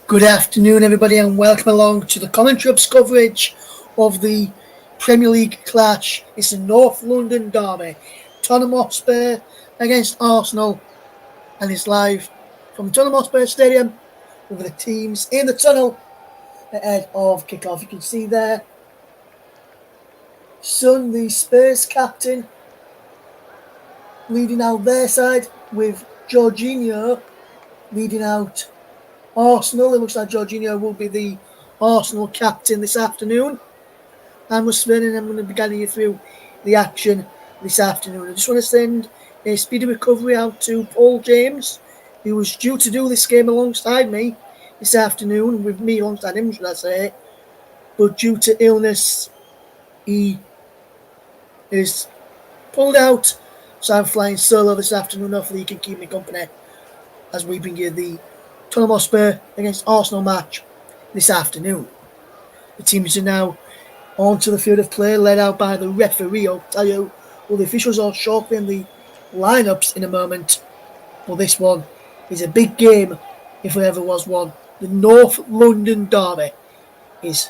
Good afternoon, everybody, and welcome along to the commentary coverage of the Premier League clash. It's the North London derby, Tottenham Hotspur against Arsenal, and it's live from Tottenham Hotspur Stadium with the teams in the tunnel ahead of kickoff. You can see there, Son, the Spurs captain, leading out their side with Jorginho leading out Arsenal. It looks like Jorginho will be the Arsenal captain this afternoon. I'm Russ Vernon, and I'm going to be guiding you through the action this afternoon. I just want to send a speedy recovery out to Paul James, who was due to do this game alongside me this afternoon, with me alongside him, should I say. But due to illness, he is pulled out, so I'm flying solo this afternoon. Hopefully he can keep me company as we bring you the Tottenham Hotspur against Arsenal match this afternoon. The teams are now onto the field of play, led out by the referee. I'll tell you the officials are sharpening the lineups in a moment. But this one is a big game, if there ever was one. The North London derby is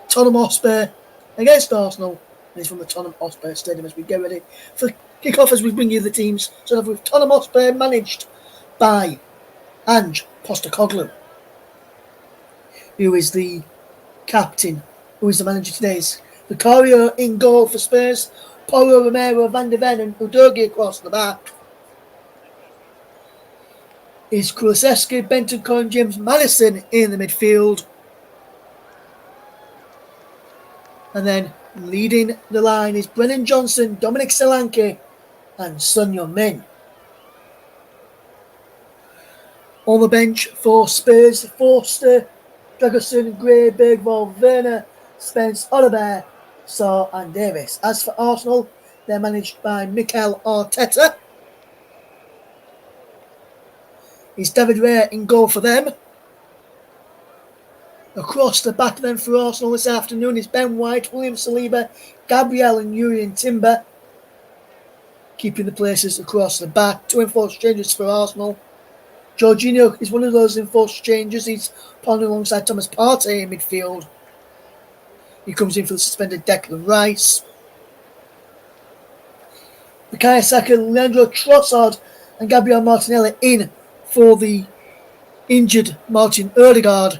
Tottenham Hotspur against Arsenal, and it's from the Tottenham Hotspur Stadium as we get ready for kick-off, as we bring you the teams. So with Tottenham Hotspur managed by Ange Postecoglou, who is the captain, who is the manager today. Is Vicario in goal for Spurs, Paulo Romero, Van de Ven and Udogie across the back. Is Kulusevski, Bentancur and James Maddison in the midfield. And then leading the line is Brennan Johnson, Dominic Solanke and Son Heung-min. On the bench for Spurs, Forster, Dragosin, Gray, Bergvall, Werner, Spence, Oliver, Saar and Davis. As for Arsenal, they're managed by Mikel Arteta. It's David Raya in goal for them. Across the back then for Arsenal this afternoon is Ben White, William Saliba, Gabriel and Jurrien Timber, keeping the places across the back. Two enforced changes for Arsenal. Jorginho is one of those enforced changes. He's playing alongside Thomas Partey in midfield. He comes in for the suspended Declan Rice. Bukayo Saka, Leandro Trossard and Gabriel Martinelli in for the injured Martin Odegaard.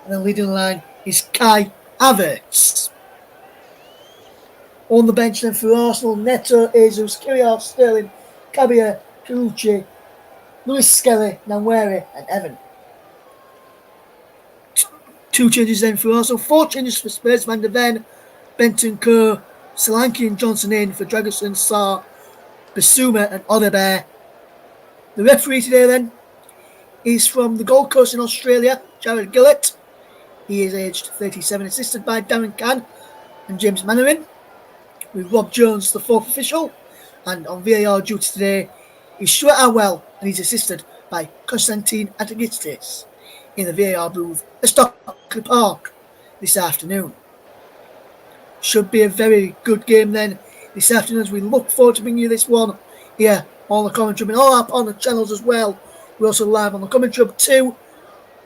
And then leading the line is Kai Havertz. On the bench then for Arsenal, Neto, Jesus, Kyrios, Sterling, Kabia, Kaluchi, Lewis Skelly, Nwaneri and Evan. Two changes then for Arsenal. Four changes for Spurs. Van de Ven, Bentancur, Solanke and Johnson in for Dragosin, Saar, Bissouma and Odegaard. The referee today then is from the Gold Coast in Australia, Jared Gillett. He is aged 37, assisted by Darren Cann and James Mannering, with Rob Jones, the fourth official. And on VAR duty today is Stuart Atwell, and he's assisted by Konstantin Atagistis in the VAR booth at Stockley Park this afternoon. Should be a very good game then this afternoon, as we look forward to bringing you this one here on the commentary and all our partner channels as well. We're also live on the commentary hub too,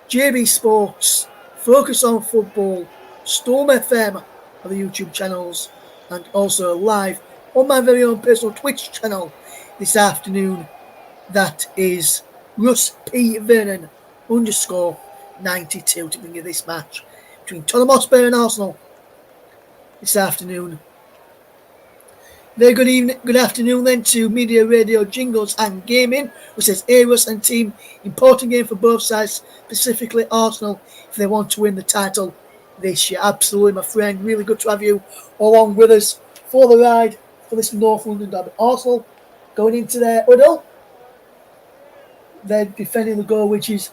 JB Sports, Focus on Football, Storm FM are the YouTube channels, and also live on my very own personal Twitch channel this afternoon. That is Russ P. Vernon _92 to bring you this match between Tottenham Hotspur and Arsenal this afternoon. Very good evening, good afternoon then to Media, Radio, Jingles and Gaming, which says Russ and team, important game for both sides, specifically Arsenal, if they want to win the title this year. Absolutely, my friend, really good to have you along with us for the ride for this North London derby. Arsenal going into their huddle. They're defending the goal, which is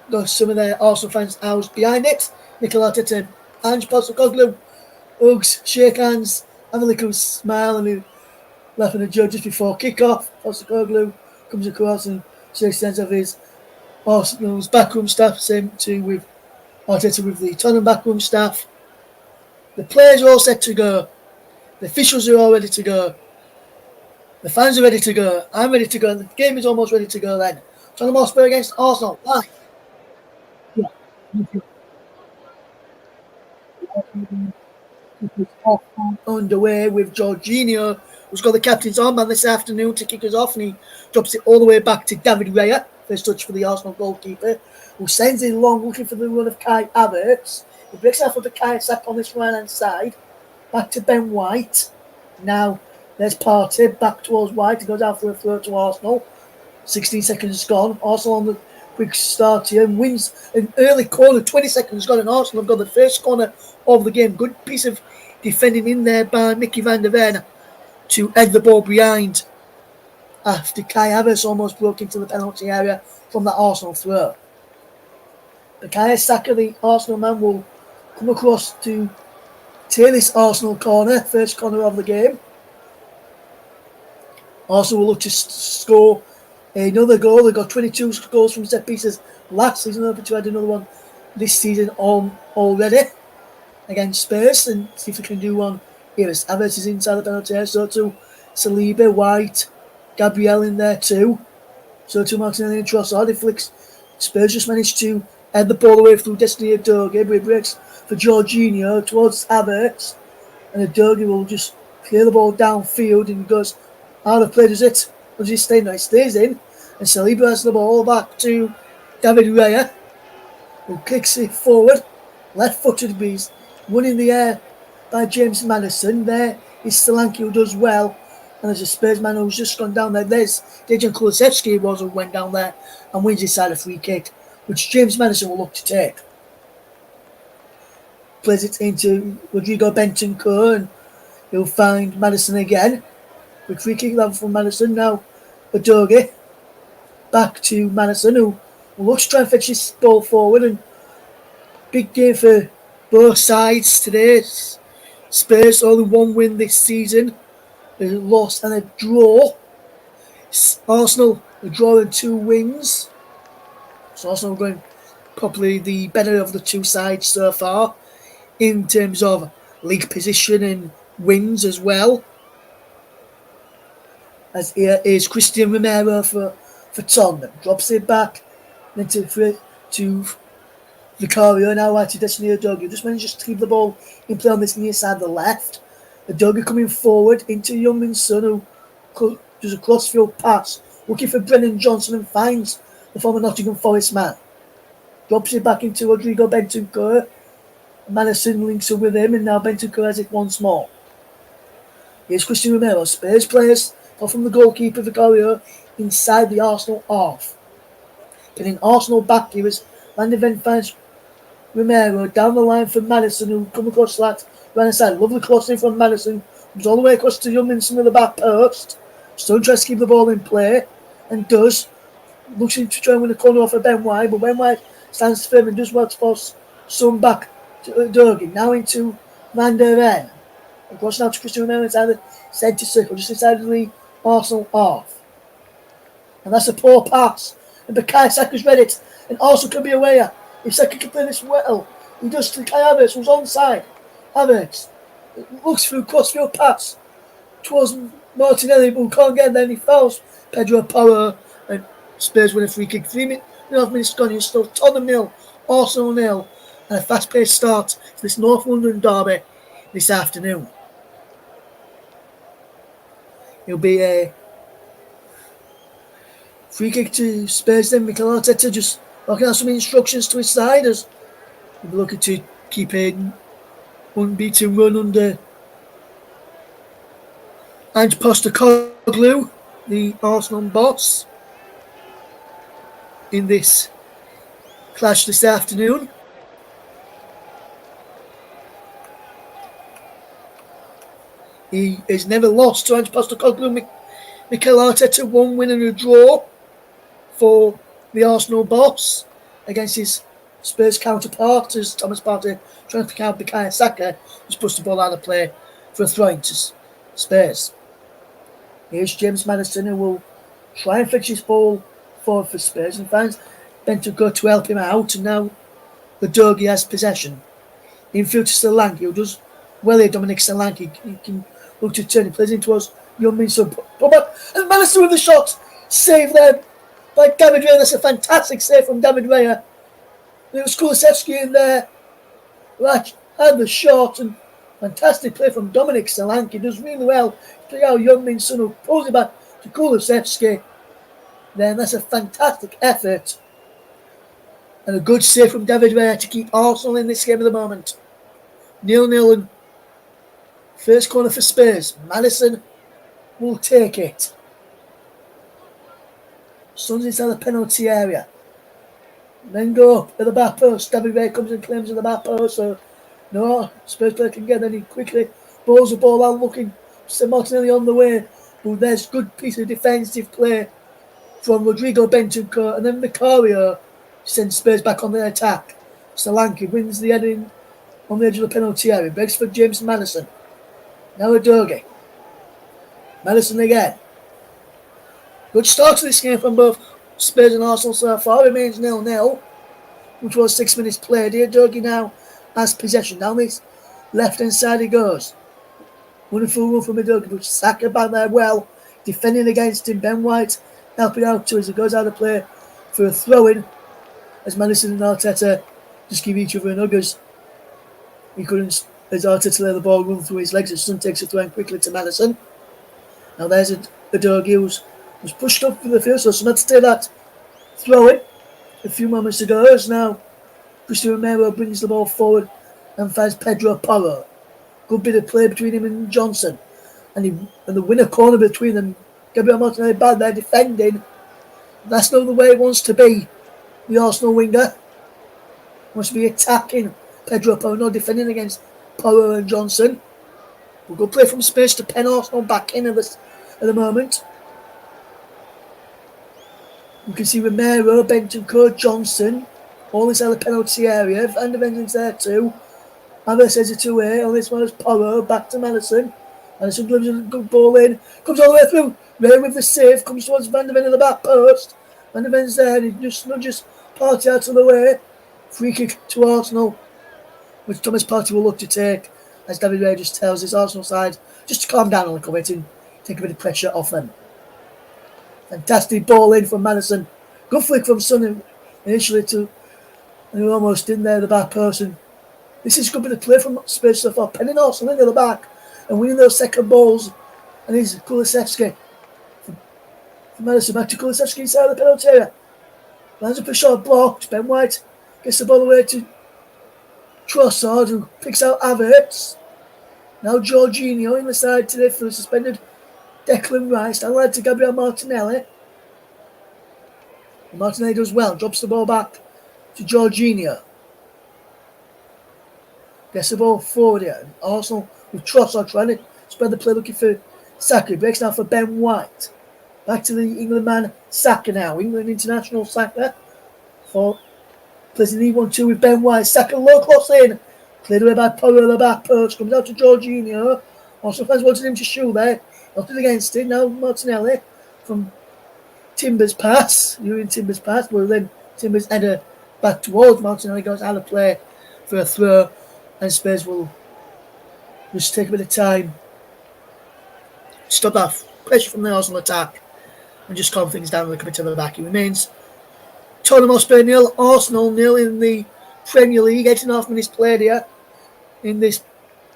got some of their Arsenal fans housed behind it. Mikel Arteta, Ange Postecoglou, hugs, shake hands, have a little smile, and laughing at Joe just before kick-off. Postecoglou comes across and shakes hands of his Arsenal's backroom staff, same too with Arteta with the Tottenham backroom staff. The players are all set to go. The officials are all ready to go. The fans are ready to go. I'm ready to go. And the game is almost ready to go then. Tottenham Hotspur against Arsenal. Live. Yeah. Underway with Jorginho, who's got the captain's armband this afternoon to kick us off, and he drops it all the way back to David Raya. First touch for the Arsenal goalkeeper, who sends it long, looking for the run of Kai Havertz. He breaks off with the Kai Saka on this right hand side, back to Ben White. Now there's Partey back towards White. He goes out for a throw to Arsenal. 16 seconds gone. Arsenal on the quick start here and wins an early corner. 20 seconds gone, and Arsenal have got the first corner of the game. Good piece of defending in there by Mickey van der Ven to head the ball behind after Kai Havertz almost broke into the penalty area from that Arsenal throw. Bukayo Saka, the Arsenal man, will come across to take this Arsenal corner, first corner of the game. Arsenal will look to score another goal. They got 22 goals from set pieces last season, hoping to add another one this season already against Spurs, and see if they can do one here. As Havertz is inside the penalty area, so too Saliba, White, Gabriel in there too. So too Martinelli and Trossard. It flicks. Spurs just managed to head the ball away through Destiny Udogie, but it breaks for Jorginho towards Havertz, and Udogie will just clear the ball downfield, and goes out of play. Does it? Or does he stay? No, it stays in, and Saliba has the ball back to David Raya, who kicks it forward, left-footed beast, one in the air by James Maddison. There is Solanke, who does well, and there's a Spurs man who's just gone down there. There's Dejan Kulusevski, who went down there and wins inside a free kick, which James Maddison will look to take. Plays it into Rodrigo Bentancur, and he'll find Maddison again. With free kick level from Maddison. Now Udogie back to Maddison, who looks to try and fetch his ball forward, and big game for both sides today. Spurs only one win this season, a loss and a draw. Arsenal a draw and 2 wins. So Arsenal going probably the better of the two sides so far in terms of league position and wins as well. As here is Christian Romero for Tottenham. Drops it back then to Vicario, now out to Destiny Udogie. Just manages to keep the ball in play on this near side of the left. Udogie coming forward into Youngmin's Son, who does a crossfield pass, looking for Brennan Johnson, and finds the former Nottingham Forest man. Drops it back into Rodrigo Bentancur. Maddison links up with him, and now Bentancur has it once more. Here's Christian Romero. Spurs players from the goalkeeper Vicario inside the Arsenal half. Getting Arsenal back here as Van der Ven finds Romero down the line for Maddison, who come across that right side. Lovely crossing from Maddison. Comes all the way across to Youngminson with the back post. Still tries to keep the ball in play, and does. Looks to try and win a corner off of Ben White, but Ben White stands firm and does well to force some back to Udogie. Now into Van der Ven. Across now to Christian Romero inside the centre circle, just inside the Arsenal half. And that's a poor pass. And Bukayo Saka's read it. And Arsenal can be away. If Saka can play this well, he does to Kai Havertz, who's onside. Havertz looks through crossfield pass towards Martinelli, but can't get there, and he fouls Pedro Porro, and Spurs win a free kick. 3.5 minutes gone. It's still Tottenham 0, Arsenal 0, and a fast-paced start to this North London derby this afternoon. It'll be a free kick to Spurs then. Mikel Arteta just looking out some instructions to his side as he'll be looking to keep a unbeaten run under Ange Postecoglou, the Arsenal boss, in this clash this afternoon. He has never lost to Ange Postecoglou. Mikel Arteta, 1 win and a draw for the Arsenal boss against his Spurs counterpart, as Thomas Partey trying to pick out Bukayo Saka, who's pushed the ball out of play for a throw into Spurs. Here's James Maddison, who will try and fetch his ball forward for Spurs, and finds Bentancur to help him out, and now Udogie has possession. Infield to Solanke, who does well here. Dominic Solanke, he can look to turn. He plays in towards Youngminson, and Maddison with the shot. Save there by David Raya. That's a fantastic save from David Raya. And it was Kulusevski in there. Right, had the shot and fantastic play from Dominic Solanke. Does really well to play out Young-Min Son, who pulls it back to Kulusevski. Then that's a fantastic effort. And a good save from David Raya to keep Arsenal in this game at the moment. 0-0 and first corner for Spurs. Maddison will take it. Son's inside the penalty area. Then go up at the back post. David Raya comes and claims at the back post. So no, Spurs player can get. Then he quickly balls the ball out, looking to Martinelli on the way. But there's good piece of defensive play from Rodrigo Bentancur, and then Vicario sends Spurs back on the attack. Solanke wins the heading on the edge of the penalty area. Breaks for James Maddison. Now Udogie. Maddison again. Good start to this game from both Spurs and Arsenal so far. Remains 0-0, which was 6 minutes played here. Udogie now has possession. Down this left-hand side he goes. Wonderful run from Udogie, but Saka back there well. Defending against him. Ben White helping out too as he goes out of play for a throw-in. As Maddison and Arteta just give each other an hug as he couldn't, as Arteta let the ball run through his legs. As Son takes a throw in quickly to Maddison. Now there's Udogie who was pushed up for the field, so Son had to take that throw-in a few moments ago. As now Cristian Romero brings the ball forward and finds Pedro Porro. Good bit of play between him and Johnson. And the winner corner between them. Gabriel Martinelli bad there defending. That's not the way it wants to be. The Arsenal winger wants to be attacking Pedro Porro, not defending against Porro and Johnson. We'll go play from Spurs to pen Arsenal back in at the moment. You can see Romero, Bentancur, Johnson, all inside the penalty area. Van der Venden's there too. Havertz says it away. On this one is Porro, back to Maddison. Maddison delivers a good ball in. Comes all the way through. Ray with the save. Comes towards Van der Ven at the back post. Van der Ven's there. And he just nudges Partey out of the way. Free kick to Arsenal, which Thomas Partey will look to take. As David Ray just tells his Arsenal side just to calm down a little bit and take a bit of pressure off them. Fantastic ball in from Maddison. Good flick from Son initially to, and we're almost in there, the back person. This is a good bit of play from Spurs so far. Penning Arsenal into the back and winning those second balls. And here's Kulusevski. From Maddison back to Kulusevski inside the penalty area. Lines up a shot blocked. Ben White gets the ball away to Trossard, who picks out Havertz. Now Jorginho in the side today for the suspended Declan Rice. Now led to Gabriel Martinelli. And Martinelli does well. Drops the ball back to Jorginho. Gets the ball forward here. And Arsenal with Trossard trying to spread the play, looking for Saka. Breaks now for Ben White. Back to the England man Saka now. England international Saka. For plays in E1-2 with Ben White. Saka low cross in. Cleared away by Porro at the back post. Comes out to Jorginho. Arsenal fans wanted him to shoot there. Nothing against it. Now Martinelli from Timber's pass. You're in Timber's pass. But then Timber's header back towards Martinelli. Goes out of play for a throw. And Spurs will just take a bit of time. Stop that pressure from the Arsenal attack. And just calm things down a little bit to the back. It remains Tottenham Hotspur 0, Arsenal 0 in the Premier League. 8.5 minutes played here in this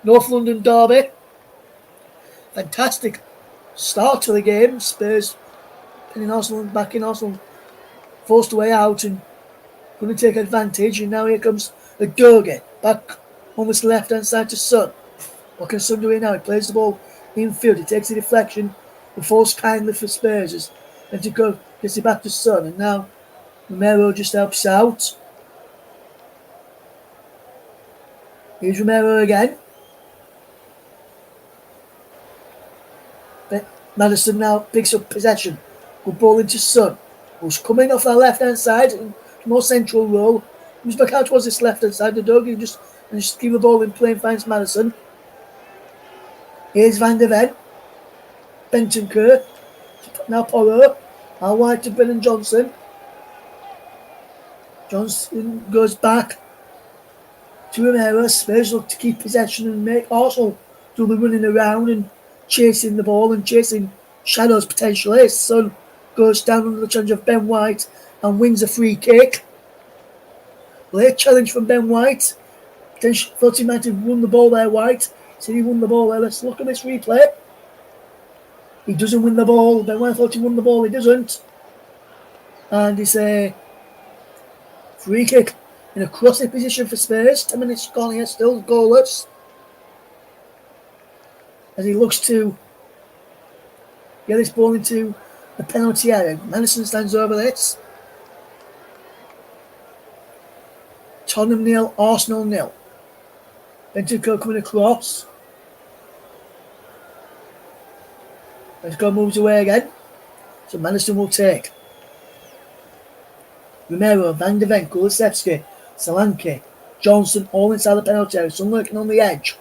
North London derby. Fantastic start to the game. Spurs pinning Arsenal back in. Arsenal forced a way out and couldn't take advantage. And now here comes Udogie back on this left hand side to Son. What can Son do here now? He plays the ball infield. He takes the deflection and falls kindly for Spurs. And to go gets it back to Son. And now Romero just helps out. Here's Romero again. But Maddison now picks up possession. Good ball into Son, who's coming off that left-hand side, more central role. Moves back out towards this left-hand side. Udogie just give the ball in play and finds Maddison. Here's Van der Ven. Bentancur. Now Porro. Now wide to Brennan Johnson. Johnson goes back to Romero. Spurs look to keep possession and make Arsenal do the running around and chasing the ball and chasing shadows potentially. Son goes down under the challenge of Ben White and wins a free kick. Late challenge from Ben White. Thought he might have won the ball there, White. Said he won the ball there. Let's look at this replay. He doesn't win the ball. Ben White thought he won the ball. He doesn't. And it's a free kick in a crossing position for Spurs. 10 minutes gone here, still goalless. As he looks to get this ball into the penalty area. Madison stands over this. Tottenham 0, Arsenal 0. Bentancur coming across. Let's go, moves away again. So Madison will take. Romero, Van de Ven, Kulusevski, Solanke, Johnson, all inside the penalty area. Some lurking on the edge.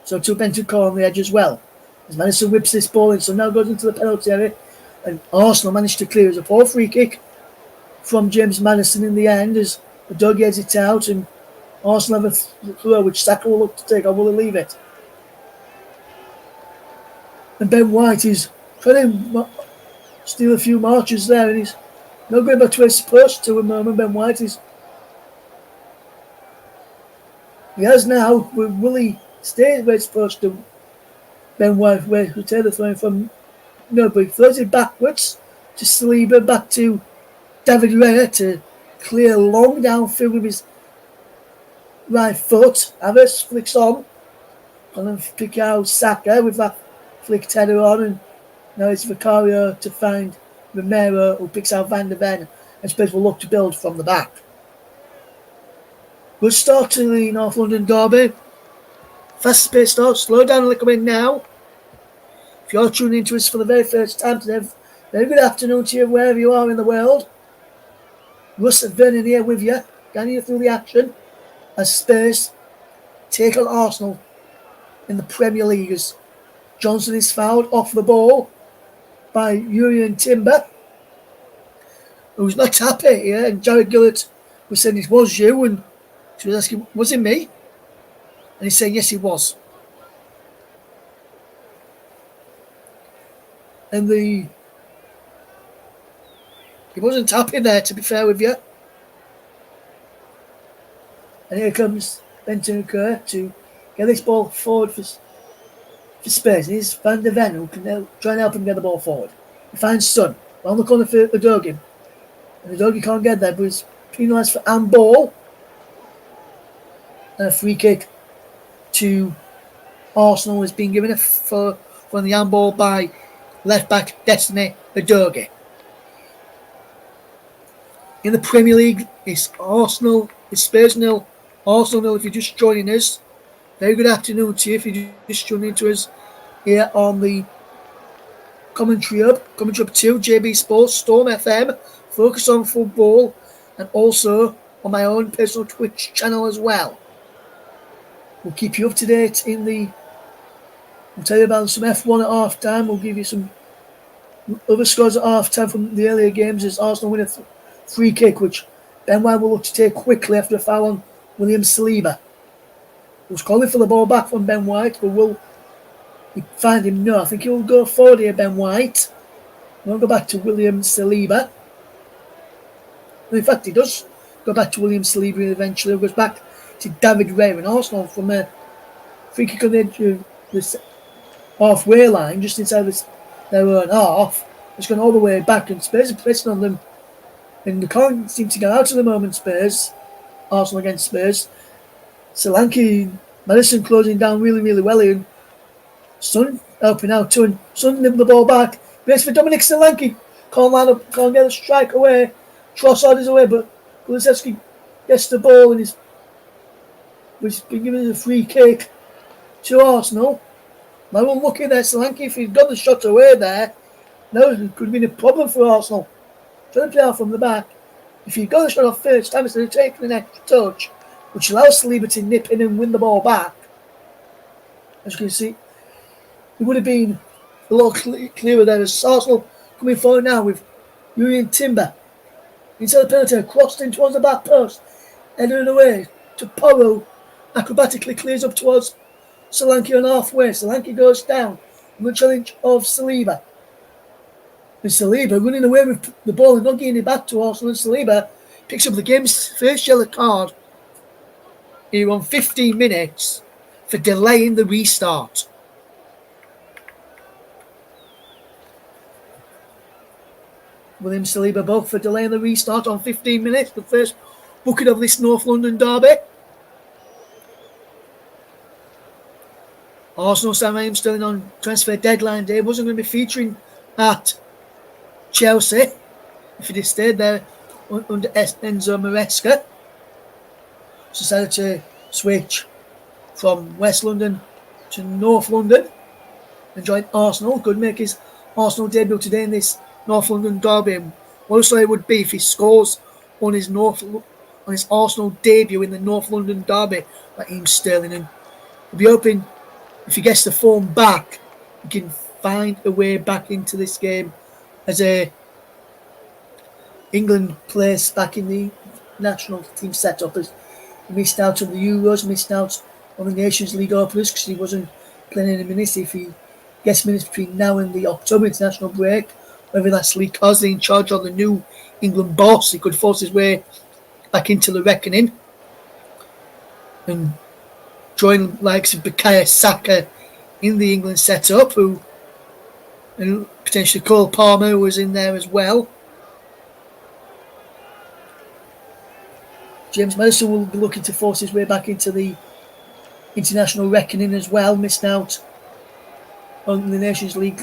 So to Bentancur on the edge as well. As Madison whips this ball in, so now goes into the penalty area. And Arsenal managed to clear as a poor free kick from James Madison in the end as the dog heads it out and Arsenal have a throw which Saka will look to take, or will he leave it? And Ben White is trying to steal a few marches there and he's not going back to where he's supposed to at the moment. Ben White is. He has now, will he stay where he's supposed to? Ben White, where Taylor throwing from. No, but he throws it backwards to Saliba, back to David Raya to clear long downfield with his right foot. Havertz flicks on. And then pick out Saka with that flicked header on. And now it's Vicario to find Romero, who picks out Van de Ven. And Spurs will look to build from the back. Good start to the North London derby. Fast paced start. Slow down a little bit now. If you're tuning into us for the very first time today, very good afternoon to you wherever you are in the world. Russ and Vernon here with you, guiding you through the action as Spurs take on Arsenal in the Premier League as Johnson is fouled off the ball by Jurrien Timber, who's not happy here, and Jared Gillett was saying it was you, and she was asking, was it me? And he's saying yes, it was. And he wasn't happy there, to be fair with you. And here comes Bentancur to get this ball forward for Spurs. And it's Van de Ven who can try and help him get the ball forward. He finds Son on the corner for Udogie. And Udogie can't get there, but he's penalised for handball. And a free kick to Arsenal is being given for the handball by left-back Destiny Udogie. In the Premier League, it's Spurs 0, Arsenal 0 if you're just joining us. Very good afternoon to you if you're just tuning into us here on the Commentary Hub 2, JB Sports, Storm FM, Focus on Football, and also on my own personal Twitch channel as well. We'll keep you up to date we'll tell you about some F1 at half time. We'll give you some other scores at half time from the earlier games as Arsenal win a free kick, which Ben White will look to take quickly after a foul on William Saliba. He was calling for the ball back from Ben White, but will he find him? No, I think he will go forward here, Ben White. He won't go back to William Saliba. And in fact, he does go back to William Saliba eventually. He goes back to David Raya and Arsenal from a free kick on the edge of this halfway line, just inside their own half. It's gone all the way back, and Spurs are pressing on them. And they can't seem to get out at the moment, Spurs. Arsenal against Spurs. Solanke, Madison closing down really, really well here. Son helping out too, and Son nibbling the ball back. Race for Dominic Solanke. Can't line up, can't get a strike away. Trossard is away, but Kulusevski gets the ball and he's been given a free kick to Arsenal. Now I'm looking there, Solanke, if he'd got the shot away there, no, it could have been a problem for Arsenal. Trying to play out from the back. If you got the shot off first time, instead of taking an extra touch, which allows Saliba to nip in and win the ball back, as you can see, it would have been a lot clearer there. As Arsenal coming forward now with Jurrien Timber inside the penalty, crossed in towards the back post, heading away to Porro, acrobatically clears up towards Solanke on halfway. Solanke goes down on the challenge of Saliba. And Saliba running away with the ball and not getting it back to Arsenal. And Saliba picks up the game's first yellow card here on 15 minutes for delaying the restart. William Saliba both for delaying the restart on 15 minutes, the first booking of this North London derby. Arsenal signed Raheem Sterling on transfer deadline day. Wasn't going to be featuring at Chelsea if he'd stayed there under Enzo Maresca. So decided to switch from West London to North London and join Arsenal. Could make his Arsenal debut today in this North London derby. What a story it would be if he scores on his Arsenal debut in the North London derby, Raheem Sterling. And we'll be hoping if he gets the form back, he can find a way back into this game as a England plays back in the national team setup. As he missed out on the Euros, missed out on the Nations League openers because he wasn't playing any minutes. If he gets minutes between now and the October international break, whether that's Lee Cosley in charge of the new England boss, he could force his way back into the reckoning and join likes of Bukayo Saka in the England setup, and potentially Cole Palmer was in there as well. James Maddison will be looking to force his way back into the international reckoning as well. Missed out on the Nations League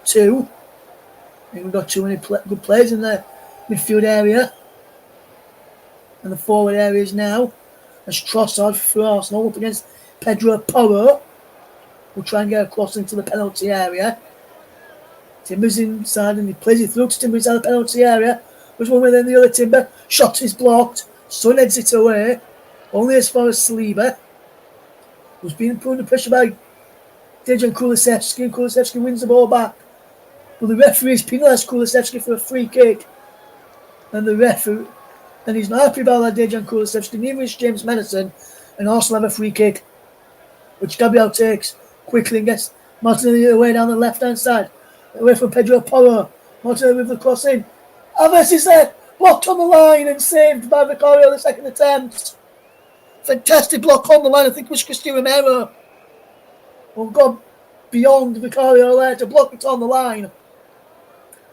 2. I think we've got too many good players in the midfield area and the forward areas now. As Trossard for Arsenal up against Pedro Porro. Will try and get across into the penalty area. Timber's inside and he plays it through to Timber inside the penalty area. There's one within the other Timber. Shot is blocked. Son heads it away. Only as far as Saliba, who's being put under pressure by Dejan Kulusevski. Kulusevski wins the ball back. But the referee has penalised Kulusevski for a free kick. And the referee, and he's not happy about that, Dejan Kulusevski. Neither is James Maddison. And Arsenal have a free kick, which Gabriel takes quickly and gets Martinelli away down the left-hand side. Away from Pedro Porro. Martinelli with the cross in. Alves is there, blocked on the line and saved by Vicario the second attempt. Fantastic block on the line. I think it was Cristiano Romero who got beyond Vicario there to block it on the line.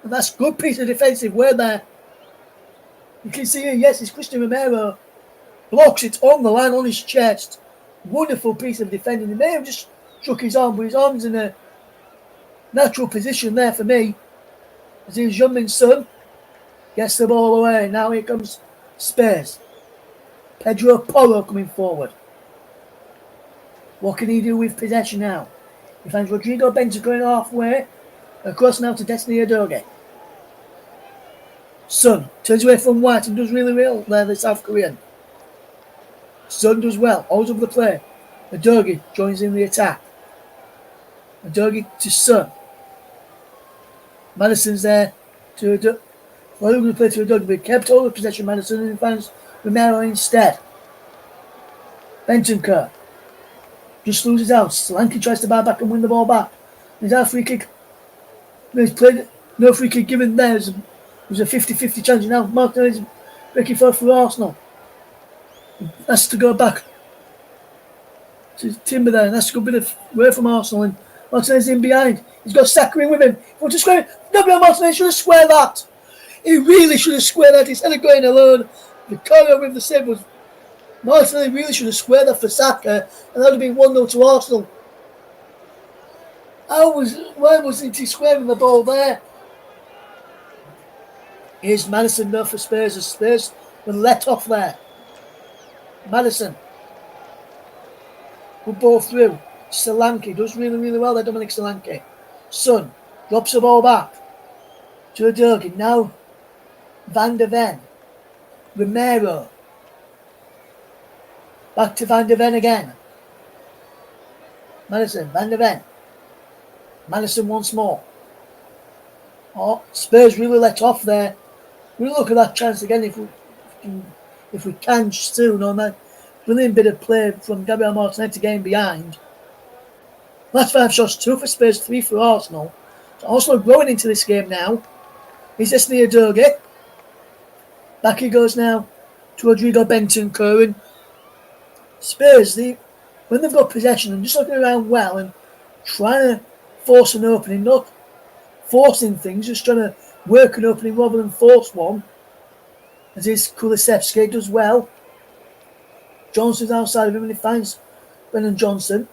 And that's a good piece of defensive work there. You can see here, yes, it's Cristiano Romero. Blocks it on the line, on his chest. Wonderful piece of defending. He may have just struck his arm, but his arm's in a natural position there for me. As here's Heung-min Son. Gets the ball away. Now here comes Spurs. Pedro Porro coming forward. What can he do with possession now? He finds Rodrigo Bentancur going halfway. Across now to Destiny Udogie. Son turns away from White and does really well there, the South Korean. Son does well, holds up the play. Udogie joins in the attack. Udogie to Son. Maddison's there to Udogie. Well, going to play to Udogie, but kept all the possession Maddison and finds Romero instead. Bentancur just loses out. Solanke tries to buy back and win the ball back. There's our free kick. He's played no free kick given there. It was a 50-50 chance. Now Martinelli's breaking forward for Arsenal. That's to go back to Timber there, and that's a good bit of work from Arsenal. And Martinelli's in behind. He's got Saka in with him. If we're just going, Gabriel Martinelli should have squared that. He really should have squared that instead of going alone. The corner with the save was Martinelli really should have squared that for Saka, and that would have been 1-0 to Arsenal. Why wasn't he squaring the ball there? Here's Maddison though for Spurs, as Spurs were let off there. Maddison. Good ball through. Solanke does really, really well there, Dominic Solanke. Son drops the ball back to Udogie. Now Van de Ven. Romero. Back to Van de Ven again. Maddison, Van de Ven. Maddison once more. Oh, Spurs really let off there. We'll look at that chance again if we can soon on that brilliant bit of play from Gabriel Martinelli to gain behind. Last 5 shots, 2 for Spurs, 3 for Arsenal. So Arsenal growing into this game now. Here's Destiny Udogie. Back he goes now to Rodrigo Bentancur, and Spurs, when they've got possession, they're just looking around well and trying to force an opening, not forcing things, just trying to work an opening rather than force one, as is Kulusevski does well. Johnson's outside of him and he finds Brennan Johnson.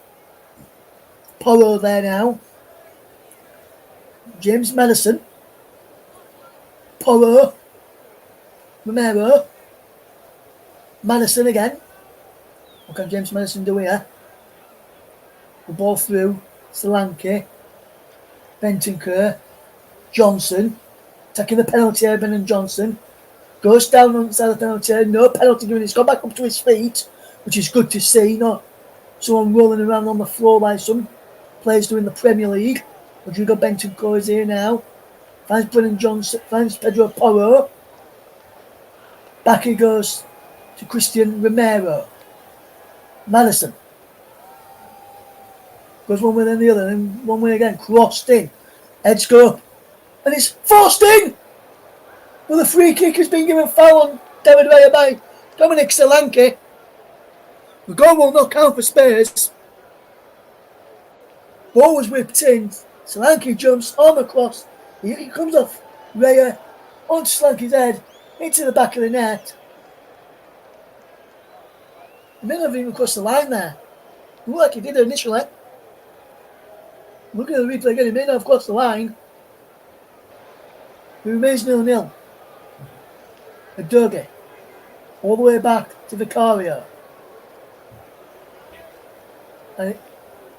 Porro there now. James Maddison. Porro. Romero. Maddison again. What can James Maddison do here? The ball through. Solanke. Bentancur. Johnson. Taking the penalty here, Brennan Johnson. Goes down on the side of the penalty area. No penalty given. He's got back up to his feet, which is good to see. Not someone rolling around on the floor like some players do in the Premier League. Rodrigo Bentancur is here now. Finds Brennan Johnson. Finds Pedro Porro. Back he goes to Christian Romero. Maddison. Goes one way then the other. And one way again. Crossed in. Heads go up. And it's forced in! Well, the free kick has been given foul on David Raya by Dominic Solanke. The goal will not count for Spurs. Ball was whipped in. Solanke jumps on across. He comes off Raya onto Solanke's head into the back of the net. He may not have even crossed the line there. It looked like he did initially. Look at the replay again. He may not have crossed the line. It remains 0-0. Udogie, all the way back to Vicario. And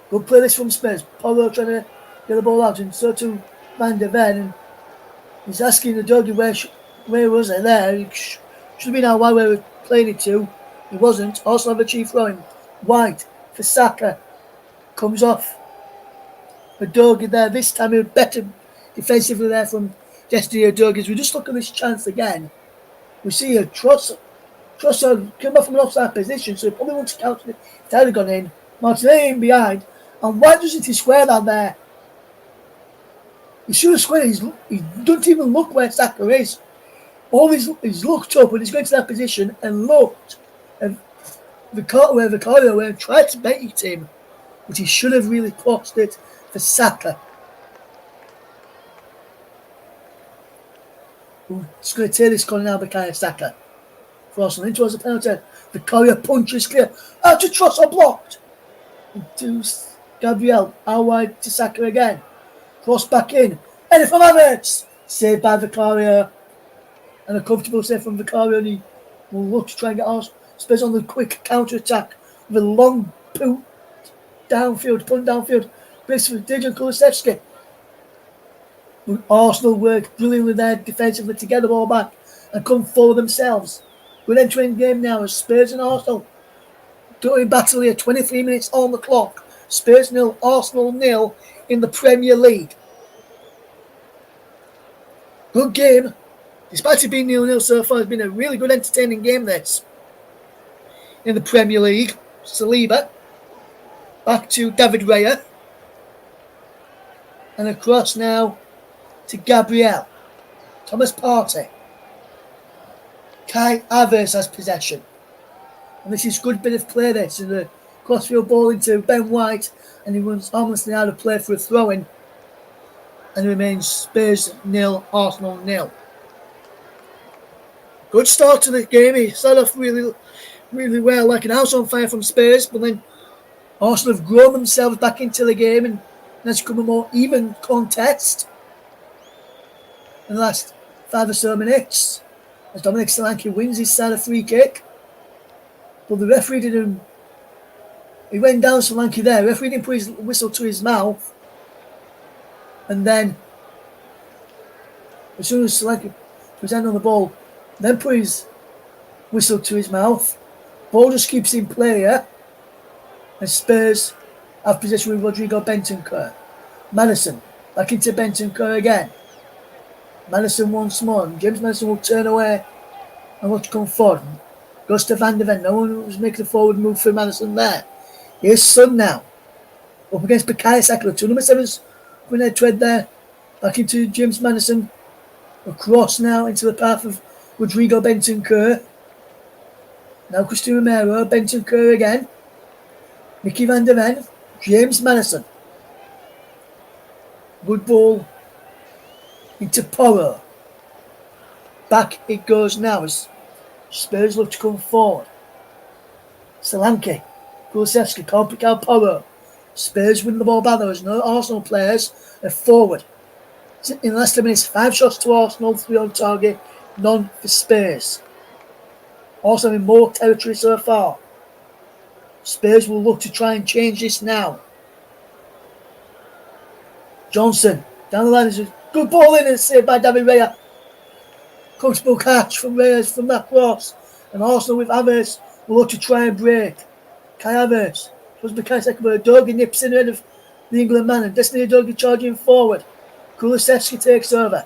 good play this from Spurs. Porro trying to get the ball out, and so too Van der Ven. And he's asking Udogie where was it there? He should have been out wide where we were playing it to. He wasn't. Also have a chief throwing. White for Saka. Comes off. Udogie there. This time he was better defensively there from Destiny Udogie. As we just look at this chance again. We see a Trossard came off from an offside position, so he probably wants to counter it. If that had gone in, Martinelli in behind, and why doesn't he square that there? He should have squared it. He doesn't even look where Saka is. He's looked up and he's going to that position and looked at where Vicario went and tried to bait him, but he should have really crossed it for Saka. It's going to take this corner now, Bukayo Saka. Crossing in towards the penalty. Vicario punches clear. Out to Trossard, blocked. To Gabriel. Out wide to Saka again. Cross back in. Headed from Havertz. Saved by Vicario. And a comfortable save from Vicario. And he will look to try and get ours. Spurs on the quick counter attack with a long punt downfield. Place for Dejan Kulusevski. Arsenal work brilliantly there defensively to get the ball back and come forward themselves. We're entering game now as Spurs and Arsenal doing battle here. 23 minutes on the clock. Spurs 0, Arsenal 0 in the Premier League. Good game. Despite it being 0-0 so far, it's been a really good entertaining game this. In the Premier League. Saliba. Back to David Raya. And across now to Gabriel. Thomas Partey. Kai Havertz has possession. And this is good bit of play this. And the crossfield ball into Ben White. And he runs harmlessly out of play for a throw-in. And it remains Spurs 0, Arsenal 0. Good start to the game. He started off really, really well, like an house on fire from Spurs. But then Arsenal have grown themselves back into the game. And that's become a more even contest. In the last 5 or so minutes, as Dominic Solanke wins his side of free kick. But the referee didn't. He went down Solanke there. The referee didn't put his whistle to his mouth. And then, as soon as Solanke put his hand on the ball, then put his whistle to his mouth. Ball just keeps in play here. And Spurs have possession with Rodrigo Bentancur. Maddison back into Bentancur again. Maddison once more. James Maddison will turn away and want to come forward. Goes to Van der Ven. No one was making a forward move for Maddison there. Here's Son now. Up against Bukayo Saka. 2 number 7s when they tread there. Back into James Maddison. Across now into the path of Rodrigo Bentancur. Now Christian Romero, Benton Kerr again. Mickey van der Ven, James Madison. Good ball into Porro. Back it goes now as Spurs look to come forward. Solanke, Kulusevski can't pick out Porro. Spurs win the ball back. There was no Arsenal players forward. In the last 10 minutes, 5 shots to Arsenal, 3 on target, none for Spurs. Also in more territory so far. Spurs will look to try and change this now. Johnson, down the line, is a good ball in and saved by David Raya. Comfortable catch from Reyes from that cross. And Arsenal with Havertz will look to try and break. Kai Havertz was Mikhail second, but Udogie nips in ahead of the England man, and Destiny Udogie charging forward. Kulusevski takes over.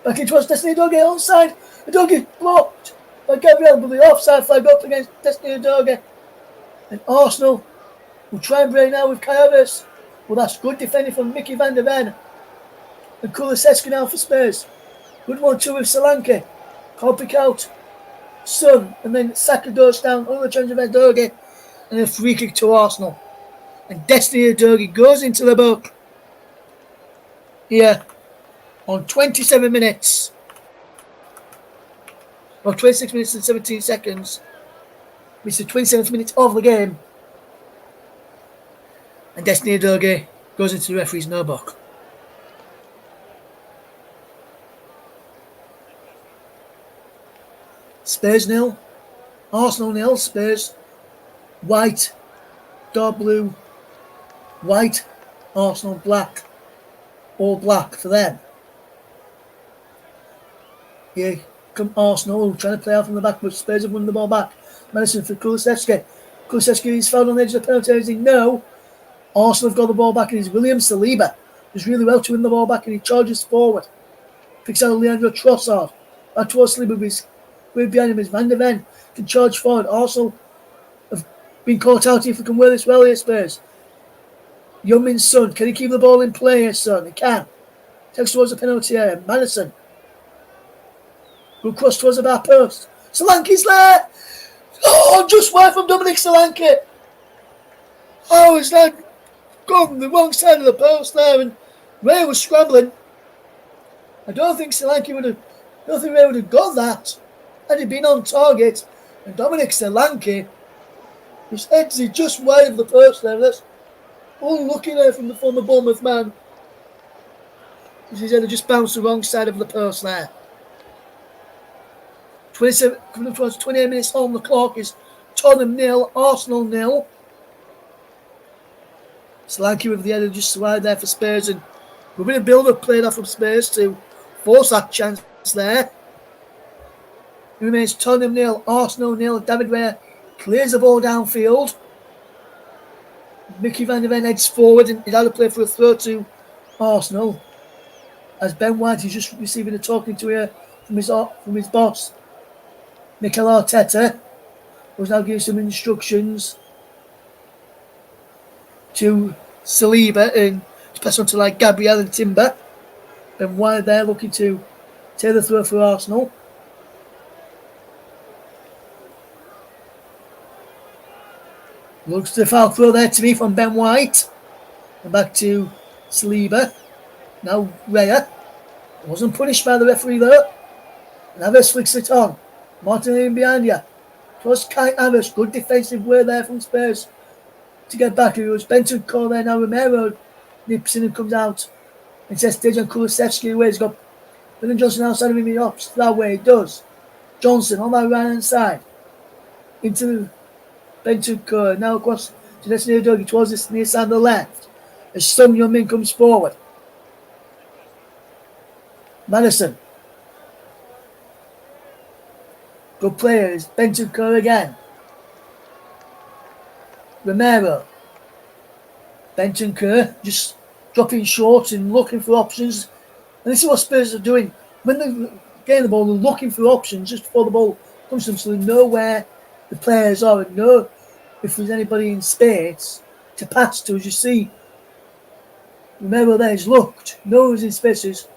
Back it was Destiny Udogie onside. Udogie blocked by Gabriel, but the offside flag up against Destiny Udogie. And Arsenal will try and break now with Kai Havertz. Well, that's good defending from Mickey van der Ven. And Kulusevski now for Spurs. Good 1-2 with Solanke. Can't pick out Son. And then Saka goes down. Over the challenge of Udogie. And a free kick to Arsenal. And Destiny Udogie goes into the book. Here on 27 minutes. Or 26 minutes and 17 seconds. It's the 27th minute of the game. And Destiny Udogie goes into the referee's no book. Spurs 0. Arsenal 0. Spurs white. Dark blue. White. Arsenal black. All black for them. Here come Arsenal trying to play out from the back, but Spurs have won the ball back. Madison for Kulusevski. Kulusevski is fouled on the edge of the penalty area. No. Arsenal have got the ball back, and it's William Saliba. Does really well to win the ball back, and he charges forward. Picks out Leandro Trossard. Back towards Saliba, with behind him is Van der Ven. Can charge forward. Arsenal have been caught out if we can wear this well here, Spurs. Youngmin's Son. Can he keep the ball in play here, Son? He can. Takes towards the penalty area. Madison. Good cross towards the back post. Solanke's there. Oh, just wide from Dominic Solanke. Oh, it's like gone the wrong side of the post there, and Ray was scrambling. I don't think Solanke would have. I don't think Ray would have got that had he been on target. And Dominic Solanke, his head's just wide of the post there. That's unlucky there from the former Bournemouth man. His head had just bounced the wrong side of the post there. 27, coming up towards 28 minutes on the clock is Tottenham 0, Arsenal 0. Solanke with the header just wide there for Spurs, and we're going to build up played off from Spurs to force that chance there. It remains Tottenham 0, Arsenal 0. David Raya clears the ball downfield. Mickey van der Ven heads forward and he's out of play for a throw to Arsenal. As Ben White is just receiving a talking to here from his boss, Mikel Arteta, who's now giving some instructions to Saliba and to pass on to like Gabriel and Timber. Ben White there looking to take the throw for Arsenal. Looks to the foul throw there to me from Ben White. And back to Saliba. Now Raya. Wasn't punished by the referee though. And Havertz flicks it on. Martin in behind you. Plus Kai Havertz. Good defensive way there from Spurs to get back. It was Benton call there. Now Romero nips in and comes out. It says Dejan Kulusevski away. He's got Brennan Johnson outside of him. He opts that way. He does. Johnson on that right hand side. Into Benton Kerr. Now across to Destiny Udogie towards this near side on the left. As Son Heung-min comes forward. Madison. Good player is Benton Kerr again. Romero. Benton Kerr just dropping short and looking for options. And this is what Spurs are doing. When they're getting the ball, they're looking for options just before the ball comes to them, so they know where the players are and know if there's anybody in space to pass to. As you see, Romero there has looked, knows in spaces,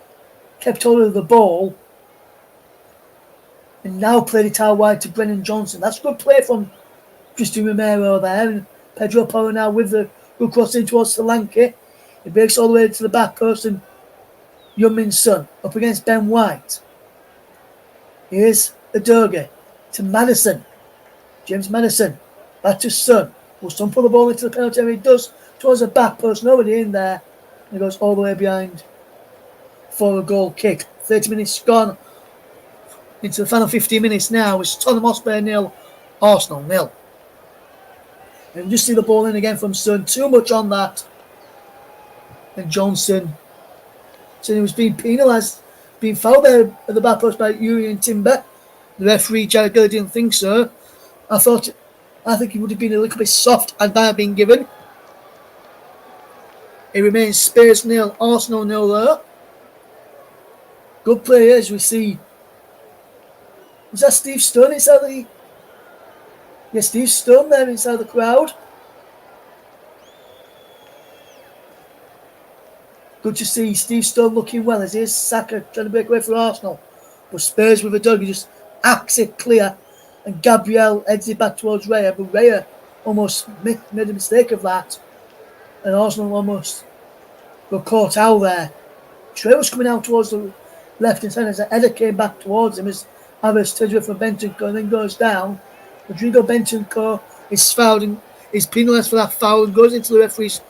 kept hold of the ball. and now played it out wide to Brennan Johnson. That's a good play from Christian Romero there, and Pedro Porro now with the good cross in towards Solanke. It breaks all the way to the back post, and Youngmin's Son up against Ben White. Here's Adoga to Madison. James Madison back to Son. Will Son pull the ball into the penalty area? He does towards the back post. Nobody in there. And it goes all the way behind for a goal kick. 30 minutes gone into the final 15 minutes now. It's Tottenham Hotspur 0, Arsenal 0. And we just see the ball in again from Son. Too much on that. And Johnson said he was being penalised, being fouled there at the back post by Urian Timber. The referee, Jared Gilley, didn't think so. I think he would have been a little bit soft had that been given. It remains Spurs 0, Arsenal 0 there. Good play as we see. Was that Steve Stone inside the... Yeah, Steve Stone there inside the crowd. Good to see Steve Stone looking well as here's Saka trying to break away for Arsenal. But Spurs with a dog, he just acts it clear. And Gabriel heads it back towards Raya. But Raya almost made a mistake of that. And Arsenal almost got caught out there. Trey was coming out towards the left hand side as the header came back towards him as Havertz turns away from Bentancur and then goes down. Rodrigo Bentancur is fouled and is penalised for that foul and goes into the referee's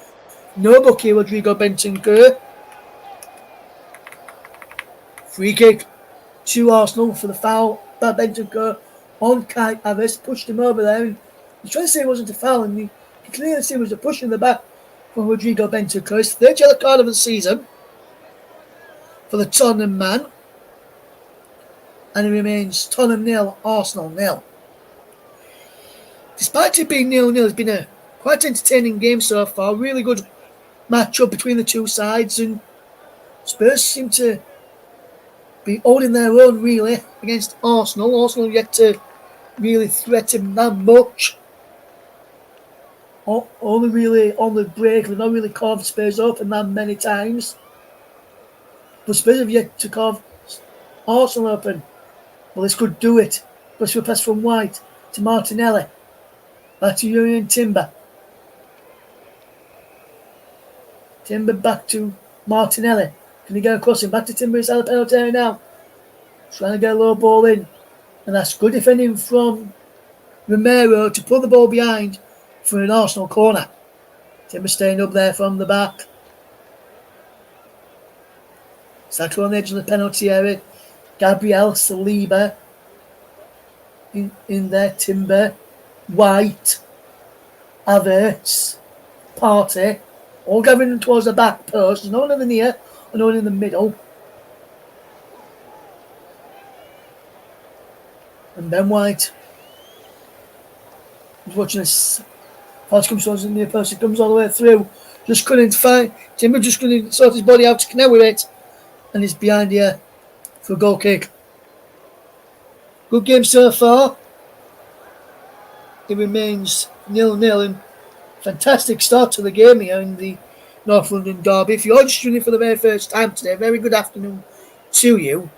no book here, Rodrigo Bentancur. Free kick to Arsenal for the foul by Bentancur on Kai Havertz. Pushed him over there and he's trying to say it wasn't a foul and you can clearly see it was a push in the back from Rodrigo Bentancur. His third yellow card of the season for the Tottenham man. And it remains Tottenham 0, Arsenal 0. Despite it being 0-0, it's been a quite entertaining game so far. Really good match-up between the two sides. And Spurs seem to be holding their own, really, against Arsenal. Arsenal yet to really threaten that much. Only really on the break. They've not really carved Spurs open that many times. But Spurs have yet to carve Arsenal open. Well, this could do it. Goes for a pass from White to Martinelli. Back to Urian Timber. Timber back to Martinelli. Can he get across him? Back to Timber inside the penalty area now. Trying to get a low ball in. And that's good defending from Romero to pull the ball behind for an Arsenal corner. Timber staying up there from the back. Saka on the edge of the penalty area. Gabriel Saliba in there. Timber, White, Havertz, Partey, all gathering towards the back post. There's no one in the near or no one in the middle. And Ben White is watching this. Pass comes towards the near post. It comes all the way through. Just couldn't find. Timber just couldn't sort his body out to connect with it. And he's behind here for a goal kick. Good game so far. It remains 0-0 and fantastic start to the game here in the North London derby. If you're just tuning in for the very first time today, very good afternoon to you.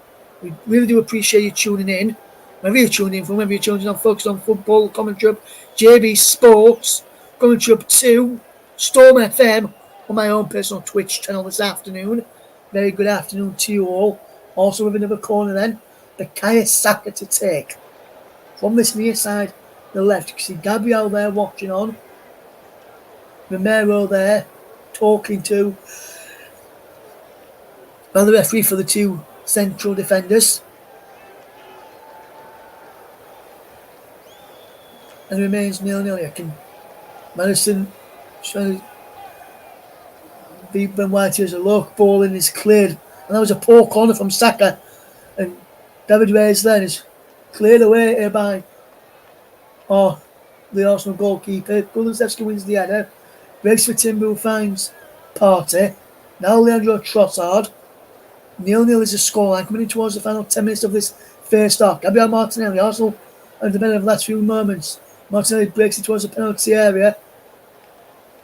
We really do appreciate you tuning in. Wherever you're tuning in from, wherever you're tuning in on Focus on Football, commentary up JB Sports, commentary up to Storm FM on my own personal Twitch channel this afternoon. Very good afternoon to you all. Also with another corner then, Bukayo Saka to take. From this near side, the left, you can see Gabriel there watching on. Romero there, talking to the referee for the two central defenders. And it remains 0-0. Madison trying to beat Ben White as a low ball in is cleared. And that was a poor corner from Saka. And David Reyes then is cleared away here by the Arsenal goalkeeper. Kulusevski wins the header. Breaks for Timber, who finds Partey. Now Leandro Trossard. 0-0 is the scoreline. Coming in towards the final 10 minutes of this first half. Gabriel Martinelli, Arsenal at the better of the last few moments. Martinelli breaks it towards the penalty area.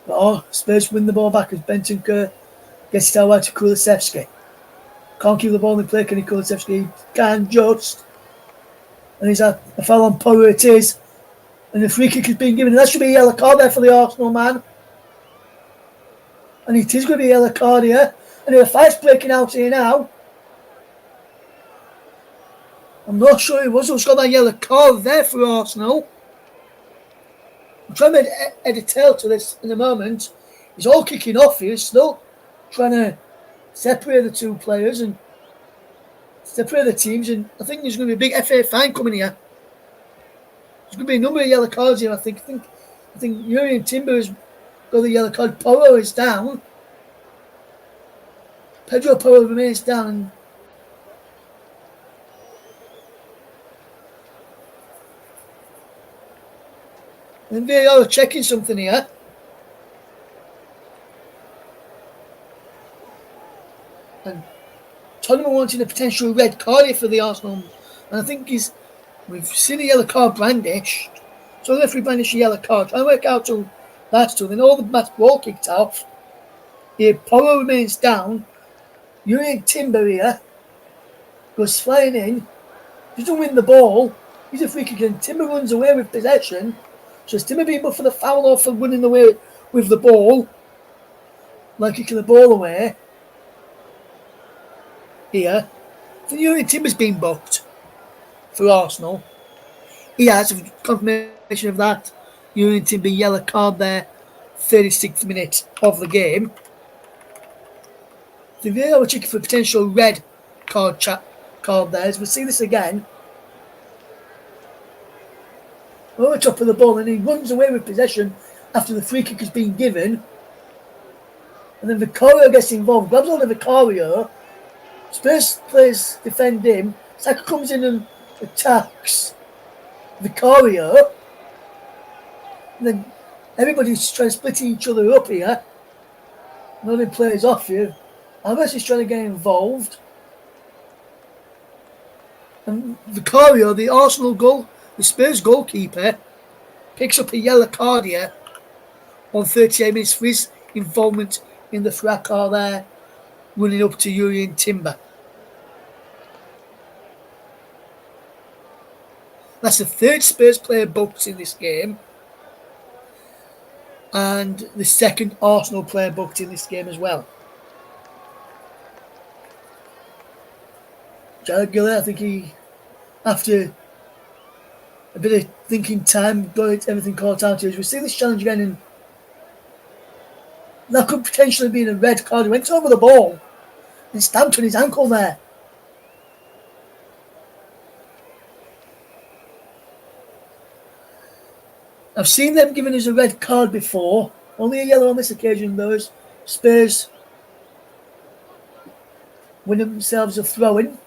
But Spurs win the ball back as Bentancur gets it out wide to Kulusevski. Can't keep the ball in play, can he, Kulusevski? He can just. and he's a foul on Porro it is, and the free kick has been given, and that should be a yellow card there for the Arsenal man, and it is going to be a yellow card here, and the fight's breaking out here now. I'm not sure it was who's got that yellow card there for Arsenal. I'm trying to add a tail to this in a moment. He's all kicking off here, still trying to separate the two players and separate the teams, and I think there's going to be a big FA fine coming here. There's going to be a number of yellow cards here, I think. I think Jurrien Timber has got the yellow card. Porro is down. Pedro Porro remains down. And VAR are checking something here. And Tottenham wanting a potential red card here for the Arsenal. And I think we've seen a yellow card brandished. So the referee brandished a yellow card. Trying to work out to that's two. Then all the match ball kicked off. Here, Porro remains down. Jurrien Timber here goes flying in. He doesn't win the ball. He's a free kick and Timber runs away with possession. So is Timber being booked for the foul or for running away with the ball? Like kicking the ball away. Here. I think Jurrien Timber's been booked for Arsenal. He has a confirmation of that. Jurrien Timber yellow card there. 36th minute of the game. The VAR were checking for potential red card there. As we'll see this again. Over the top of the ball, and he runs away with possession after the free kick has been given. And then Vicario gets involved, grabs hold of Vicario. Spurs players defend him. Saka comes in and attacks Vicario. And then everybody's trying to split each other up here. None of the players off here. Alves is trying to get involved. And Vicario, the Arsenal the Spurs goalkeeper, picks up a yellow card here on 38 minutes for his involvement in the fracas there, running up to Jurrien Timber. That's the third Spurs player booked in this game, and the second Arsenal player booked in this game as well. Jared Gillett, I think he, after a bit of thinking time, got everything caught out to us. We see this challenge again, and that could potentially be a red card. He went over the ball and stamped on his ankle there. I've seen them giving us a red card before. Only a yellow on this occasion, though. Spurs win themselves a throw-in.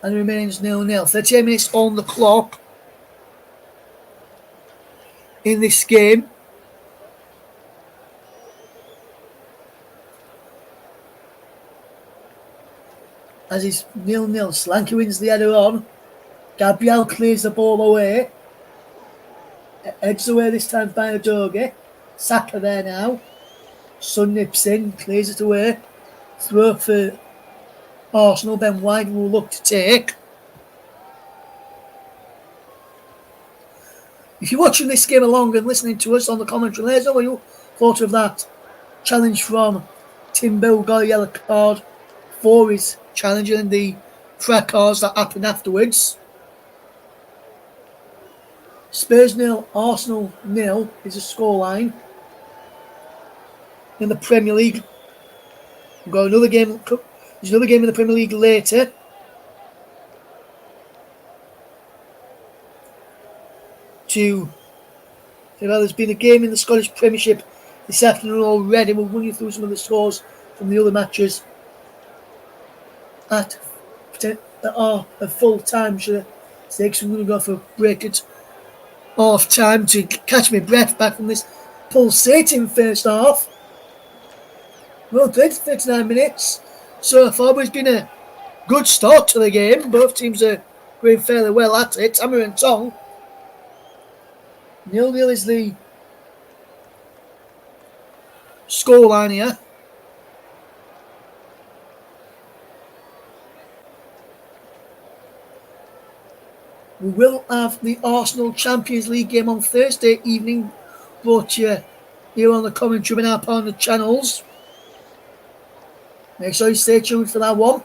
And it remains 0-0. 38 minutes on the clock in this game. As it's 0-0. Slanky wins the header on. Gabriel clears the ball away. Heads away this time by Udogie. Saka there now. Son nips in, clears it away. Throw for Arsenal. Ben White will look to take. If you're watching this game along and listening to us on the commentary, let us know what you thought of that challenge from Timber, who got a yellow card for his challenge and the fracas that happened afterwards. Spurs 0, Arsenal 0 is a scoreline in the Premier League. We've got another game. There's another game in the Premier League later. There's been a game in the Scottish Premiership this afternoon already. We'll run you through some of the scores from the other matches that are at full time. Should I say, because I'm going to go for a break at half time to catch my breath back from this pulsating first half. Well played, 39 minutes so far, but it's been a good start to the game. Both teams are going fairly well at it. Hammer and Tong. 0-0 is the scoreline here. We will have the Arsenal Champions League game on Thursday evening, brought to you here on the commentary and our partner channels. Make sure you stay tuned for that one.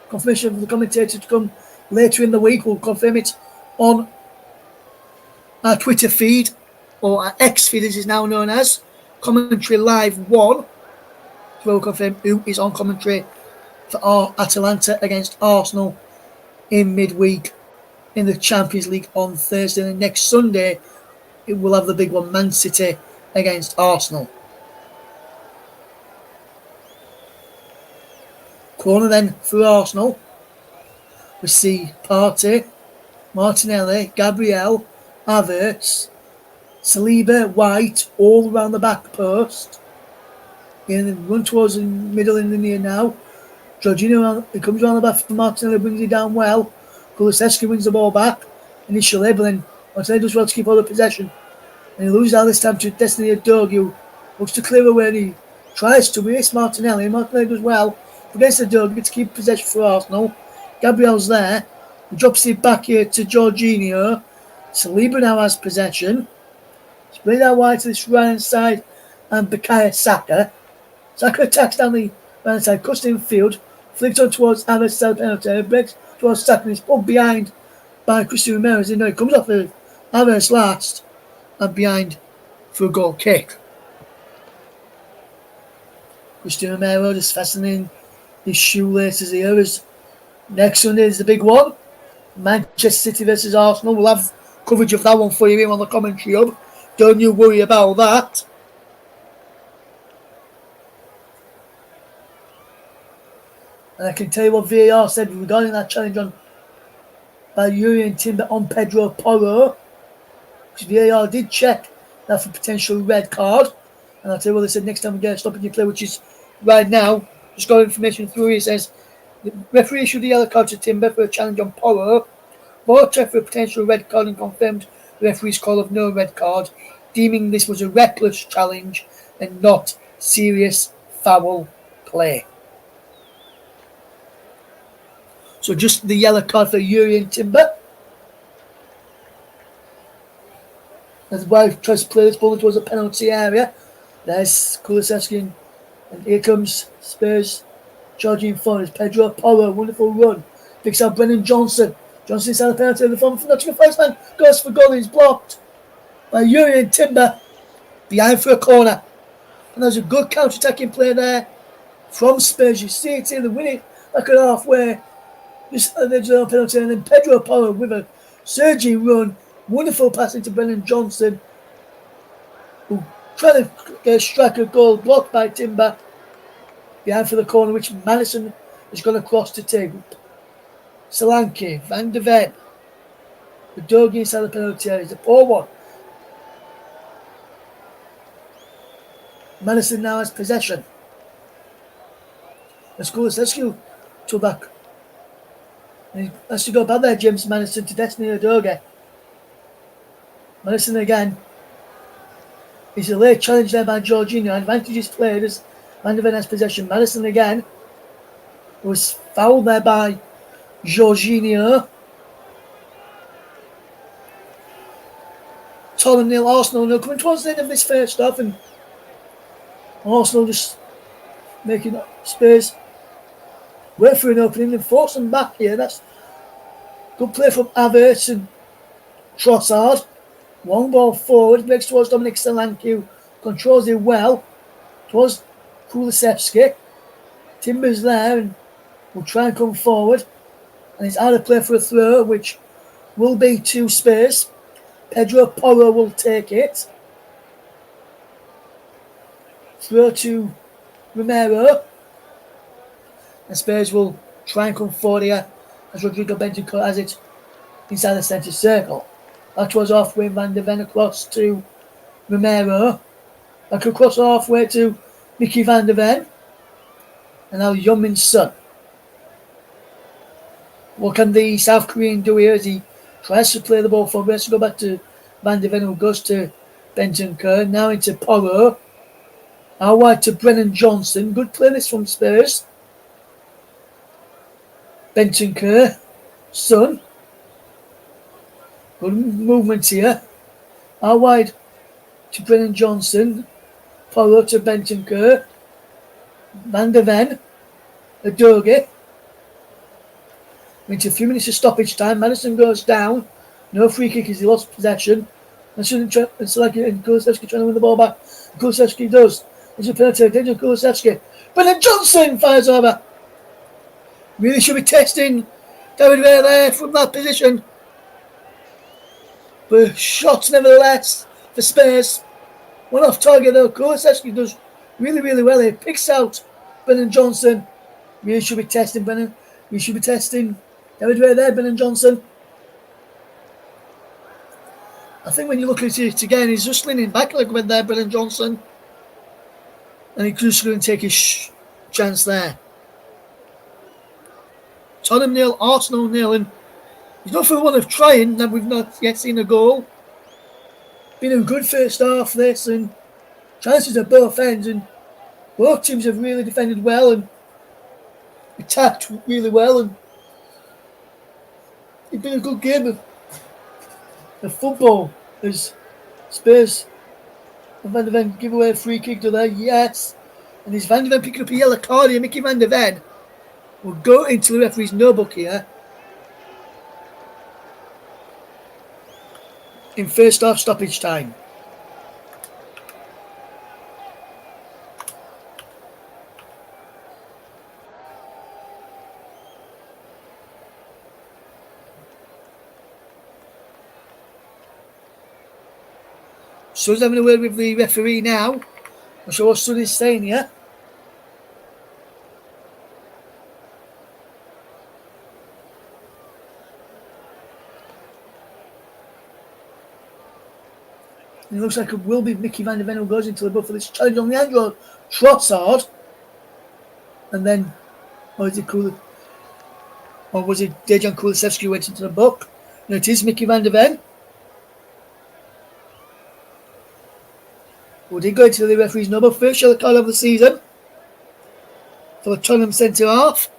Confirmation of the commentator to come later in the week. We'll confirm it on our Twitter feed, or our X feed as is now known as, Commentary Live 1. We'll confirm who is on commentary for our Atalanta against Arsenal in midweek in the Champions League on Thursday. And next Sunday, it will have the big one, Man City against Arsenal. Corner then for Arsenal. We see Partey, Martinelli, Gabriel, Havertz, Saliba, White, all around the back post. And run towards the middle in the near now. Jorginho, it comes around the back from Martinelli, brings it down well. Kulusevski wins the ball back initially, but then Martinelli does well to keep all the possession. And he loses out this time to Destiny Udogie, who looks to clear away and he tries to waste Martinelli. Martinelli does well against Udogie to keep possession for Arsenal. Gabriel's there. He drops it back here to Jorginho. Saliba now has possession. Spread out wide to this right hand side and Bukayo Saka. Saka attacks down the right hand side, cuts in field, flicks on towards Havertz, penalty, breaks towards Saka and he's pulled behind by Cristiano Romero. You know, it comes off of Havertz last and behind for a goal kick. Cristiano Romero just fastening his shoelaces here as next Sunday is the big one. Manchester City versus Arsenal. We'll have coverage of that one for you here on the commentary hub. Don't you worry about that. And I can tell you what VAR said regarding that challenge on by Jurrien Timber on Pedro Porro. Because VAR did check that for potential red card. And I'll tell you what they said next time we get a stop in your play, which is right now. Just got information through here. It says the referee issued the yellow card to Timber for a challenge on Porro. VAR checked for a potential red card and confirmed the referee's call of no red card, deeming this was a reckless challenge and not serious foul play. So just the yellow card for Jurrien Timber. As White tries to play this ball towards the penalty area. There's Kulusevski and here comes Spurs charging forward. Pedro Porro, wonderful run. Picks out Brennan Johnson. Johnson inside the penalty in the front from Nottingham Forest man. Goes for goal. He's blocked by Jurrien Timber. Behind for a corner. And there's a good counter-attacking play there from Spurs. You see it here. They win it like at halfway. Just at the edge of the penalty. And then Pedro Porro with a surging run. Wonderful pass into Brennan Johnson, who trying to strike a goal, blocked by Timber. Behind for the corner, which Madison has gone across to take. Solanke, Van de Ven, Udogie inside the penalty area. It's a poor one. Madison now has possession. Let's go. Let's go to back. And he has to go back there, James Madison, to Destiny Udogie. Madison again. It's a late challenge there by Jorginho. Advantage is played as Van de Ven has possession. Madison again. Was fouled there by Jorginho. Tottenham 0, Arsenal 0. Coming towards the end of this first half, and Arsenal just making Spurs wait for an opening and force them back here. That's good play from Havertz and Trossard. Long ball forward, breaks towards Dominic Solanke, who controls it well. Towards Kulusevski. Timber's there and will try and come forward. And it's out of play for a throw, which will be to Spurs. Pedro Porro will take it. Throw to Romero. And Spurs will try and come forward here as Rodrigo Bentancur has it inside the centre circle. That was halfway, Van de Ven across to Romero. Back across halfway to Mickey Van de Ven. And now Heung-min Son. What can the South Korean do here as he tries to play the ball forward? Let's go back to Van de Ven, who goes to Bentancur. Now into Porro. Out wide to Brennan Johnson. Good play this from Spurs. Bentancur. Son. Good movements here. Out wide to Brennan Johnson. Forward to Bentancur. Van der Ven. Adoge. Into a few minutes of stoppage time. Madison goes down. No free kick as he lost possession. It's like Kulusevski trying to win the ball back. Kulusevski does. There's a penalty. Dejan Kulusevski. Brennan Johnson fires over. Really should be testing David Villa there from that position. But shots nevertheless for Spurs. One off target though. Kulusevski does really, really well. He picks out Brennan Johnson. Really should be testing Brennan. We should be testing David Villa there, Brennan Johnson. I think when you look at it again, he's just leaning back a little bit there, Brennan Johnson. And he's just going to take his chance there. Tottenham 0, Arsenal 0, and he's not for the one of trying that we've not yet seen a goal. Been a good first half this, and chances at both ends, and both teams have really defended well and attacked really well, and it's been a good game of football as Spurs and Van der Ven give away a free kick to there, yes, and is Van der Ven picking up a yellow card here. Mickey Van der Ven will go into the referee's no book here in first half stoppage time. So he's having a word with the referee now. I'm sure what Son is saying here. And it looks like it will be Mickey Van der Ven who goes into the book for this challenge on the Andro Trossard. And then, or is it cool? Or was it Dejan Kulusevski who went into the book? No, it is Mickey Van der Ven. Who did go into the referee's number. First yellow card of the season for the Tottenham centre half.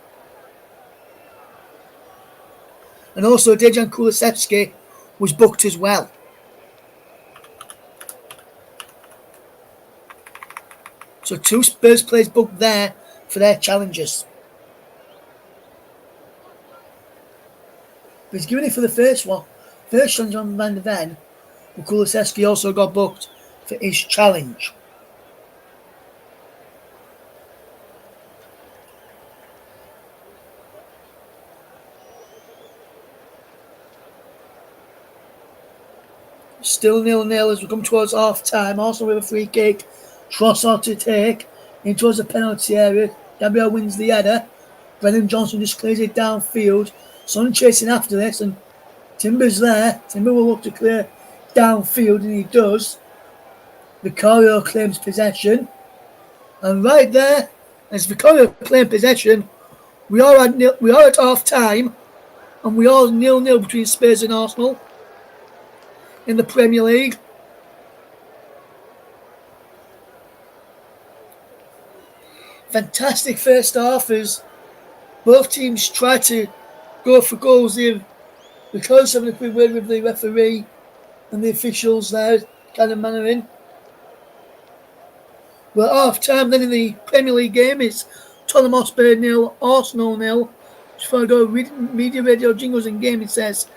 And also Dejan Kulusevski was booked as well. So 2 Spurs players booked there for their challenges. But he's given it for the first one. First challenge on Van der Ven. But Kulusevski also got booked for his challenge. Still 0-0 as we come towards half time. Also with a free kick. Trossard to take in towards the penalty area. Gabriel wins the header. Brennan Johnson just clears it downfield. Son chasing after this, and Timber's there. Timber will look to clear downfield, and he does. Vicario claims possession. And right there, as Vicario claims possession, we are at half time, and we are 0-0 between Spurs and Arsenal in the Premier League. Fantastic first half as both teams try to go for goals here. Because having a quick word with the referee and the officials there, kind of mannering. Well, half time then in the Premier League game is Tottenham Hotspur 0, Arsenal 0. Just before I go, media, radio, jingles and game, it says,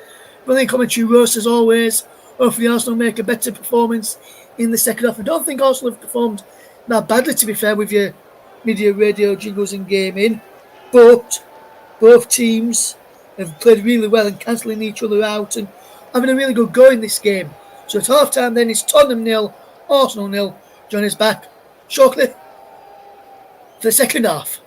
brilliant commentary roast as always. Hopefully Arsenal make a better performance in the second half. I don't think Arsenal have performed that badly, to be fair, with your media, radio, jingles and gaming. But both teams have played really well and cancelling each other out and having a really good go in this game. So at half time then it's Tottenham 0, Arsenal 0. Join us back shortly for the second half.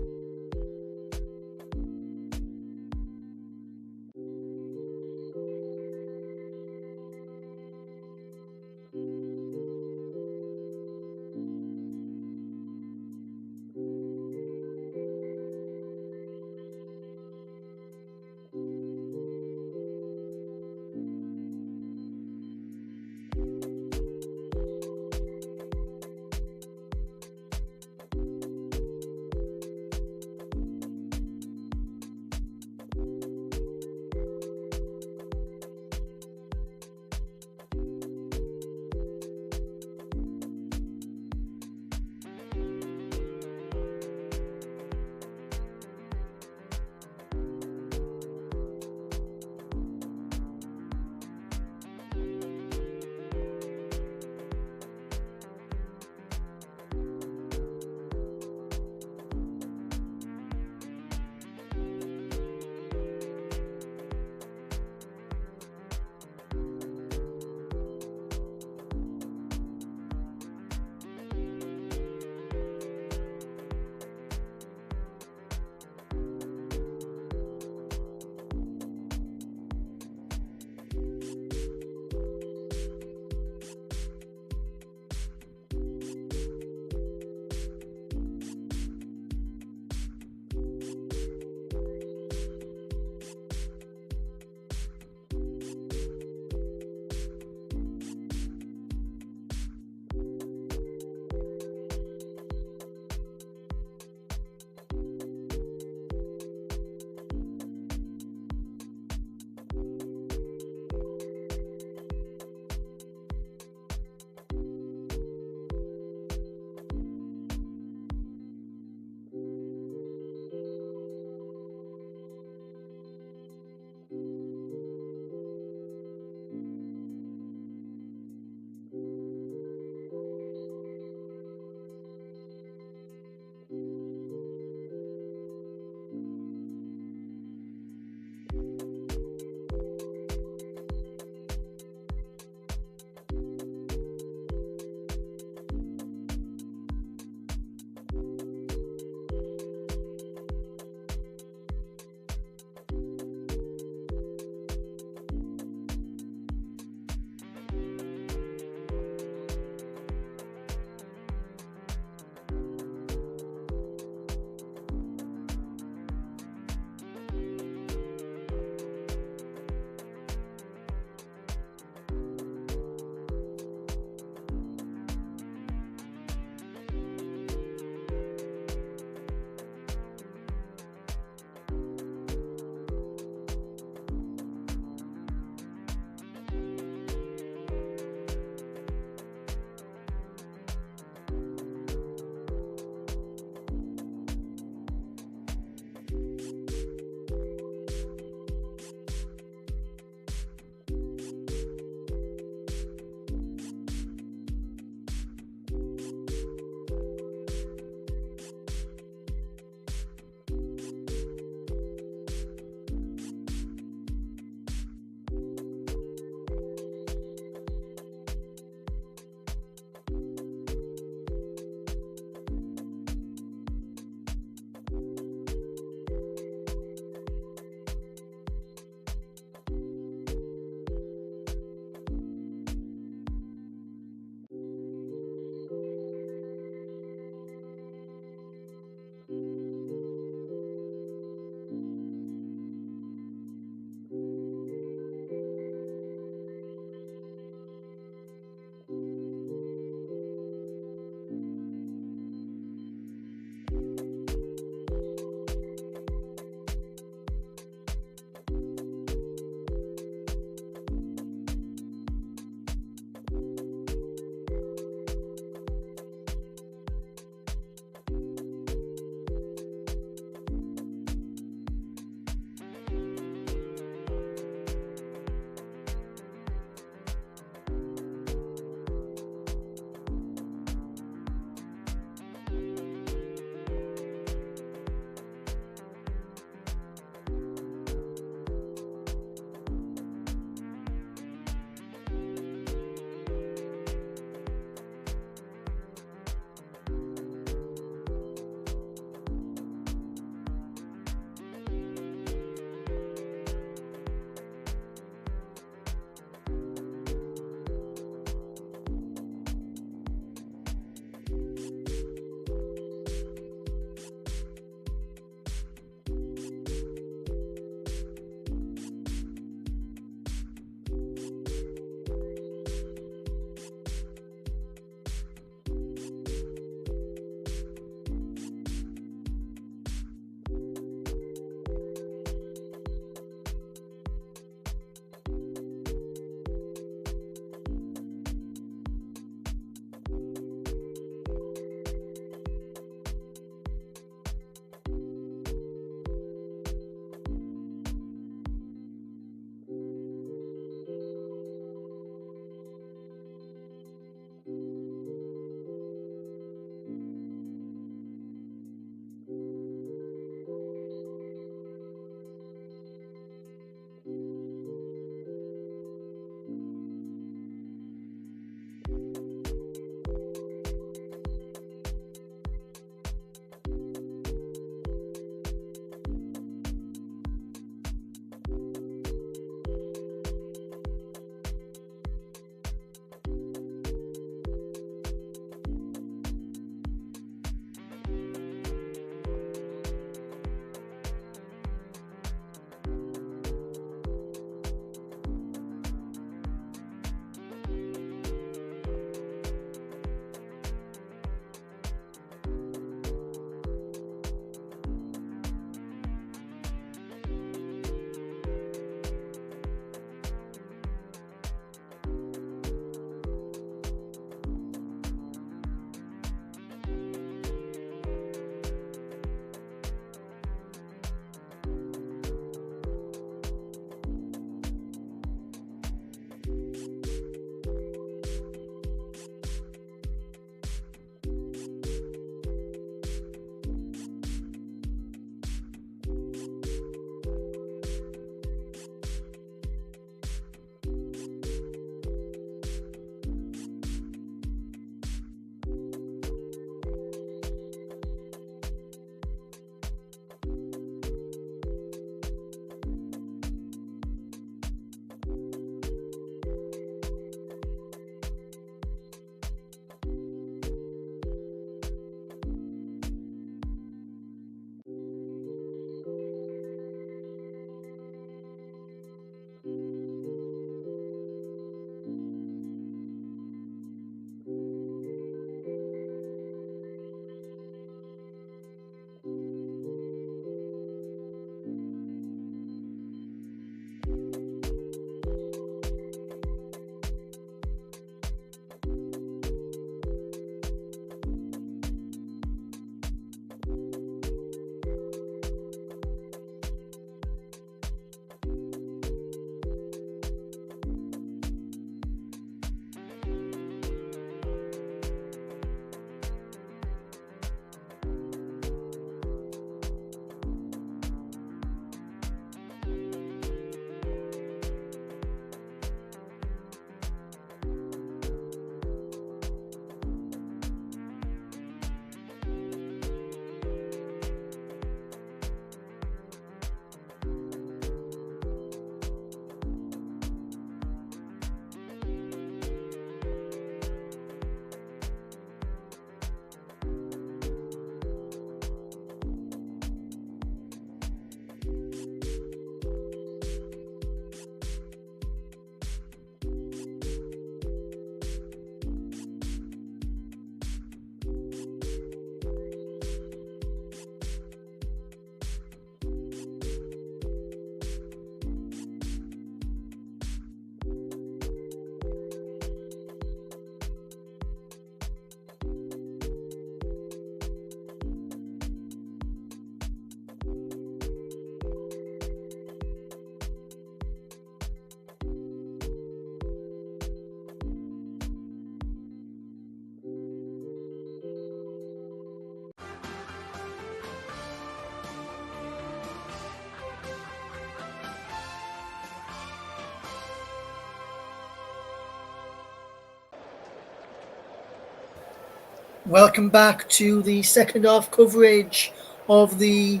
Welcome back to the second half coverage of the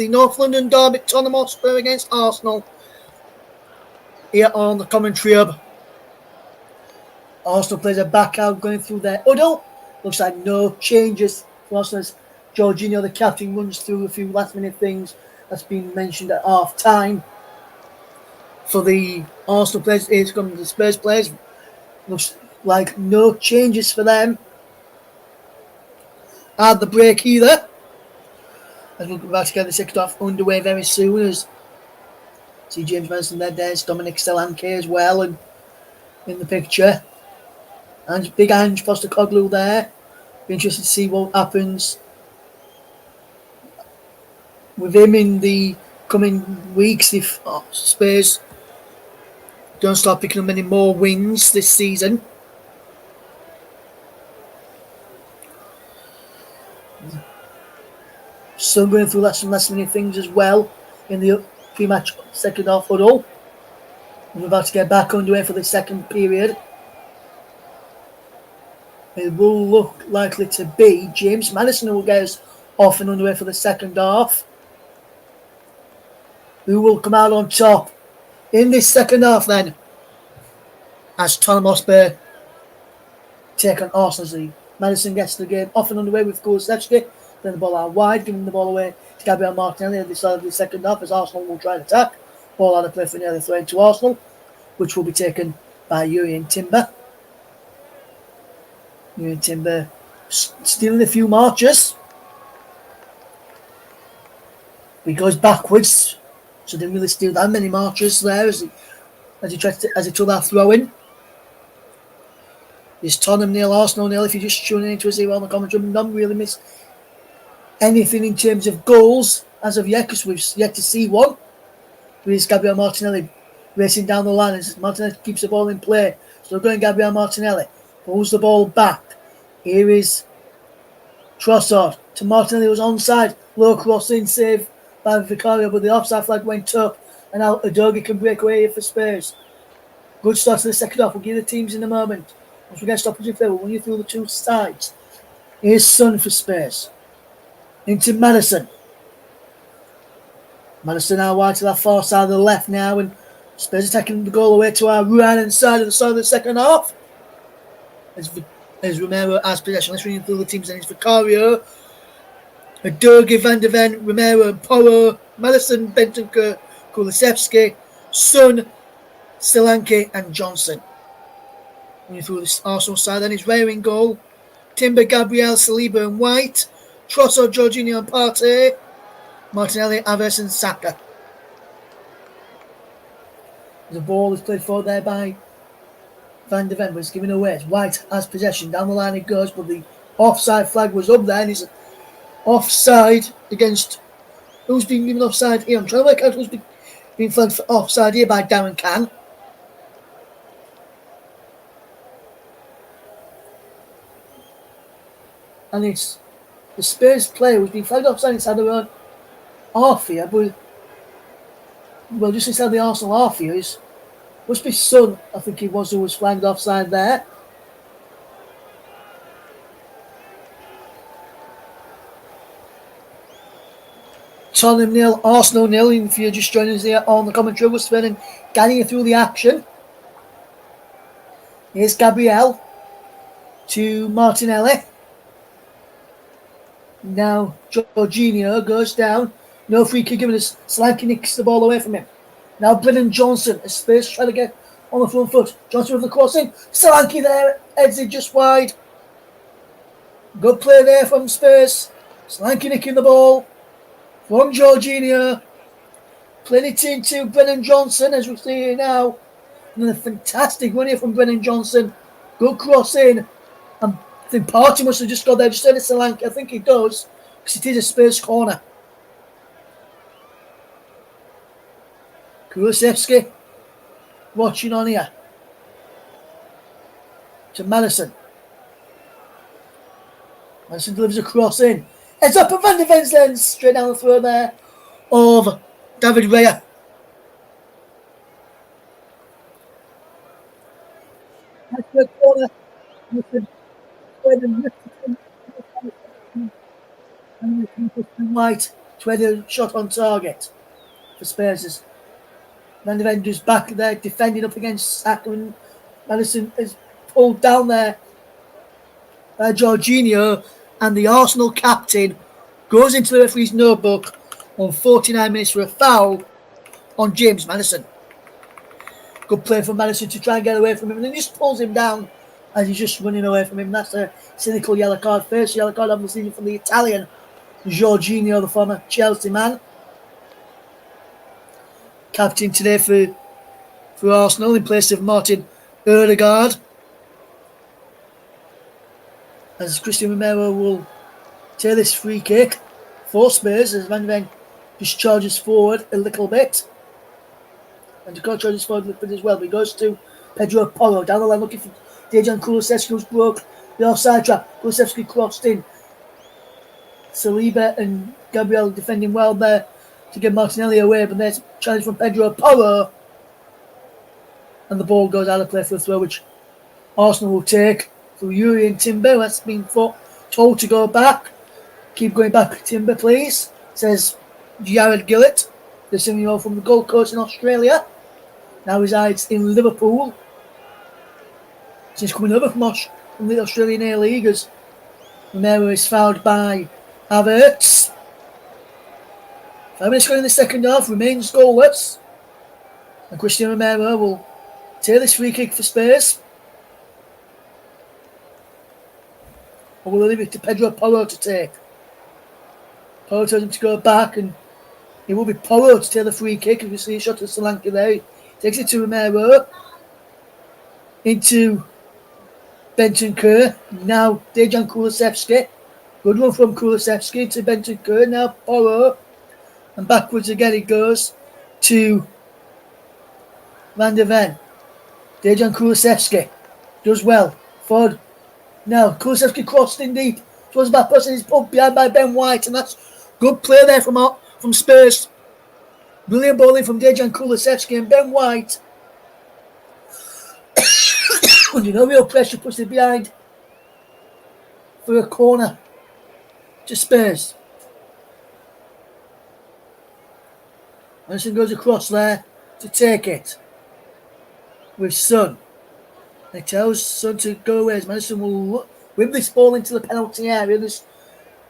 North London derby, Tottenham Hotspur against Arsenal. Here on the commentary hub, Arsenal players are back out going through their huddle. Looks like no changes for Arsenal as Jorginho, the captain, runs through a few last minute things that's been mentioned at half time. For the Arsenal players, it's come to the Spurs players. Looks like no changes for them at the break either. As we're about to get the second half underway very soon, as see James Maddison there's Dominic Solanke as well, and in the picture. And big Ange Postecoglou there. Be interested to see what happens with him in the coming weeks if Spurs don't start picking up many more wins this season. So going through some last minute things as well in the pre-match second half huddle. We're about to get back underway for the second period. It will look likely to be James Maddison who will get us off and underway for the second half. Who will come out on top in this second half then? As Tottenham Hotspur take on Arsenal. Maddison gets the game off and underway with Kulusevski. Then the ball out wide, giving the ball away to Gabriel Martinelli at the start of the second half as Arsenal will try and attack. Ball out of play for nearly throw into Arsenal, which will be taken by Jurrien Timber. Jurrien Timber stealing a few marches. He goes backwards, so didn't really steal that many marches there as he took that throw in. It's Tottenham nil, Arsenal nil. If you're just tuning into us here on the commentary, we've not really missed anything in terms of goals as of yet because we've yet to see one. With Gabriel Martinelli racing down the line as Martinelli keeps the ball in play. So going Gabriel Martinelli pulls the ball back. Here is Trossard to Martinelli, who's onside. Low cross in, save by Vicario, but the offside flag went up, and now Udogie can break away here for Spurs. Good start to the second half. We'll give the teams in a moment. Once we get stoppage in play, we'll run you through the two sides. Here's Son for Spurs. Into Maddison. Maddison now wide to that far side of the left now, and Spurs are taking the goal away to our right hand side of the start of the second half. As Romero has possession. Let's run through the teams then. It's Vicario, Udogie, Van de Ven, Romero, Porro, Maddison, Bentancur, Kulusevski, Son, Solanke and Johnson. Running through the Arsenal side then it's Ray in goal. Timber, Gabriel, Saliba and White. Trossard, Jorginho and Partey. Martinelli, Alves and Saka. The ball is played forward there by Van de Ven, but it's given away. White has possession. Down the line it goes, but the offside flag was up there and it's offside against... Who's been given offside here? I'm trying to work out who's been flagged for offside here by Darren Can. And it's the Spurs player who's been flagged offside inside their own half here, but just inside the Arsenal half here is must be Son, I think he was, who was flagged offside there. Tottenham nil, Arsenal nil. If you're just joining us here on the commentary, we're spinning, guiding you through the action. Here's Gabriel to Martinelli. Now Jorginho goes down. No free kick given us. Solanke nicks the ball away from him. Now Brennan Johnson, as Spurs trying to get on the front foot. Johnson with the crossing. Solanke there, heads it just wide. Good play there from Spurs. Solanke nicking the ball from Jorginho. Playing it into Brennan Johnson, as we see here now. And then a fantastic run here from Brennan Johnson. Good cross in. And I think Partey must have just got there. Just said it's Solanke. I think he does, because it is a Spurs corner. Kulusevski watching on here to Maddison. Maddison delivers a cross in. Heads up and Van de Ven's then straight down the throat there of David Raya. That's the corner. White to head a shot on target for Spurs. Van de Ven just back there defending up against Saka, and Madison is pulled down there by Jorginho, and the Arsenal captain goes into the referee's notebook on 49 minutes for a foul on James Maddison. Good play from Maddison to try and get away from him, and then he just pulls him down as he's just running away from him. That's a cynical yellow card. First yellow card obviously from the Italian Jorginho, the former Chelsea man. Captain today for Arsenal in place of Martin Odegaard. As Christian Romero will take this free kick for Spurs as Van de Ven just charges forward a little bit. And Dakota charges forward a little bit as well. But he goes to Pedro Porro down the line looking for Dejan Kulusevski, who's broke the offside trap. Kulusevski crossed in. Saliba and Gabriel defending well there to get Martinelli away, but there's a challenge from Pedro Porro. And the ball goes out of play for a throw, which Arsenal will take through Yuri and Timber. That's been told to go back. Keep going back, Timber, please, says Jared Gillett, the 7-year-old from the Gold Coast in Australia. Now resides in Liverpool. Since coming over from the Australian A-League, as Romero is fouled by Havertz. 5 minutes gone in the second half, remains goalless. And Christian Romero will take this free kick for Spurs. Or will leave it to Pedro Porro to take? Porro tells him to go back, and it will be Porro to take the free kick. If you see a shot of Solanke there, he takes it to Romero. Into Bentancur. Now Dejan Kulusevski. Good one from Kulusevski to Bentancur. Now Porro. And backwards again it goes to Van de Ven. Dejan Kulusevski does well. Forward. Now Kulusevski crossed in deep towards the back post, and he's pulled behind by Ben White, and that's good play there from Spurs. Brilliant bowling from Dejan Kulusevski, and Ben White under no real pressure puts it behind for a corner to Spurs. Madison goes across there to take it with Son. He tells Son to go away as Madison will whip this ball into the penalty area. There's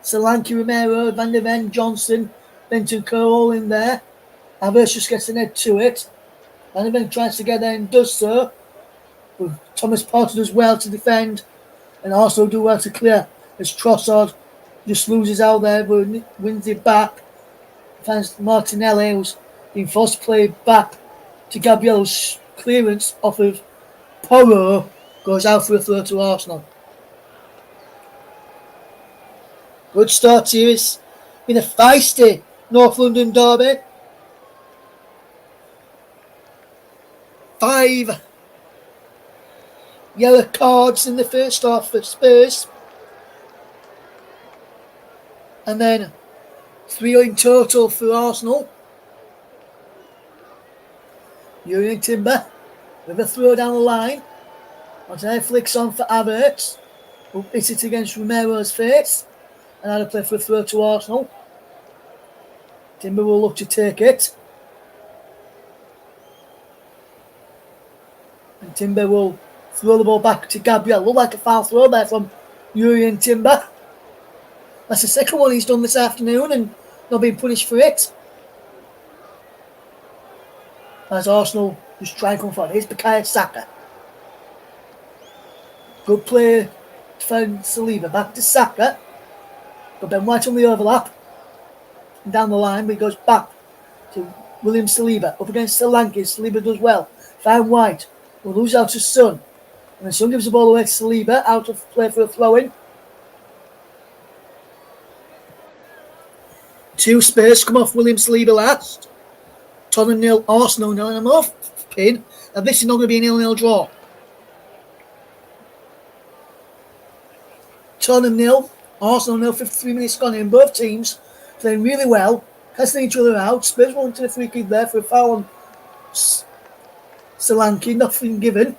Solanke, Romero, Van de Ven, Johnson, Bentancur all in there. Havertz just gets an head to it. Van de Ven tries to get there and does so. But Thomas Partey does well to defend, and also do well to clear as Trossard just loses out there but wins it back. Finds Martinelli, who's been forced to play back to Gabriel's clearance off of Porro, goes out for a throw to Arsenal. Good start here. It's been a feisty North London derby. 5 yellow cards in the first half for Spurs. And then 3 in total for Arsenal. Jurgen Timber with a throw down the line. Martinelli flicks on for Havertz, who hits it against Romero's face. And had a play for a throw to Arsenal. Timber will look to take it. And Timber will throw the ball back to Gabriel. Looked like a foul throw there from Jurgen Timber. That's the second one he's done this afternoon and not being punished for it. As Arsenal just try and come forward. Here's Bukayo Saka. Good play to find Saliba. Back to Saka. Got Ben White on the overlap. And down the line, but he goes back to William Saliba. Up against Solanke. Saliba does well. Find White. Will lose out to Son. And then Son gives the ball away to Saliba. Out of play for a throw-in. 2 Spurs come off William Saliba last. Tottenham 0, Arsenal 0. And I'm off pin. Now this is not going to be a 0-0 draw. Tottenham 0, Arsenal 0, 53 minutes gone in. Both teams playing really well. Testing each other out. Spurs wanted a free kick there for a foul on Solanke. Nothing given.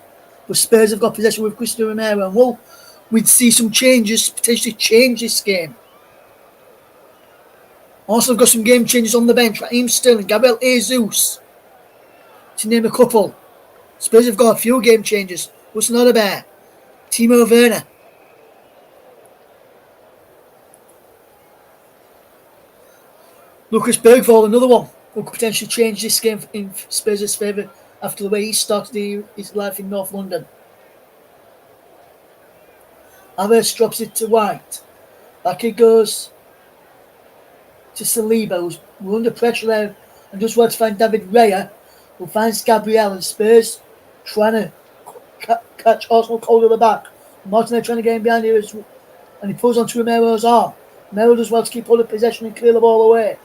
But Spurs have got possession with Cristiano Romero, and we'd see some changes, potentially change this game. Also, got some game changes on the bench. Raheem Sterling, Gabriel Jesus, to name a couple. Spurs have got a few game changes. What's not a bear? Timo Werner. Lucas Bergvall, another one, who could potentially change this game in Spurs' favour after the way he started his life in North London. Havertz drops it to White. Back it goes to Saliba, who's under pressure there and just wants to find David Raya, who finds Gabriel, and Spurs trying to catch Arsenal cold at the back. Martinelli trying to get him behind here, and he pulls onto Romero's arm. Romero does well to keep hold of possession and clear the ball away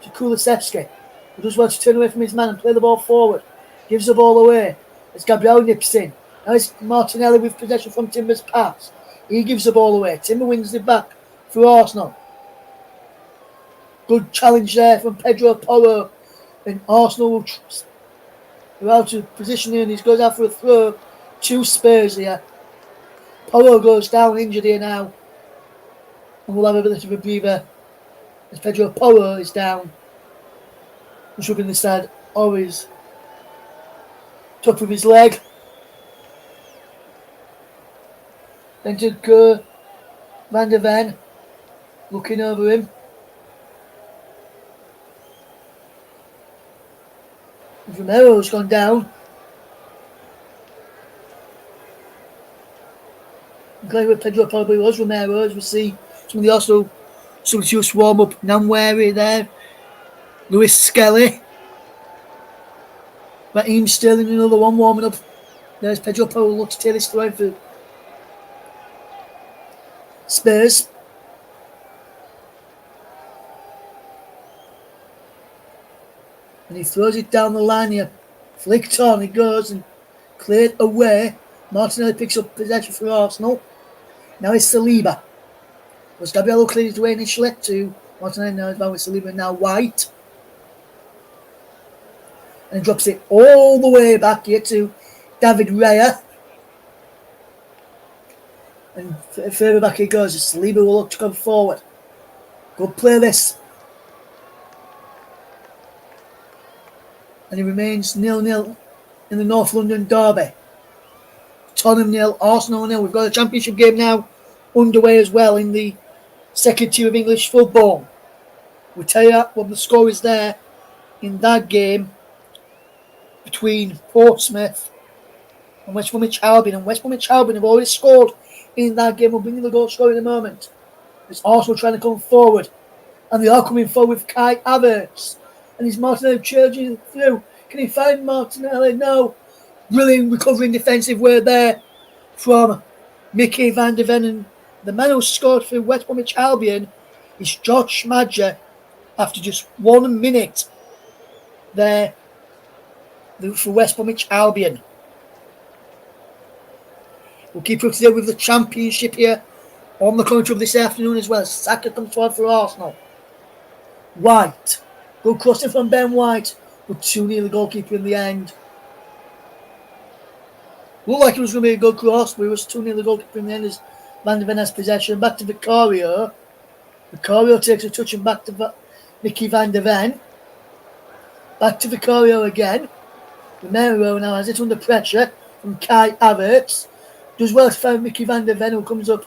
to Kulusevski, who does well to turn away from his man and play the ball forward. Gives the ball away as Gabriel nips in. Now it's Martinelli with possession from Timber's pass. He gives the ball away. Timber wins it back for Arsenal. Good challenge there from Pedro Porro. And Arsenal are out of position here, and he goes out for a throw to Spurs here. Porro goes down injured here now. And we'll have a bit of a breather as Pedro Porro is down. He's rubbing the side of his top of his leg. Then to go Van der Ven, looking over him. Romero's gone down. I'm glad where Pedro probably was Romero, as we see some of the Arsenal substitutes warm up. Namwari there. Lewis Skelly. Raheem Sterling, another one warming up. There's Pedro Porro, look to take this throw for Spurs. And he throws it down the line here. Flicked on, he goes and cleared away. Martinelli picks up possession for Arsenal. Now it's Saliba. Was Gabriel cleared his way initially to Martinelli, now it's about with Saliba, and now White. And he drops it all the way back here to David Raya. And further back he goes. Saliba will look to come forward. Good play this. And he remains 0-0 in the North London derby. Tottenham 0, Arsenal 0. We've got a championship game now underway as well in the second tier of English football. We'll tell you what the score is there in that game between Portsmouth and West Bromwich Albion. And West Bromwich Albion have already scored in that game. We'll bring you the goal score in a moment. It's Arsenal trying to come forward. And they are coming forward with Kai Havertz. And he's Martinelli charging through. Can he find Martinelli? No. Brilliant recovering defensive work there from Mickey van der Ven. And the man who scored for West Bromwich Albion is Josh Madger after just 1 minute there for West Bromwich Albion. We'll keep you up to date with the championship here on the commentary of this afternoon as well. Saka comes forward for Arsenal. White. Good crossing from Ben White, but too near the goalkeeper in the end. Looked like it was going to be a good cross, but it was too near the goalkeeper in the end as Van der Ven has possession. Back to Vicario. Vicario takes a touch and back to Mickey van der Ven. Back to Vicario again. Romero now has it under pressure from Kai Havertz. Does well to find Mickey van der Ven, who comes up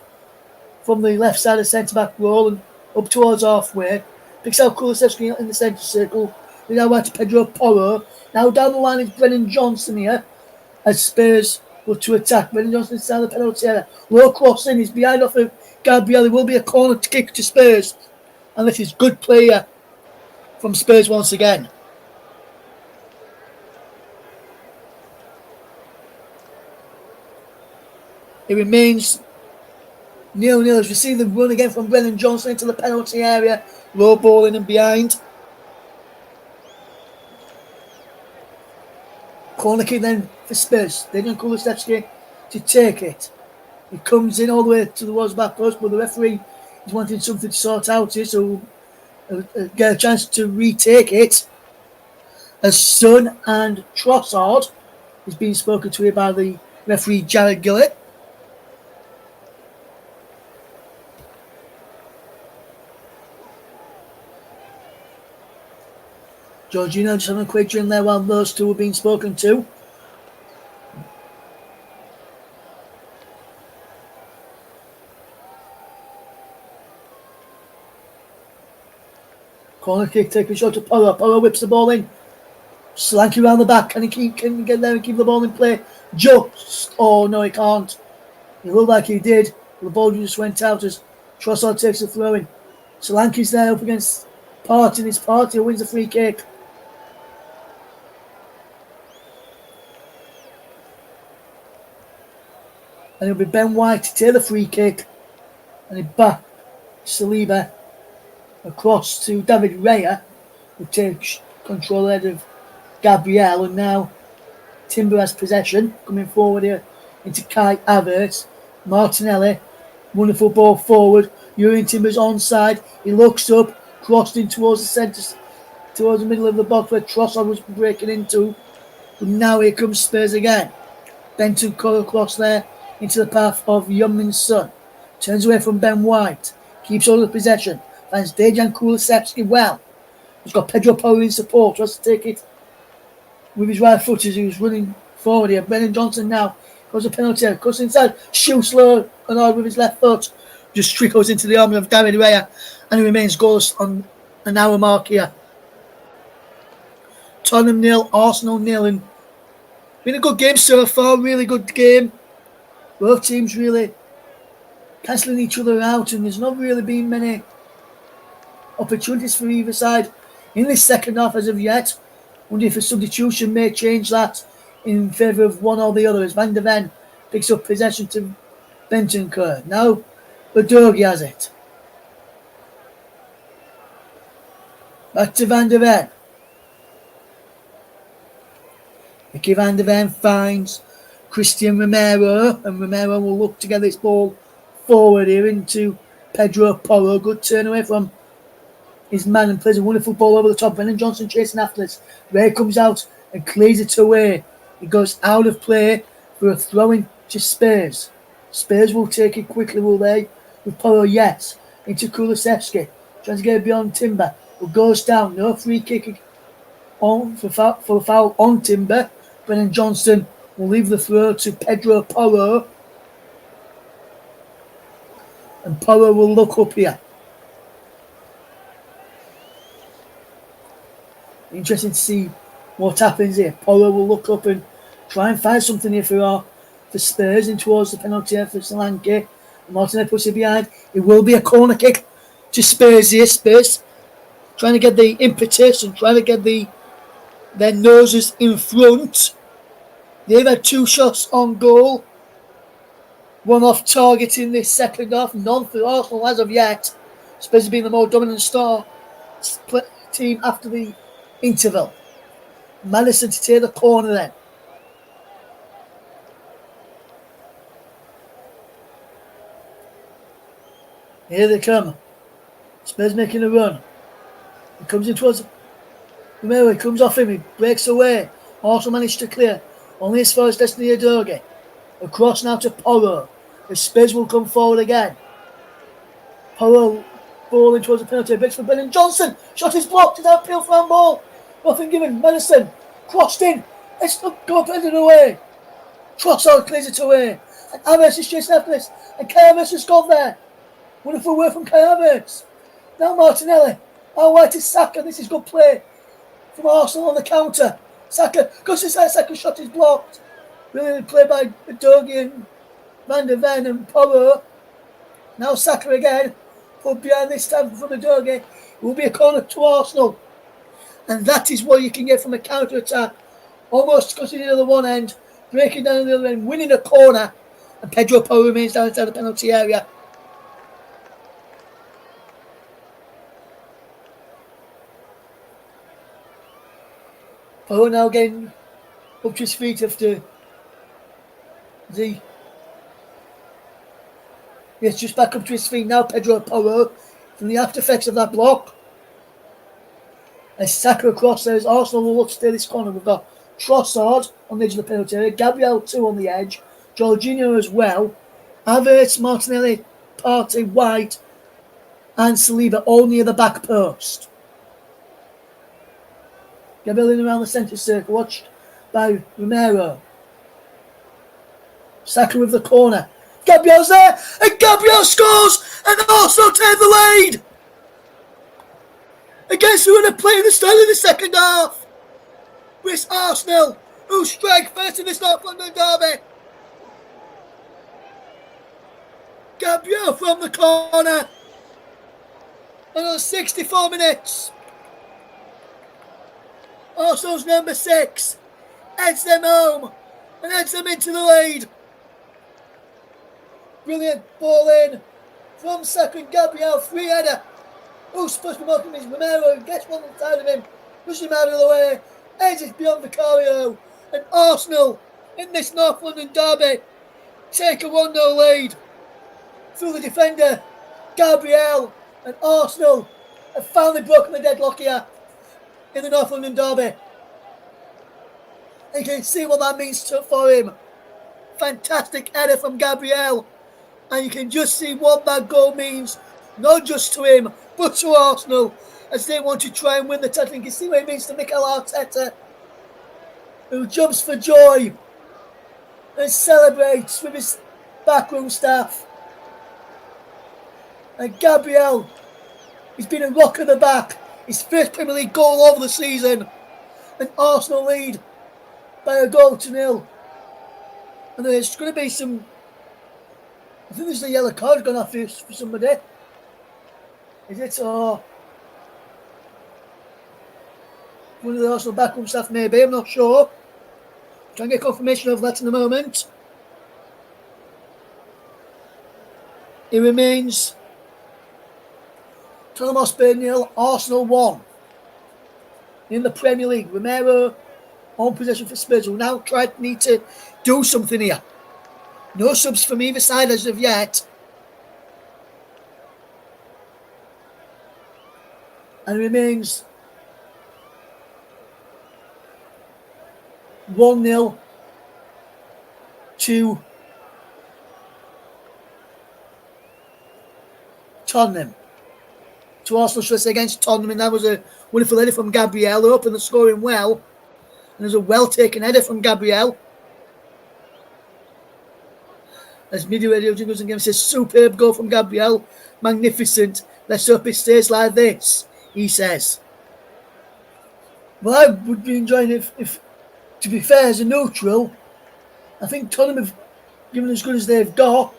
from the left side of centre-back role and up towards halfway. Picks out Kulusevski in the centre circle. We now went to Pedro Porro. Now down the line is Brennan Johnson here as Spurs look to attack. Brennan Johnson inside the penalty area. Low cross in. He's behind off of Gabriel. It will be a corner kick to Spurs. And this is good player from Spurs once again. It remains 0-0 as we see the run again from Brennan Johnson into the penalty area. Low ball in and behind. Corner kick then for Spurs. They don't Kulusevski to take it. He comes in all the way to the Wolves back post, but the referee is wanting something to sort out here, so get a chance to retake it. As Son and Trossard is being spoken to here by the referee Jared Gillett. Jorginho just having a quick drink there while those two were being spoken to. Corner kick, take a shot to Porro. Porro whips the ball in. Slanky around the back. Can he get there and keep the ball in play? Oh no, he can't. It looked like he did. The ball just went out as Trossard takes the throw in. Solanke's there up against Partey. It's Partey who wins the free kick. And it'll be Ben White to take the free kick. And he back Saliba across to David Raya, who takes control ahead of Gabriel. And now Timber has possession, coming forward here into Kai Havertz. Martinelli, wonderful ball forward. Jurgen Timber's onside. He looks up, crossed in towards the centre, towards the middle of the box where Trossard was breaking into. But now here comes Spurs again. Benton cut across there into the path of Heung-min Son. Turns away from Ben White. Keeps hold of possession. Finds Dejan Kulusevski well. He's got Pedro Porro in support. Tries to take it with his right foot as he was running forward here. Brennan Johnson now goes a penalty. Cuts inside. Shoots low and hard with his left foot. Just trickles into the arm of David Raya. And he remains goalless on an hour mark here. Tottenham 0, Arsenal 0. And been a good game so far. Really good game. Both teams really cancelling each other out. And there's not really been many opportunities for either side in this second half as of yet. Wonder if a substitution may change that in favour of one or the other as Van der Ven picks up possession to Bentancur. Now Udogie has it. Back to Van der Ven. Mickey Van der Ven finds Christian Romero, and Romero will look to get this ball forward here into Pedro Porro. Good turn away from his man and plays a wonderful ball over the top. Brennan Johnson chasing after this. Ray comes out and clears it away. It goes out of play for a throw-in to Spurs. Spurs will take it quickly, will they? With Porro, yes. Into Kulusevski. Trying to get it beyond Timber. But goes down. No free kick on for a foul on Timber. Brennan Johnson will leave the throw to Pedro Porro. And Porro will look up here. Interesting to see what happens here. Porro will look up and try and find something here for Spurs in towards the penalty area for Solanke. Martinelli puts it behind. It will be a corner kick to Spurs here. Spurs trying to get the impetus and trying to get their noses in front. They've had 2 shots on goal. One off target in this second half. None for Arsenal as of yet. Spurs have been the more dominant team after the interval. Madison to take the corner then. Here they come. Spurs making a run. He comes in towards Romero. He comes off him. He breaks away. Arsenal managed to clear. Only as far as Destiny Udogie. Across now to Porro. The Spurs will come forward again. Porro ball in towards the penalty. Breaks for Brennan Johnson. Shot is blocked. It's outfield for handball. Nothing given. Madison crossed in. It's not go headed away. Trossard clears it away. And Havertz is chasing after this. And Kai Havertz has gone there. Wonderful work from Kai Havertz. Now Martinelli. How white is Saka? This is good play from Arsenal on the counter. Saka goes inside. Saka's shot is blocked. Brilliant play by Udogie and Van der Ven and Porro. Now Saka again. Put behind this time from Udogie. It will be a corner to Arsenal. And that is what you can get from a counter attack. Almost cutting it at the one end, breaking down the other end, winning a corner. And Pedro Porro remains down inside the penalty area. Porro now getting up to his feet after just back up to his feet now. Pedro Porro from the after effects of that block. As Saka across there, as Arsenal will look to steal this corner. We've got Trossard on the edge of the penalty area, Gabriel 2 on the edge, Jorginho as well. Havertz, Martinelli, Partey, White, and Saliba all near the back post. Gabriel in around the centre circle, watched by Romero. Saka with the corner. Gabriel's there, and Gabriel scores, and Arsenal take the lead. Against who would have played the style in the second half. It's Arsenal who strike first in this North London derby. Gabriel from the corner. And on 64 minutes, Arsenal's number 6 heads them home and heads them into the lead. Brilliant ball in from second Gabriel, free header. Who's supposed to be marking his Romero, gets one on the side of him, pushes him out of the way, heads it beyond Vicario, and Arsenal in this North London derby take a 1-0 lead through the defender Gabriel, and Arsenal have finally broken the deadlock here in the North London derby. And you can see what that means for him. Fantastic header from Gabriel, and you can just see what that goal means, not just to him, but to Arsenal, as they want to try and win the title. You can see what it means to Mikel Arteta, who jumps for joy and celebrates with his backroom staff. And Gabriel, he's been a rock at the back. His first Premier League goal of the season. And Arsenal lead by a goal to nil. And there's going to be some... I think there's a yellow card gone off for somebody. Is it? Or one of the Arsenal backroom staff maybe, I'm not sure. Try and get confirmation of that in a moment. It remains Tottenham Hotspur 0, Arsenal 1 in the Premier League. Romero on possession for Spurs will now need to do something here. No subs from either side as of yet. And it remains 1-0 to Tottenham. To Arsenal, should I say, against Tottenham, and that was a wonderful header from Gabriel. They opened the scoring well. And there's a well-taken header from Gabriel. As Media Radio Jingles and Games says, superb goal from Gabriel. Magnificent. Let's hope it stays like this, he says. Well, I would be enjoying it if to be fair, as a neutral, I think Tottenham have given as good as they've got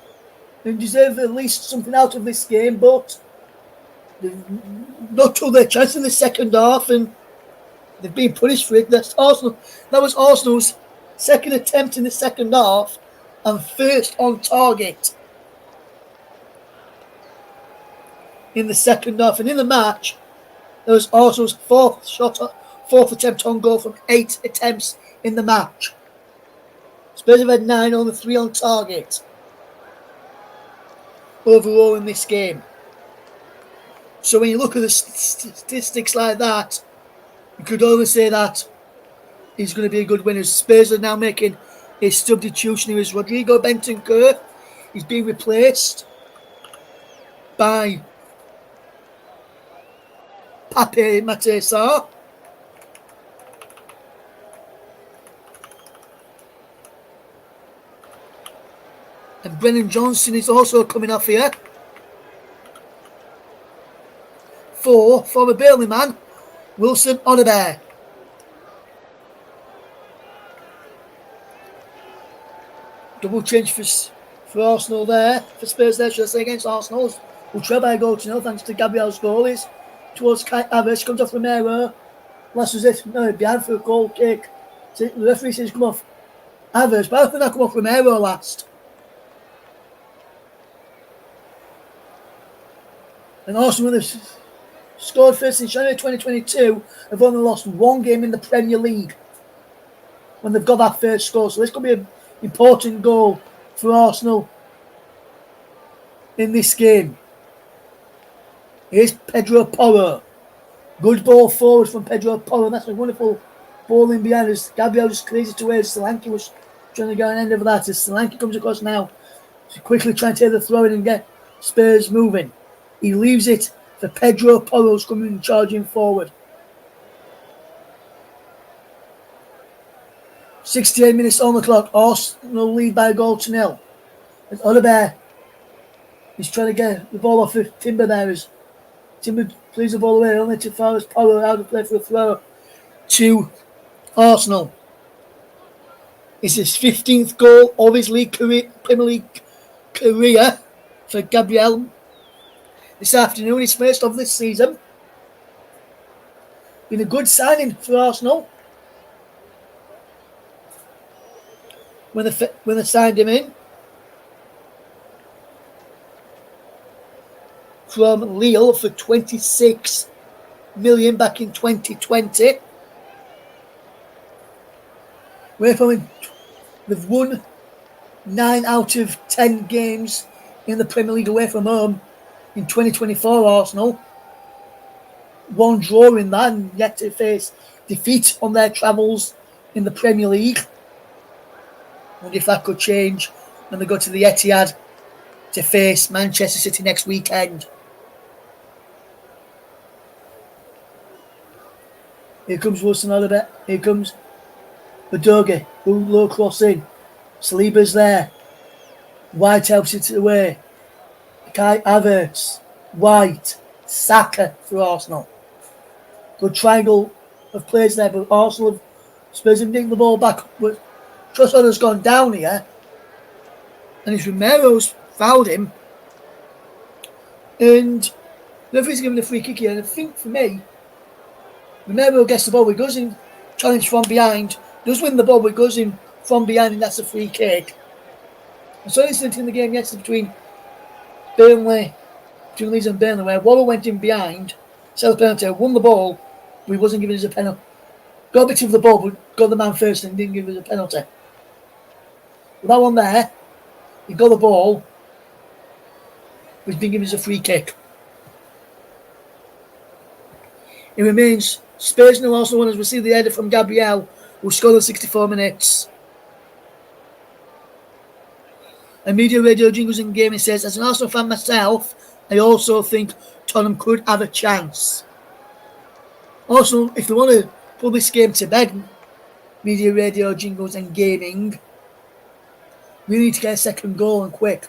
and deserve at least something out of this game, but they've not took their chance in the second half and they've been punished for it. That was Arsenal's second attempt in the second half and first on target in the second half. And in the match, there was Arsenal's fourth attempt on goal from 8 attempts in the match. Spurs have had 9, only 3 on target overall in this game. So when you look at the statistics like that, you could only say that he's going to be a good winner. Spurs are now making a substitution. Here is Rodrigo Bentancur. He's being replaced by Pape Matar Sarr. And Brennan Johnson is also coming off here for former Burnley man Wilson Odobert. Double change for Arsenal there, for Spurs there, should I say, against Arsenal. We'll try by a goal to nil thanks to Gabriel's goal. Is towards Kai Havertz, comes off Romero. Last was it, no, behind for a goal kick. So the referee says come off Havertz, but I think that come off Romero last. And Arsenal, when they've scored first in January 2022, have only lost 1 game in the Premier League when they've got that first score. So this could be an important goal for Arsenal in this game. Here's Pedro Porro. Good ball forward from Pedro Porro. That's a wonderful ball in behind us. Gabriel just clears it away. Solanke was trying to get an end of that as Solanke comes across now. So quickly trying to take the throw in and get Spurs moving. He leaves it for Pedro Porro's coming charging forward. 68 minutes on the clock. Arsenal lead by a goal to nil. As Oliver is trying to get the ball off of Timber there. As Timber plays the ball away, only to far as Porro out of play for a throw to Arsenal. It's his 15th goal of his Premier League career for Gabriel this afternoon. His first of this season. Been a good signing for Arsenal when they signed him in from Lille for 26 million back in 2020. They've won 9 out of 10 games in the Premier League away from home in 2024. Arsenal, one draw in that, and yet to face defeat on their travels in the Premier League. I wonder if that could change when they go to the Etihad to face Manchester City next weekend. Here comes Wilson Oliver. Here comes Badogi. Low cross in. Saliba's there. White helps it away. Kai Havertz. White. Saka for Arsenal. Good triangle of players there, but Arsenal Spurs have nicked the ball back. But Trossard has gone down here. And it's Romero's fouled him. And the referee's given a free kick here. And I think for me, Romero gets the ball, but goes in, challenge from behind, does win the ball, but goes in from behind, and that's a free kick. I saw an incident in the game yesterday between Leeds and Burnley, where Waller went in behind, set the penalty, won the ball, but he wasn't given us a penalty. Got a bit of the ball, but got the man first and didn't give us a penalty. With that one there, he got the ball, but he's been given us a free kick. It remains Spurs nil, Arsenal 1, as we see the header from Gabriel, who scored in 64 minutes. A media radio jingles in game, and says, as an Arsenal fan myself, I also think Tottenham could have a chance. Arsenal, if they want to put this game to bed, media radio jingles and gaming, we need to get a second goal and quick.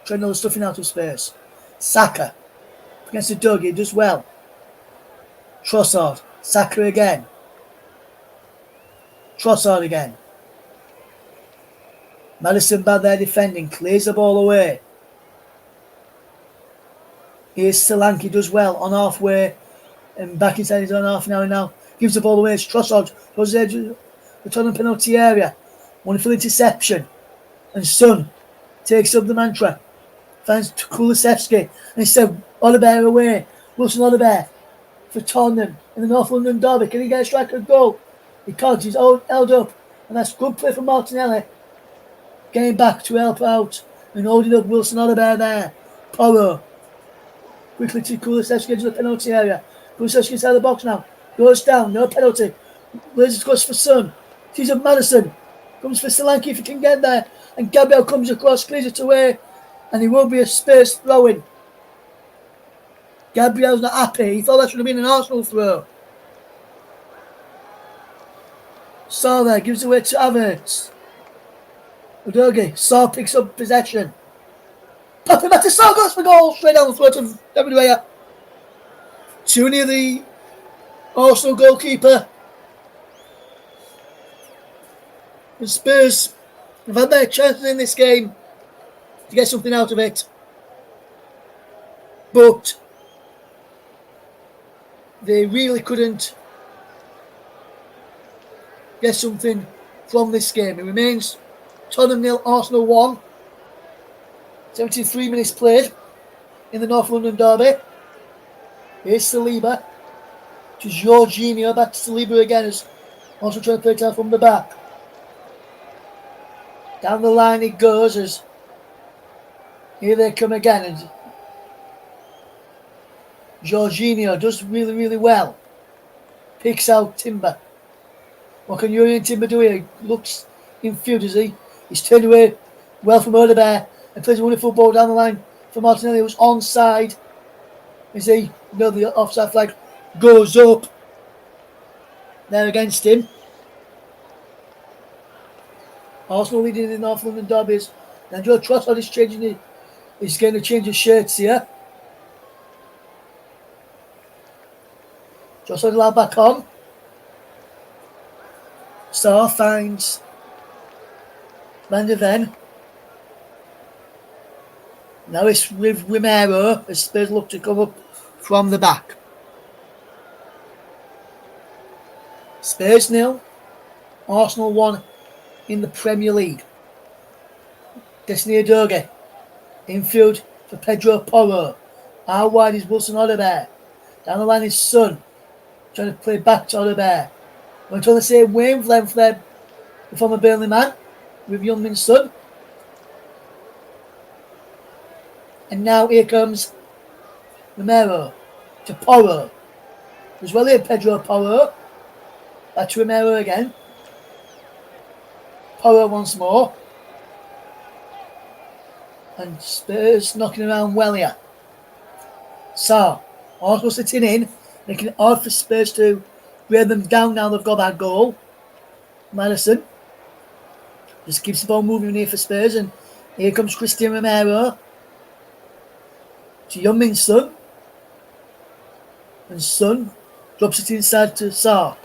Try another stuffing out of Spurs. Saka against the Doug, he does well. Trossard, Saka again. Trossard again. Maddison bad there defending, clears the ball away. Here's Solanke, does well on halfway and back inside his own half now. Gives the ball away. It's Trossard goes to the Tottenham penalty area. Wonderful interception. And Son takes up the mantra. Finds Kulusevski. And instead, Oliver away. Wilson Oliver for Tottenham in the North London derby. Can he get a striker goal? He can't. He's held up. And that's good play from Martinelli. Getting back to help out. And holding up Wilson Oliver there. Porro. Quickly to Kulusevski into the penalty area. Kulusevski inside the box now. Goes down. No penalty. Blazers goes for Son. Sees up Maddison. Comes for Solanke if he can get there. And Gabriel comes across, clears it away. And he will be a Spurs throw-in. Gabriel's not happy. He thought that should have been an Arsenal throw. Saw there, gives it away to Havertz. Udogie, Saw picks up possession. Popping back to Saw, goes for goal. Straight down the throat of David Weyer. Too near the Arsenal goalkeeper. The Spurs have had their chances in this game to get something out of it. But they really couldn't get something from this game. It remains Tottenham 0, Arsenal 1. 73 minutes played in the North London derby. Here's Saliba to Jorginho, back to Saliba again, as also trying to play it out from the back. Down the line it goes, as here they come again, and Jorginho does really, really well. Picks out Timber. What can Jurriën Timber do here? He looks infield, is he? He's turned away well from Odebear and plays a wonderful ball down the line for Martinelli, who's onside. Is he? No, the offside flag goes up there against him. Arsenal leading in the North London derbies. And Joe Trossard is changing. He's going to change his shirts here. Trossard allowed back on. Sarr finds Van der Ven. Now it's with Romero as Spurs look to come up from the back. Spurs 0, Arsenal 1 in the Premier League. Destiny Udogie. Infield for Pedro Porro. Out wide is Wilson Odebear. Down the line is Son. Trying to play back to Odebear. Went on the same wavelength there, the former Burnley man, with Young-Min Son. And now here comes Romero to Porro. As well here, Pedro Porro. Back to Romero again. Porro once more. And Spurs knocking around well here. Sarr. Arsenal sitting in, making it hard for Spurs to wear them down now they've got that goal. Madison just keeps the ball moving here for Spurs, and here comes Christian Romero to Young-Min Son, and Son drops it inside to Sarr.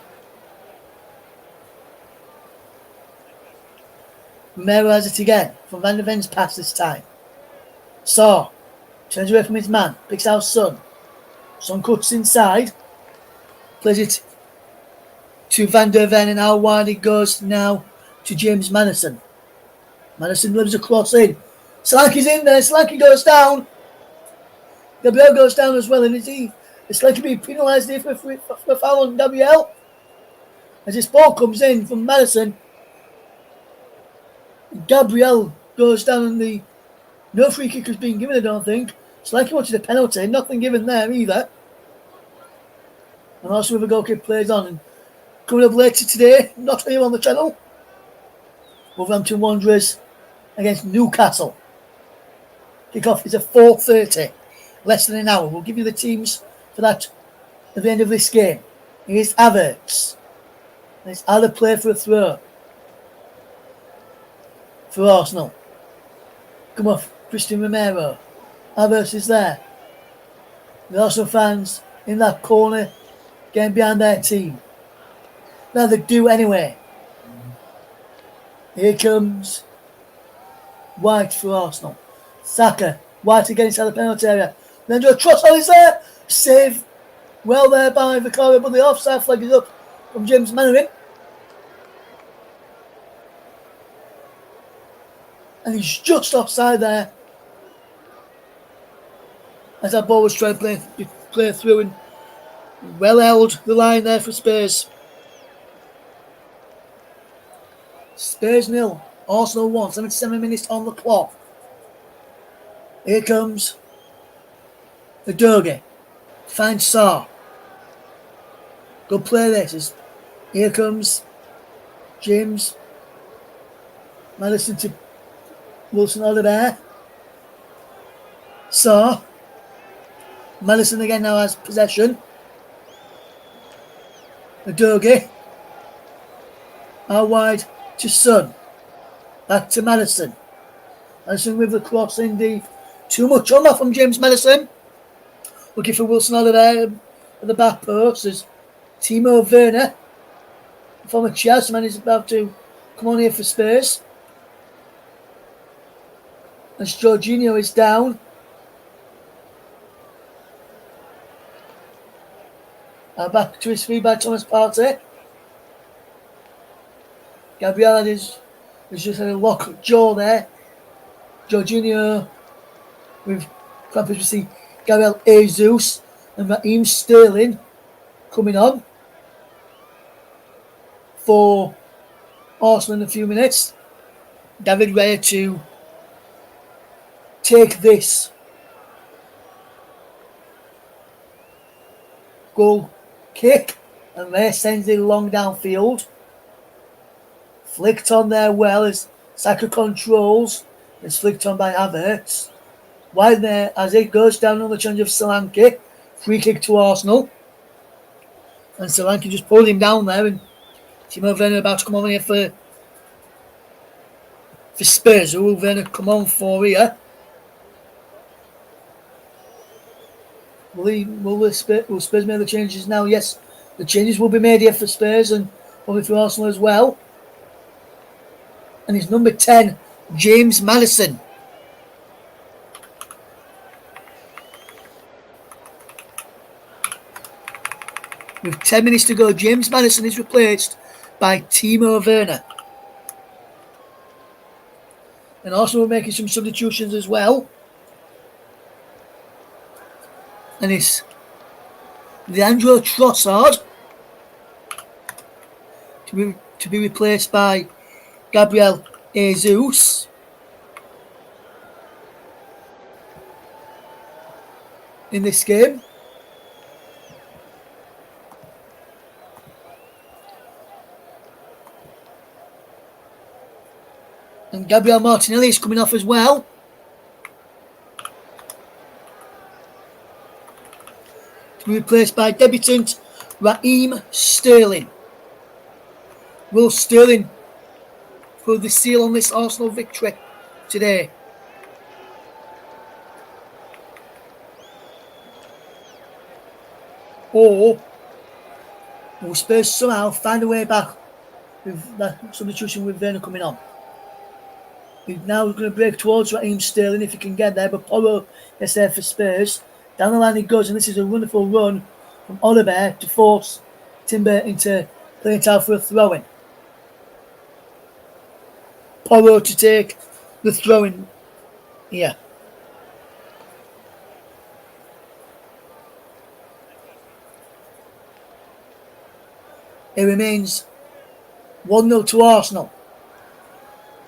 Romero has it again from Van der Ven's pass this time. Sarr turns away from his man, picks out Son. Son cuts inside, plays it to Van der Ven, and how wide it goes now to James Madison. Madison delivers a cross in. Slanky's in there. Slanky goes down. Gabriel goes down as well, and it's like being penalised here for foul on Gabriel. As this ball comes in from Madison, Gabriel goes down, and no free kick has been given, I don't think. Slanky wanted a penalty, nothing given there either. And also with a goal kick plays on. And coming up later today, not here on the channel, Wolverhampton Wanderers against Newcastle. Kick-off is at 4:30, less than an hour. We'll give you the teams for that at the end of this game. Here's Havertz. It's either play for a throw for Arsenal. Come off, Christian Romero. Havertz is there. The Arsenal fans in that corner getting behind their team. Now they do anyway. Here comes White for Arsenal. Saka. White again inside the penalty area. Leandro Trossard is there. Save well there by Vicario, but the offside flag is up from James Manning. And he's just offside there. As that ball was trying to play through, and well held the line there for Spurs. Spurs 0, Arsenal 1, 77 minutes on the clock. Here comes Udogie. Finds Sarr. Good play this. Here comes James Madison to Wilson Odebear. Sarr. Madison again now has possession. Udogie. Out wide to Son. Back to Madison. Madison with the cross indeed. Too much on that from James Madison. Looking for Wilson Odebear at the back post as Timo Werner, former Chelsea man, is about to come on here for Spurs. As Jorginho is down. Back to his feet by Thomas Partey. Gabriel has just had a lock jaw there. Jorginho with crampers. We see Gabriel Jesus and Raheem Sterling coming on for Arsenal in a few minutes. David Raya to take this goal kick, and there sends it long downfield Flicked on there well as Saka controls. It's flicked on by Havertz. Wide there as it goes down on the challenge of Solanke. Free kick to Arsenal. And Solanke just pulled him down there, and Timo Werner about to come on here for Spurs. Who will Werner come on for here? Will Spurs make the changes now? Yes, the changes will be made here for Spurs and probably for Arsenal as well. And it's number 10, James Maddison. With 10 minutes to go, James Maddison is replaced by Timo Werner. And Arsenal are making some substitutions as well. And it's Leandro Trossard to be replaced by Gabriel Jesus. In this game. And Gabriel Martinelli is coming off as well. To be replaced by debutant Raheem Sterling. Will Sterling put the seal on this Arsenal victory today? Or will Spurs somehow find a way back with that substitution with Werner coming on? He's now going to break towards Raheem Sterling if he can get there, but Poro gets there for Spurs. Down the line he goes, and this is a wonderful run from Oliver to force Timber into playing it out for a throw-in. Poro to take the throw-in here. It remains 1-0 to Arsenal.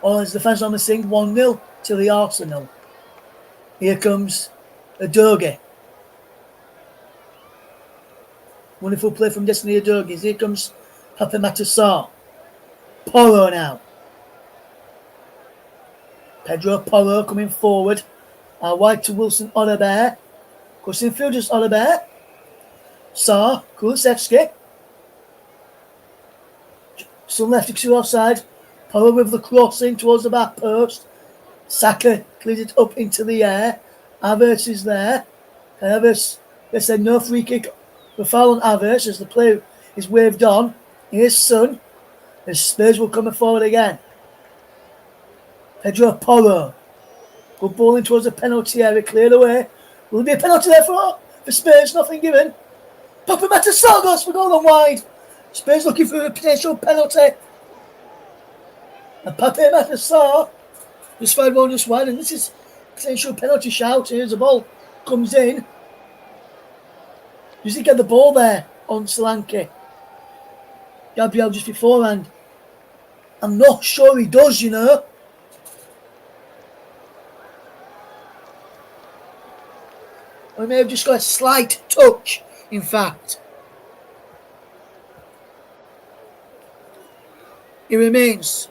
Or as the fans on the sing, 1-0 to the Arsenal. Here comes Udogie. Wonderful play from Destiny Udogie. Here comes Pape Matar Sarr. Poro now. Pedro Poro coming forward. Wide to Wilson Odobert. Goes in field just Odobert. Sarr. Kulusevski. Some left to offside. Poro with the crossing towards the back post. Saka clears it up into the air. Havertz is there. Havertz, they said no free kick. The foul on Havertz as the play is waved on. Here's Son. The Spurs will come forward again. Pedro Poro. Good ball in towards the penalty area. Cleared away. Will there be a penalty there for Spurs? Nothing given. Pape Matar Sarr goes for goal and wide. Spurs looking for a potential penalty. And Pape Matar Sarr just fired one just wide, and this is potential penalty shout. Here's the ball. Comes in. Does he get the ball there on Solanke? Gabriel just beforehand. I'm not sure he does, you know. Or he may have just got a slight touch, in fact. It remains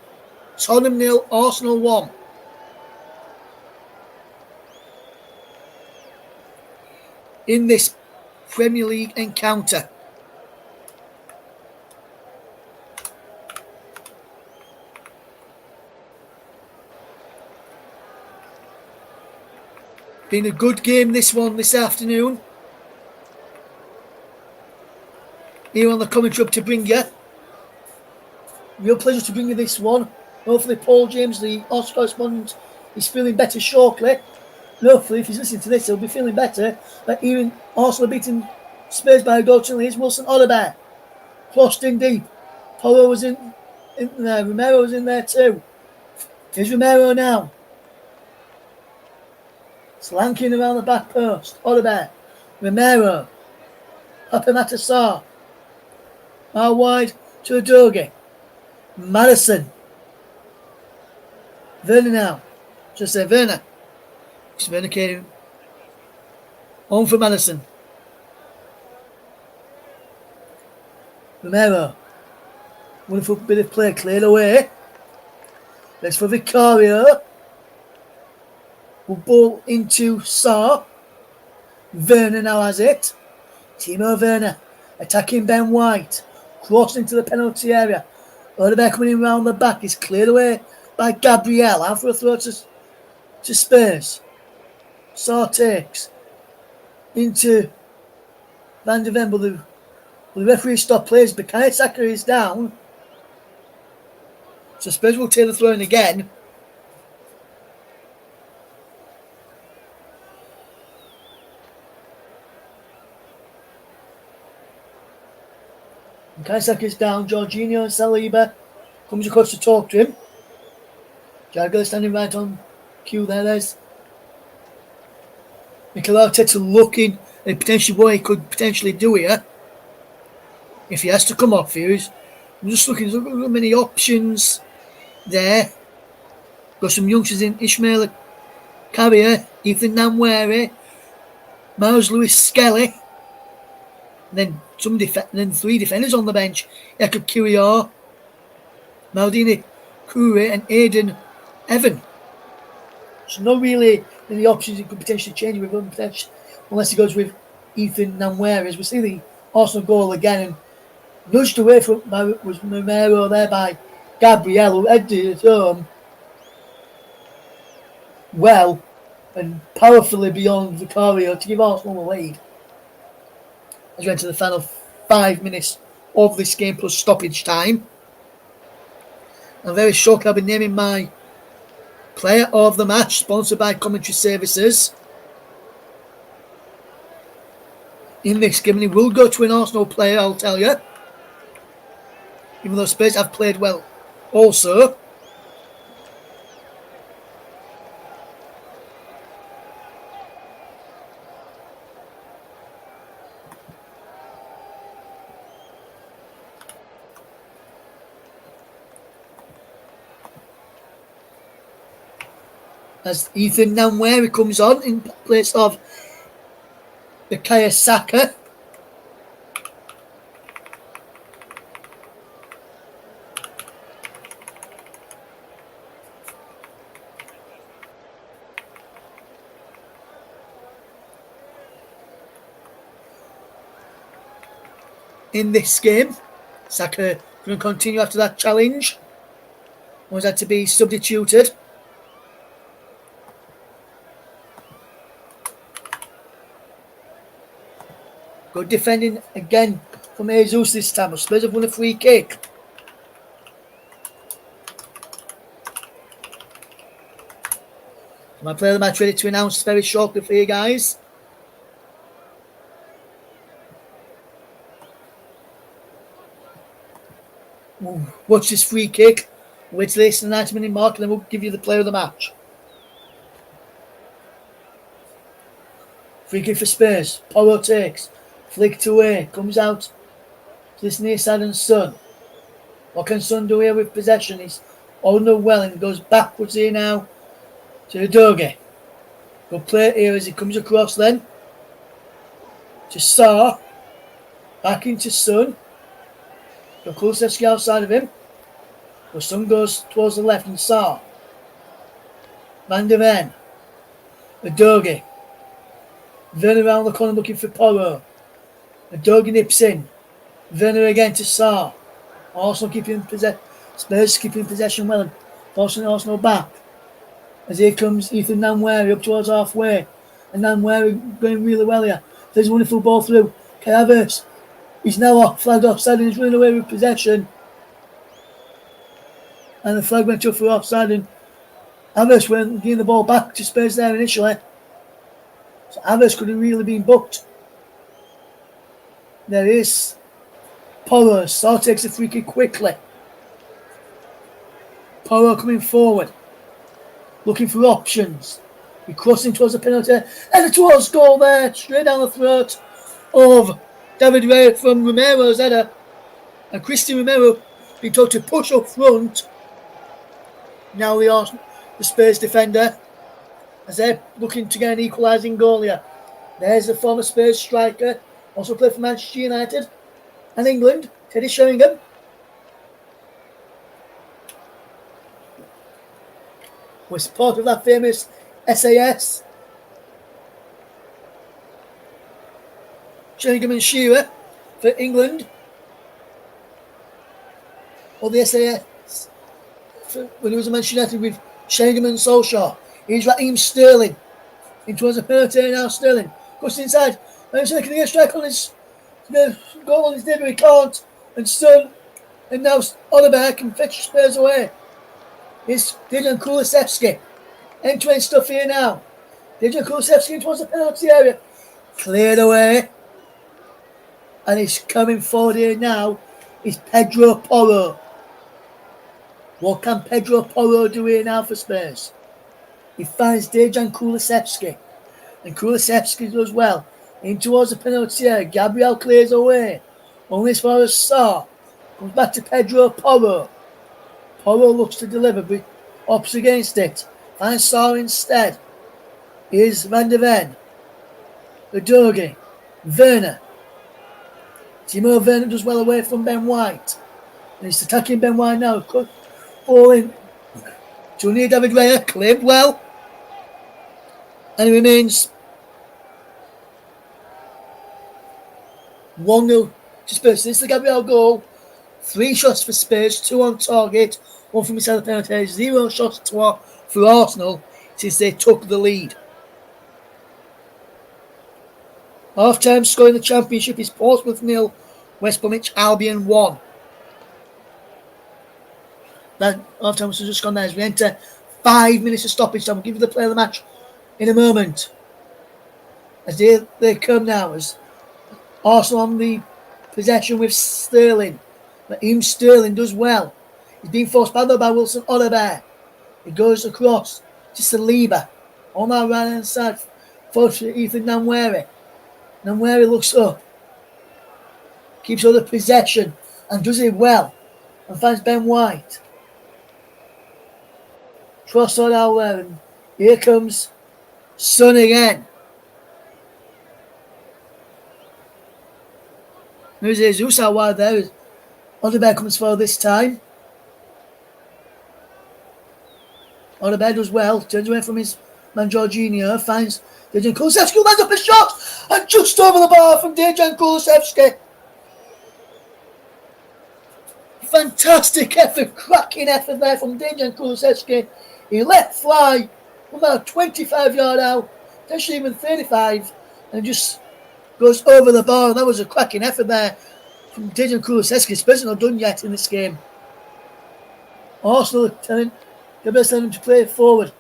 Tottenham 0, Arsenal 1. In this Premier League encounter. Been a good game this one this afternoon. Here on the commentary up to bring you. Real pleasure to bring you this one. Hopefully Paul James, the Arsenal correspondent, is feeling better shortly. And hopefully if he's listening to this, he'll be feeling better. Like even Arsenal beating Spurs by a goal to his Wilson Odobert. Crossed in deep. Poro was in there. Romero was in there too. Here's Romero now. Slanking around the back post. Odobert. Romero. Pape Matar Sarr. Out wide to Udogie. Maddison. Werner now. Just say Werner. Werner came on for Maddison. Romero. Wonderful bit of play. Cleared away. That's for Vicario. Will ball into Sarr. Werner now has it. Timo Werner attacking Ben White. Crossing into the penalty area. Odegaard coming in round the back. Is cleared away by Gabriel. Out for a throw to Spurs. Sarr takes into Van de Ven, but the referee stopped plays. Bukayo Saka is down. So Spurs will take the throw in again. Bukayo Saka is down. Jorginho and Saliba comes across to talk to him. Jagger standing right on cue there. There's Mikel Arteta looking at potentially what he could potentially do here. If he has to come off here, I'm just looking, there's not many options there. Got some youngsters in Ishmael Carrier, Ethan Namwere, Miles Lewis Skelly, and then three defenders on the bench. Jakob Kiwior, Maldini Kure, and Aidan Evan. So not really any options he could potentially change with him, unless he goes with Ethan Namwere. As we see the Arsenal goal again, and nudged away from was Romero there by Gabriel, who headed it home well and powerfully beyond Vicario to give Arsenal the lead. As we enter the final 5 minutes of this game plus stoppage time. I'm very shocked I'll be naming my player of the match, sponsored by Commentary Services. In this game, he will go to an Arsenal player, I'll tell you. Even though Spurs have played well also. As Ethan Namwere comes on in place of Bukayo Saka. In this game, Saka going to continue after that challenge. Was had to be substituted. Good defending again from Jesus this time. Spurs have won a free kick. My player of the match ready to announce very shortly for you guys. We'll watch this free kick. Wait till it's the 90-minute mark and then we'll give you the player of the match. Free kick for Spurs. Porro takes. Flicked away. Comes out to this near side and Son. What can Son do here with possession? He's holding it well and goes backwards here now to Udogie. Good play here as he comes across then to Sarr. Back into Son. Kulusevski outside of him. But Son goes towards the left and Sarr. Van de Ven. Udogie. Werner around the corner looking for Porro. Udogie nips in. Werner again to Sarr. Arsenal keeping possession. Spurs keeping possession well and forcing Arsenal back. As here comes Ethan Namwere up towards halfway. And Namwere going really well here. There's a wonderful ball through. Havertz. He's now flagged offside and he's running away with possession. And the flag went up for offside and Havertz went giving the ball back to Spurs there initially. So Havertz could have really been booked. There is Porro. Sarr takes the free kick quickly. Porro coming forward. Looking for options. He's crossing towards the penalty. And towards goal there. Straight down the throat of David Ray from Romero's header. And Christian Romero being told to push up front. Now the Spurs defender. As they're looking to get an equalising goal here. There's the former Spurs striker. Also played for Manchester United and England. Teddy Sheringham. was part of that famous SAS. Sheringham and Shearer for England. Or the SAS. When he was at Manchester United with Sheringham and Solskjaer. He's Raheem Sterling. Into a penalty now. Sterling goes inside. And he's making a strike on his goal on his debut. He can't. And Son. And now Oliver can fetch Spurs away. It's Dejan Kulusevski. Entering stuff here now. Dejan Kulusevski towards the penalty area. Cleared away. And he's coming forward here now. Is Pedro Porro. What can Pedro Porro do here now for Spurs? He finds Dejan Kulusevski. And Kulusevski does well. In towards the penalty area. Gabriel clears away. Only as far as Sarr. Comes back to Pedro Porro. Porro looks to deliver, but opts against it. Finds Sarr instead. Here's Van de Ven. Udogie. Werner. Timo Werner does well away from Ben White. And he's attacking Ben White now. Falling to near David Raya. Cleared well. And he remains 1-0 to Spurs. This is the Gabriel goal. 3 shots for Spurs, 2 on target, 1 from inside the penalty area, 0 shots for Arsenal since they took the lead. Half-time score in the Championship is Portsmouth 0, West Bromwich Albion 1. That half-time was just gone there as we enter 5 minutes of stoppage time. We'll give you the play of the match in a moment. As they come now, as Arsenal on the possession with Sterling. Raheem Sterling does well. He's being forced by Wilson Oliver. He goes across to Saliba. On our right hand side. Forward to Ethan Nwaneri. Nwaneri looks up. Keeps all the possession. And does it well. And finds Ben White. Trossard out there. And here comes Son again. There's Jesus out wide there. Oliver comes forward this time. Oliver does well. Turns away from his man Jorginho. Finds Dejan Kulusevski. Lands up a shot. And just over the bar from Dejan Kulusevski. Fantastic effort. Cracking effort there from Dejan Kulusevski. He let fly from about 25 yard out. Potentially even 35. And just goes over the bar. That was a cracking effort there from Dejan Kulusevski. Spurs are not done yet in this game. Arsenal telling them to play forward.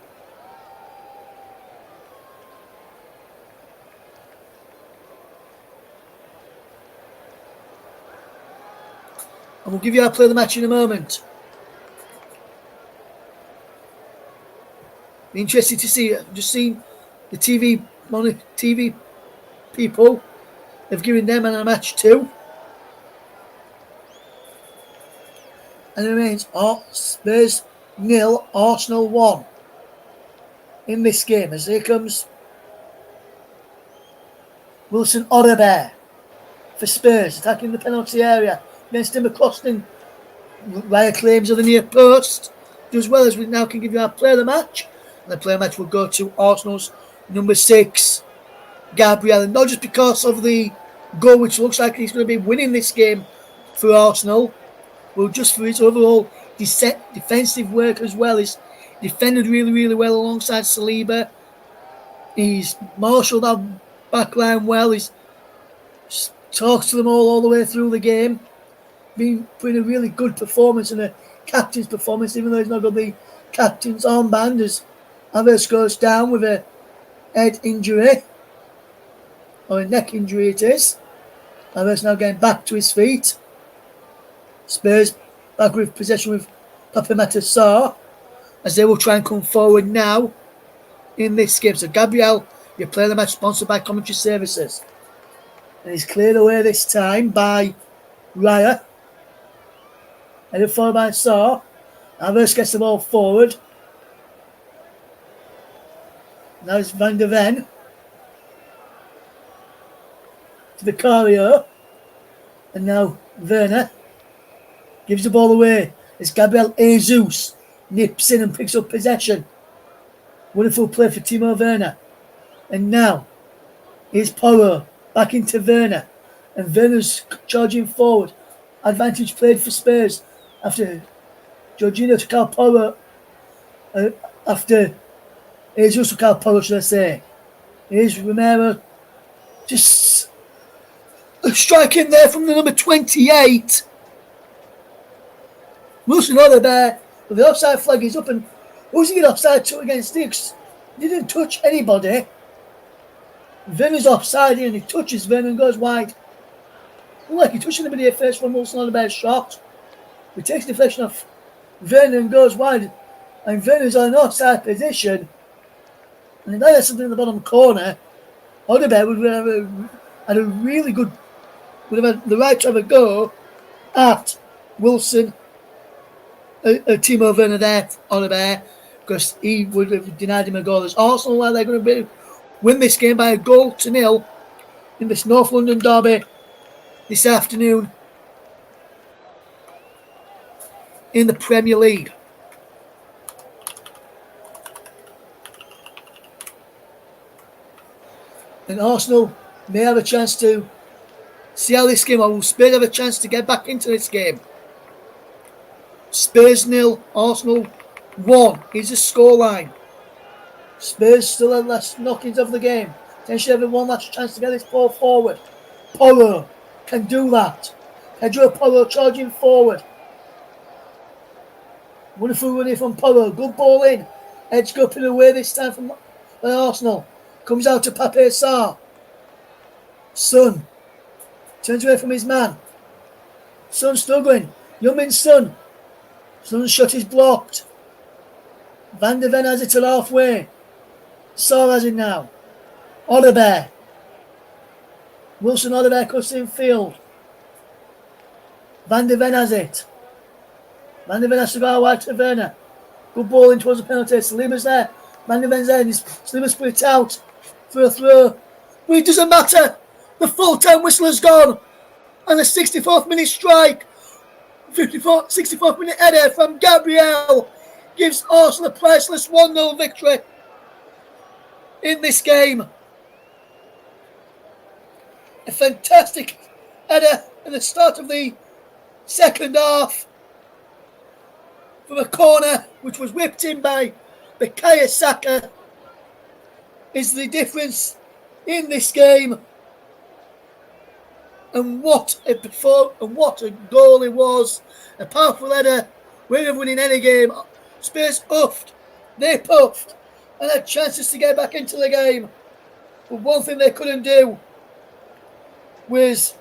And we'll give you our play of the match in a moment. Be interested to see. I've just seen the TV people. They've given them a match too. And it remains Spurs 0, Arsenal 1 in this game. As here comes Wilson Odobert for Spurs, attacking the penalty area against him across in via claims of the near post. As well as we now can give you our play of the match. And the play of the match will go to Arsenal's number 6, Gabriel. And not just because of the goal, which looks like he's going to be winning this game for Arsenal, well, just for his overall defensive work as well. He's defended really, really well alongside Saliba. He's marshalled our backline well. He's talked to them all the way through the game. Been putting a really good performance and a captain's performance, even though he's not got the captain's armband, as Havertz goes down with a head injury, or a neck injury it is. Havertz now getting back to his feet. Spurs back with possession with Papamata Sarr, as they will try and come forward now in this game. So Gabriel, you play the match sponsored by Commentary Services. And he's cleared away this time by Raya. Headed forward by Sarr. Havertz gets the ball forward. Now it's Van de Ven. To Vicario. And now Werner gives the ball away. It's Gabriel Jesus nips in and picks up possession. Wonderful play for Timo Werner. And now it's Porro back into Werner. And Werner's charging forward. Advantage played for Spurs after Jorginho took out Porro. After Jesus took out Porro, should I say. Here's Romero. Just a strike in there from the number 28. Wilson Odobert, but the offside flag is up, and who's he get offside to against Dix? He didn't touch anybody. Werner's offside and he touches Werner and goes wide. Not like he touched anybody at first from Wilson Odobert's shot. He takes deflection off Werner and goes wide, and Werner's on an offside position. And if that had something in the bottom corner, Odobert would have had a really good, would have had the right to have a go at Wilson. Timo Werner there, Odobert, because he would have denied him a goal. As Arsenal are they're going to win this game by a goal to nil in this North London derby this afternoon in the Premier League. And Arsenal may have a chance to see how this game, or will Spurs have a chance to get back into this game? Spurs 0, Arsenal 1 is the scoreline. Spurs still have last knockings of the game. Potentially having one last chance to get this ball forward. Porro can do that. Pedro Porro charging forward. Wonderful running from Porro. Good ball in. Edge up and away this time from Arsenal. Comes out to Pape Sarr. Son turns away from his man. Son struggling. Youngmin's Son. Son's shot is blocked. Van de Ven has it at halfway. Sarr has it now. Odobert. Wilson Odobert cuts in field. Van de Ven has it. Van de Ven has to go out wide to Werner. Good ball in towards the penalty. Saliba's there. Van de Ven's there. Saliba's put it out for a throw. But it doesn't matter. The full-time whistle has gone. And the 64th minute strike. 64th minute header from Gabriel gives Arsenal a priceless 1-0 victory in this game. A fantastic header at the start of the second half from a corner which was whipped in by Bukayo Saka is the difference in this game. And what a goal it was. A powerful header. We'd have winning any game. Spurs huffed. They puffed. And had chances to get back into the game. But one thing they couldn't do was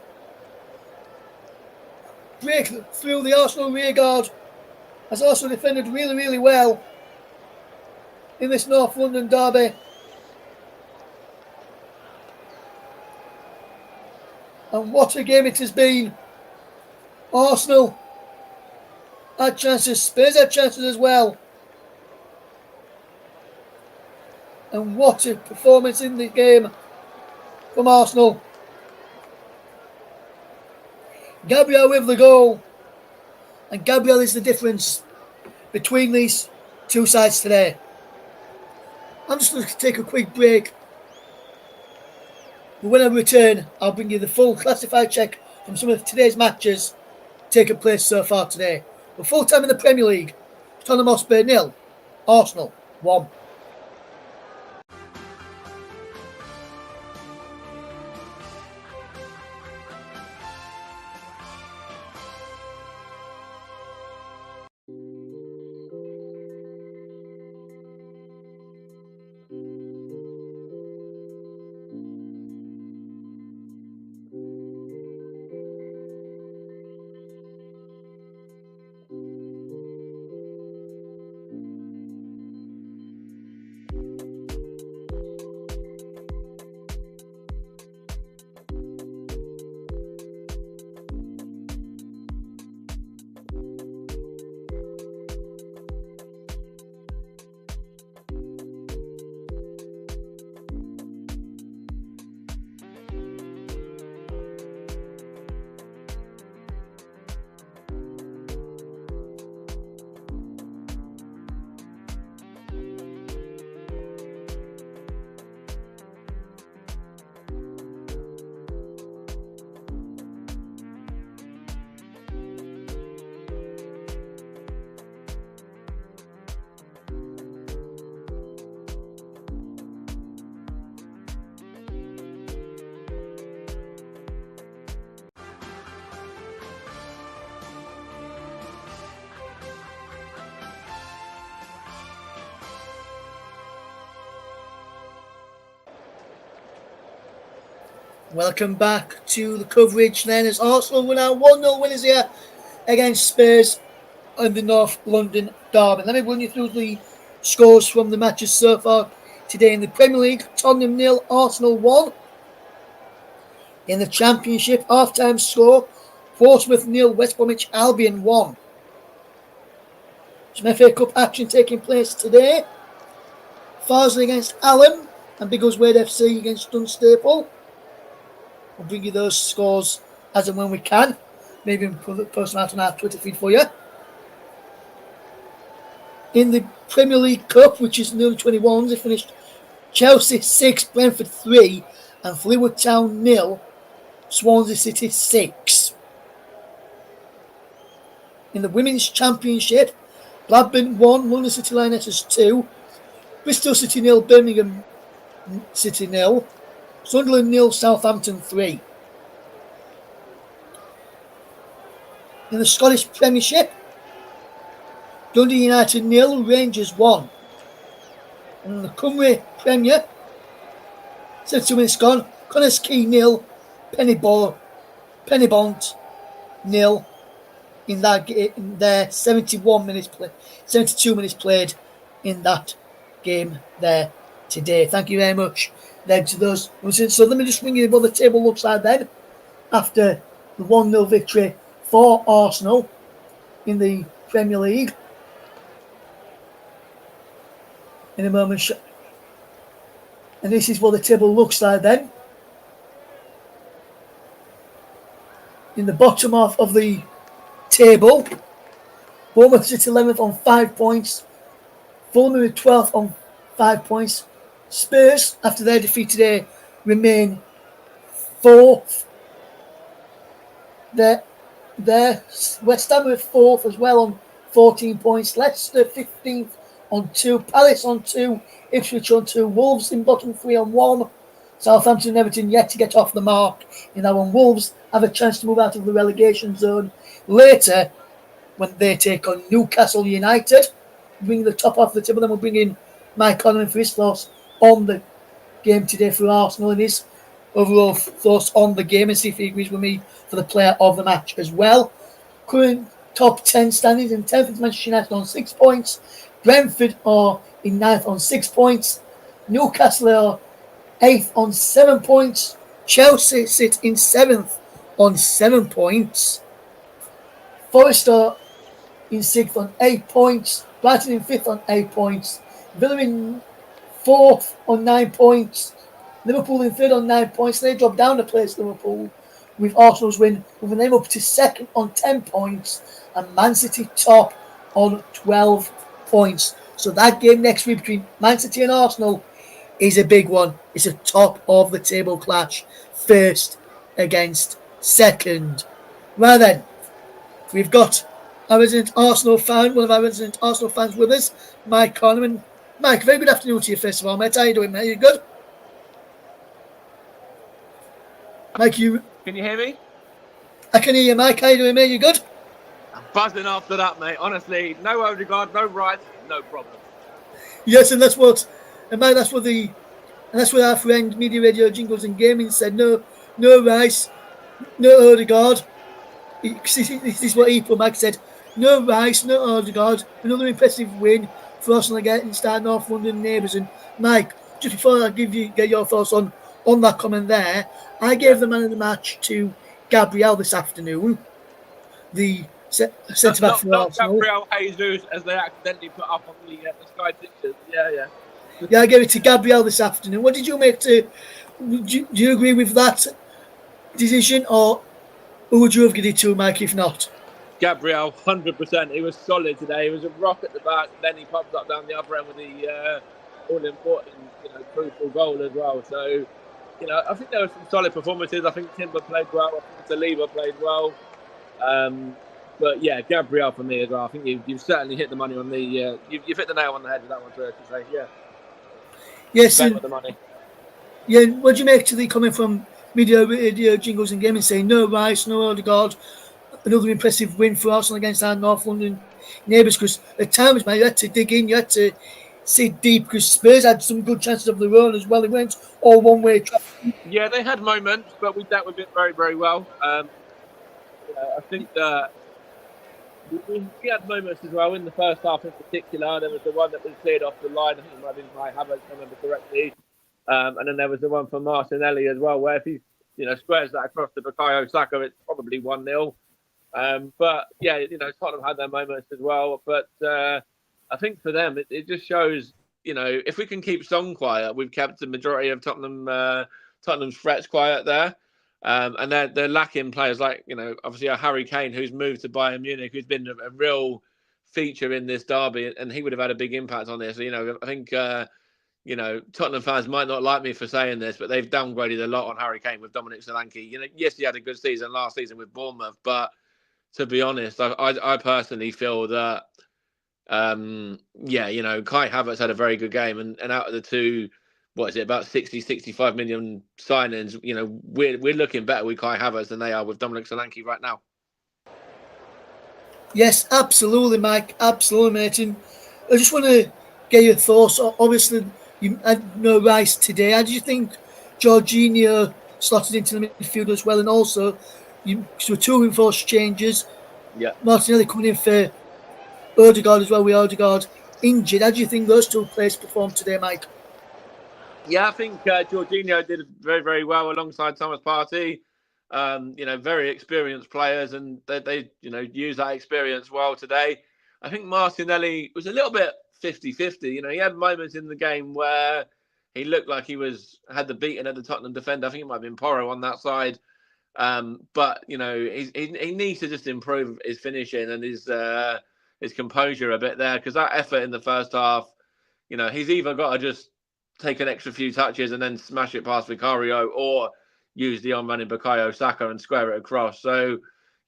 break through the Arsenal rearguard. As Arsenal defended really, really well in this North London derby. And what a game it has been. Arsenal had chances. Spurs had chances as well. And what a performance in the game from Arsenal. Gabriel with the goal. And Gabriel is the difference between these two sides today. I'm just going to take a quick break. But when I return, I'll bring you the full classified check from some of today's matches taking place so far today. We're full time in the Premier League. Tottenham Hotspur 0, Arsenal 1. Welcome back to the coverage then as Arsenal win our 1-0 winners here against Spurs in the North London derby. Let me run you through the scores from the matches so far today in the Premier League. Tottenham 0, Arsenal 1. In the Championship, half-time score, Portsmouth 0, West Bromwich Albion 1. Some FA Cup action taking place today. Farsley against Allen and Biggleswade FC against Dunstable. We'll bring you those scores as and when we can. Maybe post them out on our Twitter feed for you. In the Premier League Cup, which is the under-21s, it finished Chelsea 6, Brentford 3, and Fleetwood Town 0, Swansea City 6. In the Women's Championship, Blackburn 1, London City Lionesses 2, Bristol City 0, Birmingham City 0, Sunderland 0, Southampton 3. In the Scottish Premiership, Dundee United 0, Rangers 1. And in the Cymru Premier, 72 minutes gone, Connors Quay 0, Pennybont 0 in that in their 72 minutes played in that game there today. Thank you very much then to those. So let me just bring you what the table looks like then after the 1-0 victory for Arsenal in the Premier League. In a moment, and this is what the table looks like then. In the bottom half of the table, Bournemouth sits 11th on 5 points, Fulham with 12th on 5 points. Spurs, after their defeat today, remain 4th. Their West Ham with 4th as well on 14 points. Leicester 15th on 2, Palace on 2, Ipswich on 2, Wolves in bottom 3 on 1. Southampton and Everton yet to get off the mark in that one. Wolves have a chance to move out of the relegation zone later when they take on Newcastle United. Bring the top off the table, then we'll bring in Mike Conlon for his thoughts on the game today for Arsenal and his overall thoughts on the game and see if he agrees with me for the player of the match as well. Current top 10 standings: in 10th is Manchester United on 6 points, Brentford are in 9th on 6 points, Newcastle are 8th on 7 points, Chelsea sit in 7th on 7 points, Forest are in 6th on 8 points, Brighton in 5th on 8 points, Villa in 4th on 9 points, Liverpool in 3rd on 9 points. They drop down to place Liverpool with Arsenal's win, moving them up to 2nd on 10 points, and Man City top on 12 points. So that game next week between Man City and Arsenal is a big one. It's a top of the table clash, first against second. Right then, we've got our resident Arsenal fan, one of our resident Arsenal fans with us, Mike Conlon. Mike, very good afternoon to you first of all, mate. How are you doing, mate? You good? Mike, Can you hear me? I can hear you, Mike. How are you doing, mate? You good? I'm buzzing after that, mate. Honestly, no Odegaard, no Rice, no problem. Yes, and that's what our friend Media Radio Jingles and Gaming said. No Rice, no Odegaard. This is what he put. Mike said, no Rice, no Odegaard. Another impressive win for Arsenal against our North London neighbours. And Mike, just before I get your thoughts on that comment there, I gave the man of the match to Gabriel this afternoon, the centre back for Arsenal. Gabriel Jesus, as they accidentally put up on the Sky pictures. Yeah. Yeah, I gave it to Gabriel this afternoon. What did you make to? Do you agree with that decision, or who would you have given it to, Mike? If not, Gabriel, 100%. He was solid today. He was a rock at the back. Then he popped up down the other end with the all-important, crucial goal as well. So, I think there were some solid performances. I think Timber played well. I think Saliba played well. But yeah, Gabriel for me as well. I think you've certainly hit the money on the you've hit the nail on the head with that one, so I should say. Yeah. Yes. The money. Yeah. What do you make to the comment from Media Radio Jingles and Gaming saying no Rice, no Odegaard? Another impressive win for Arsenal against our North London neighbours. Because at times, man, you had to dig in. You had to sit deep because Spurs had some good chances of their own as well. It went all one way traffic. Yeah, they had moments, but we dealt with it very, very well. I think that we had moments as well in the first half in particular. There was the one that was cleared off the line. I think it might have been by Havertz, if I remember correctly. And then there was the one for Martinelli as well, where if he squares that across to Bukayo Saka, it's probably 1-0. But yeah, Tottenham had their moments as well. But I think for them, it just shows, if we can keep Son quiet, we've kept the majority of Tottenham's threats quiet there. And they're lacking players like, obviously a Harry Kane, who's moved to Bayern Munich, who's been a real feature in this derby, and he would have had a big impact on this. I think, Tottenham fans might not like me for saying this, but they've downgraded a lot on Harry Kane with Dominic Solanke. Yes, he had a good season last season with Bournemouth, but to be honest, I personally feel that, Kai Havertz had a very good game, and out of the two, what is it, about 60, 65 million signings, we're looking better with Kai Havertz than they are with Dominic Solanke right now. Yes, absolutely, Mike. Absolutely, mate. And I just want to get your thoughts. Obviously, you had no Rice today. How do you think Jorginho slotted into the midfield as well? And also, so two enforced changes. Yeah. Martinelli coming in for Odegaard as well, with Odegaard injured. How do you think those two players performed today, Mike? Yeah, I think Jorginho did very, very well alongside Thomas Partey. Very experienced players, and they use that experience well today. I think Martinelli was a little bit 50-50. He had moments in the game where he looked like he had the beating of the Tottenham defender. I think it might have been Porro on that side. But he needs to just improve his finishing and his composure a bit there, because that effort in the first half, he's either got to just take an extra few touches and then smash it past Vicario, or use the on-running Bukayo Saka and square it across. So,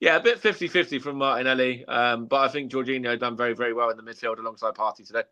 yeah, a bit 50-50 from Martinelli, but I think Jorginho done very, very well in the midfield alongside Partey today.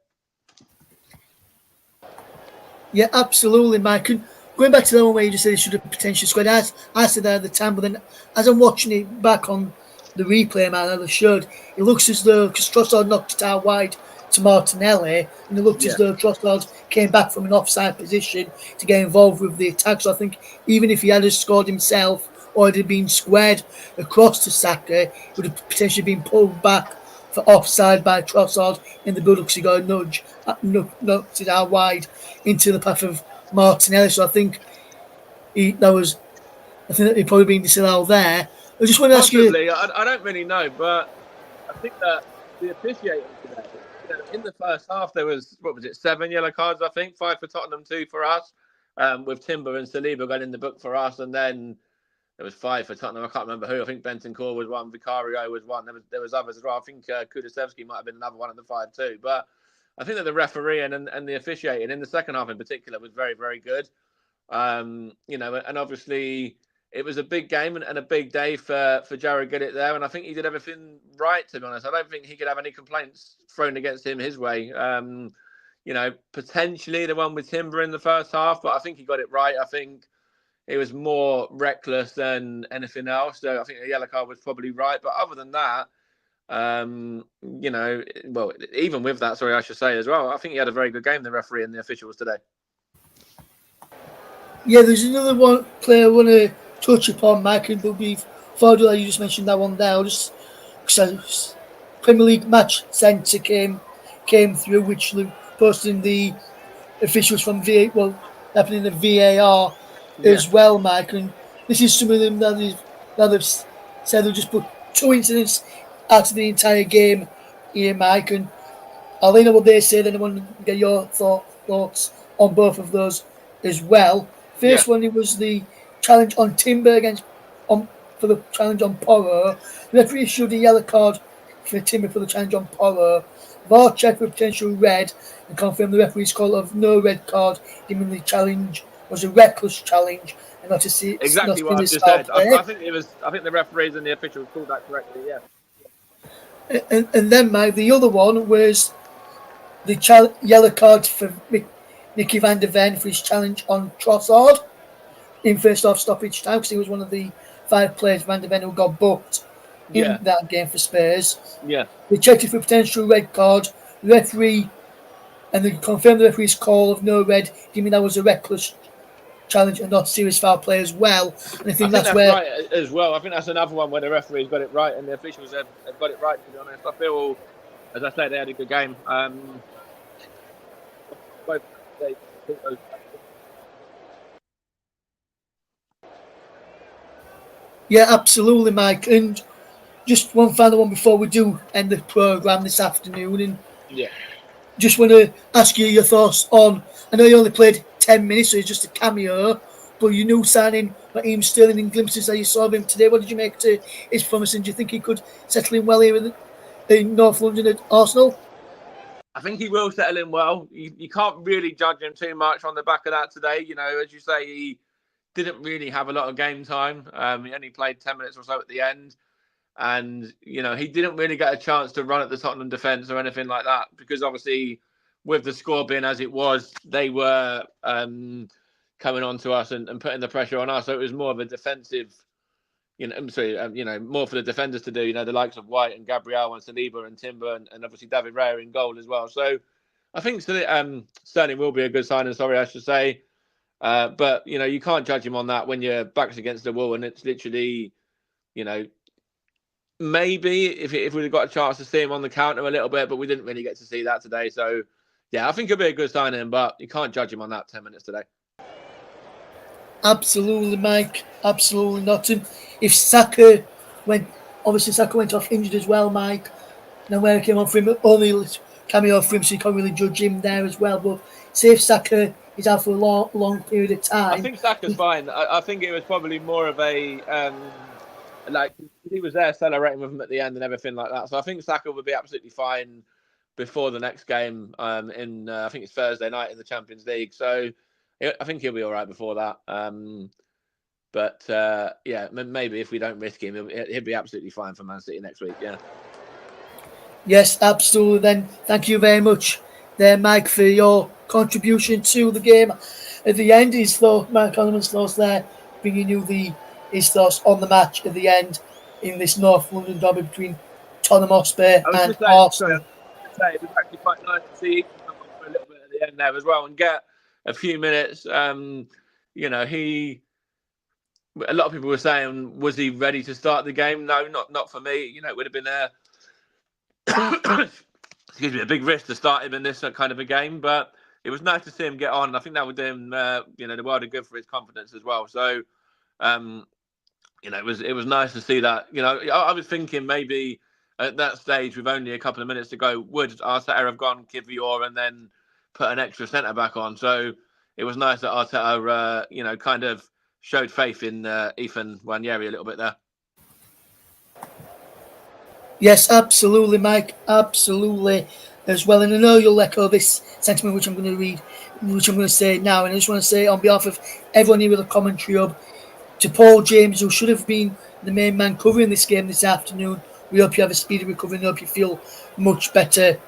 Yeah, absolutely, Mike. And going back to the one where you just said he should have potentially scored, I said that at the time, but then as I'm watching it back on the replay, man, as I showed, it looks as though, because Trossard knocked it out wide to Martinelli, and it looked as though Trossard came back from an offside position to get involved with the attack. So I think even if he had scored himself, or it had been squared across to Saka, it would have potentially been pulled back for offside by Trossard in the build-up, because he got a nudge, knocked it out wide into the path of Martinelli. So I think that he'd probably been disallowed there. I just want to ask you. I don't really know, but I think that the officiating today, in the first half, there was, 7 yellow cards, I think, 5 for Tottenham, 2 for us, with Timber and Saliba going in the book for us, and then there was 5 for Tottenham. I can't remember who. I think Bentancur was one, Vicario was one. There was others as well. I think Kulusevski might have been another one of the 5 too. But I think that the refereeing and the officiating in the second half in particular was very, very good. And obviously it was a big game and a big day for Jared Goodett there, and I think he did everything right, to be honest. I don't think he could have any complaints thrown against him his way. Potentially the one with Timber in the first half, but I think he got it right. I think it was more reckless than anything else. So I think the yellow card was probably right. But other than that, even with that, I should say as well, I think he had a very good game, the referee and the officials today. Yeah, there's another one player I want to touch upon, Mike, and before I do that, you just mentioned that one there. I'll just, because Premier League match centre came through, which posting the officials from happening in the VAR as well, Mike. And this is some of them that they've said they'll just put 2 incidents out of the entire game here, Mike. And I'll let you know what they say, then I want to get your thoughts on both of those as well. First one, it was the challenge on Timber for the challenge on Porro. The referee issued a yellow card for Timber for the challenge on Porro. VAR checked for potential red and confirmed the referee's call of no red card, given the challenge was a reckless challenge and not to see exactly what I just said. I think the referees and the officials called that correctly. Yeah. And then, Mike, the other one was the yellow card for Nicky van der Ven for his challenge on Trossard in first half stoppage time, because he was one of the 5 players, Van der Ven, who got booked in that game for Spurs. Yeah. They checked it for potential red card. The referee and they confirmed the referee's call of no red. Do you mean that was a reckless challenge and not serious foul play as well? And I I think think that's that's where. right as well. I think that's another one where the referees got it right and the officials have got it right. To be honest, I feel, as I say, they had a good game. Both they think those. Yeah, absolutely, Mike. And just one final one before we do end the programme this afternoon. And Yeah. just want to ask you your thoughts on. I know you only played 10 minutes, so it's just a cameo. But you knew signing Raheem Sterling in glimpses that you saw of him today. What did you make to his promise? And do you think he could settle in well here in North London at Arsenal? I think he will settle in well. You can't really judge him too much on the back of that today. As you say, he didn't really have a lot of game time. He only played 10 minutes or so at the end. And, he didn't really get a chance to run at the Tottenham defence or anything like that because obviously with the score being as it was, they were coming on to us and putting the pressure on us. So it was more of a defensive, more for the defenders to do, the likes of White and Gabriel and Saliba and Timber and obviously David Raya in goal as well. So I think Sterling will be a good signing, I should say. But, you can't judge him on that when your back's against the wall and it's literally, maybe if we'd have got a chance to see him on the counter a little bit, but we didn't really get to see that today. So, yeah, I think he'll be a good signing, but you can't judge him on that 10 minutes today. Absolutely, Mike. Absolutely not. And if Saka obviously Saka went off injured as well, Mike. Now where it came on for him, only cameo for him, so you can't really judge him there as well. But say if Saka is out for a long period of I time. think Saka's fine. I think it was probably more of a he was there celebrating with him at the end and everything like that. So I think Saka would be absolutely fine before the next game in I think it's Thursday night in the Champions League. So I think he'll be all right before that. But yeah, maybe if we don't risk him, he'll be absolutely fine for Man City next week. Yeah. Yes, absolutely. Then thank you very much, there, Mike, for your contribution to the game. At the end, Mike Coleman's thoughts there, bringing you his thoughts on the match at the end in this North London derby between Tottenham Hotspur I was and just saying, sorry, I Arsenal. was going to say it was actually quite nice to see Ethan come on for a little bit at the end there as well and get a few minutes. A lot of people were saying, was he ready to start the game? No, not for me. It would have been excuse me, a big risk to start him in this kind of a game, but it was nice to see him get on. I think that would do him, the world of good for his confidence as well. So, it was nice to see that. I was thinking maybe at that stage with only a couple of minutes to go, would Arteta have gone Kivior and then put an extra centre back on? So it was nice that Arteta, kind of showed faith in Ethan Nwaneri a little bit there. Yes, absolutely, Mike. Absolutely, as well. And I know you'll echo this sentiment, which I'm going to read, which I'm going to say now. And I just want to say, on behalf of everyone here with the commentary hub, to Paul James, who should have been the main man covering this game this afternoon, we hope you have a speedy recovery and hope you feel much better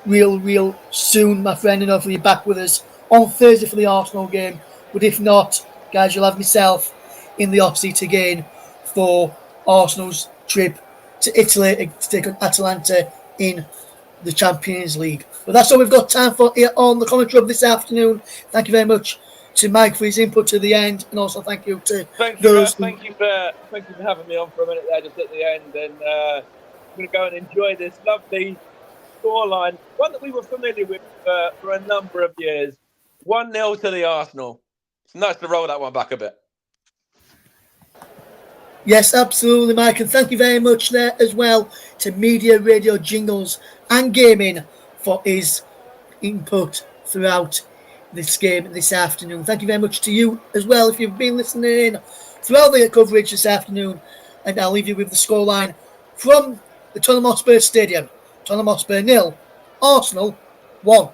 real soon, my friend. And hopefully you're back with us on Thursday for the Arsenal game. But if not, guys, you'll have myself in the hot seat again for Arsenal's trip to Italy to take on Atalanta in the Champions League. But that's all we've got time for here on the commentary of this afternoon. Thank you very much to Mike for his input to the end, and also thank you to those. Thank you for having me on for a minute there, just at the end, and I'm going to go and enjoy this lovely scoreline, one that we were familiar with for a number of years. 1-0 to the Arsenal. It's nice to roll that one back a bit. Yes, absolutely, Mike, and thank you very much there as well to Media, Radio, Jingles and Gaming for his input throughout this game this afternoon. Thank you very much to you as well if you've been listening throughout the coverage this afternoon, and I'll leave you with the scoreline from the Tottenham Hotspur Stadium. Tottenham Hotspur 0, Arsenal 1.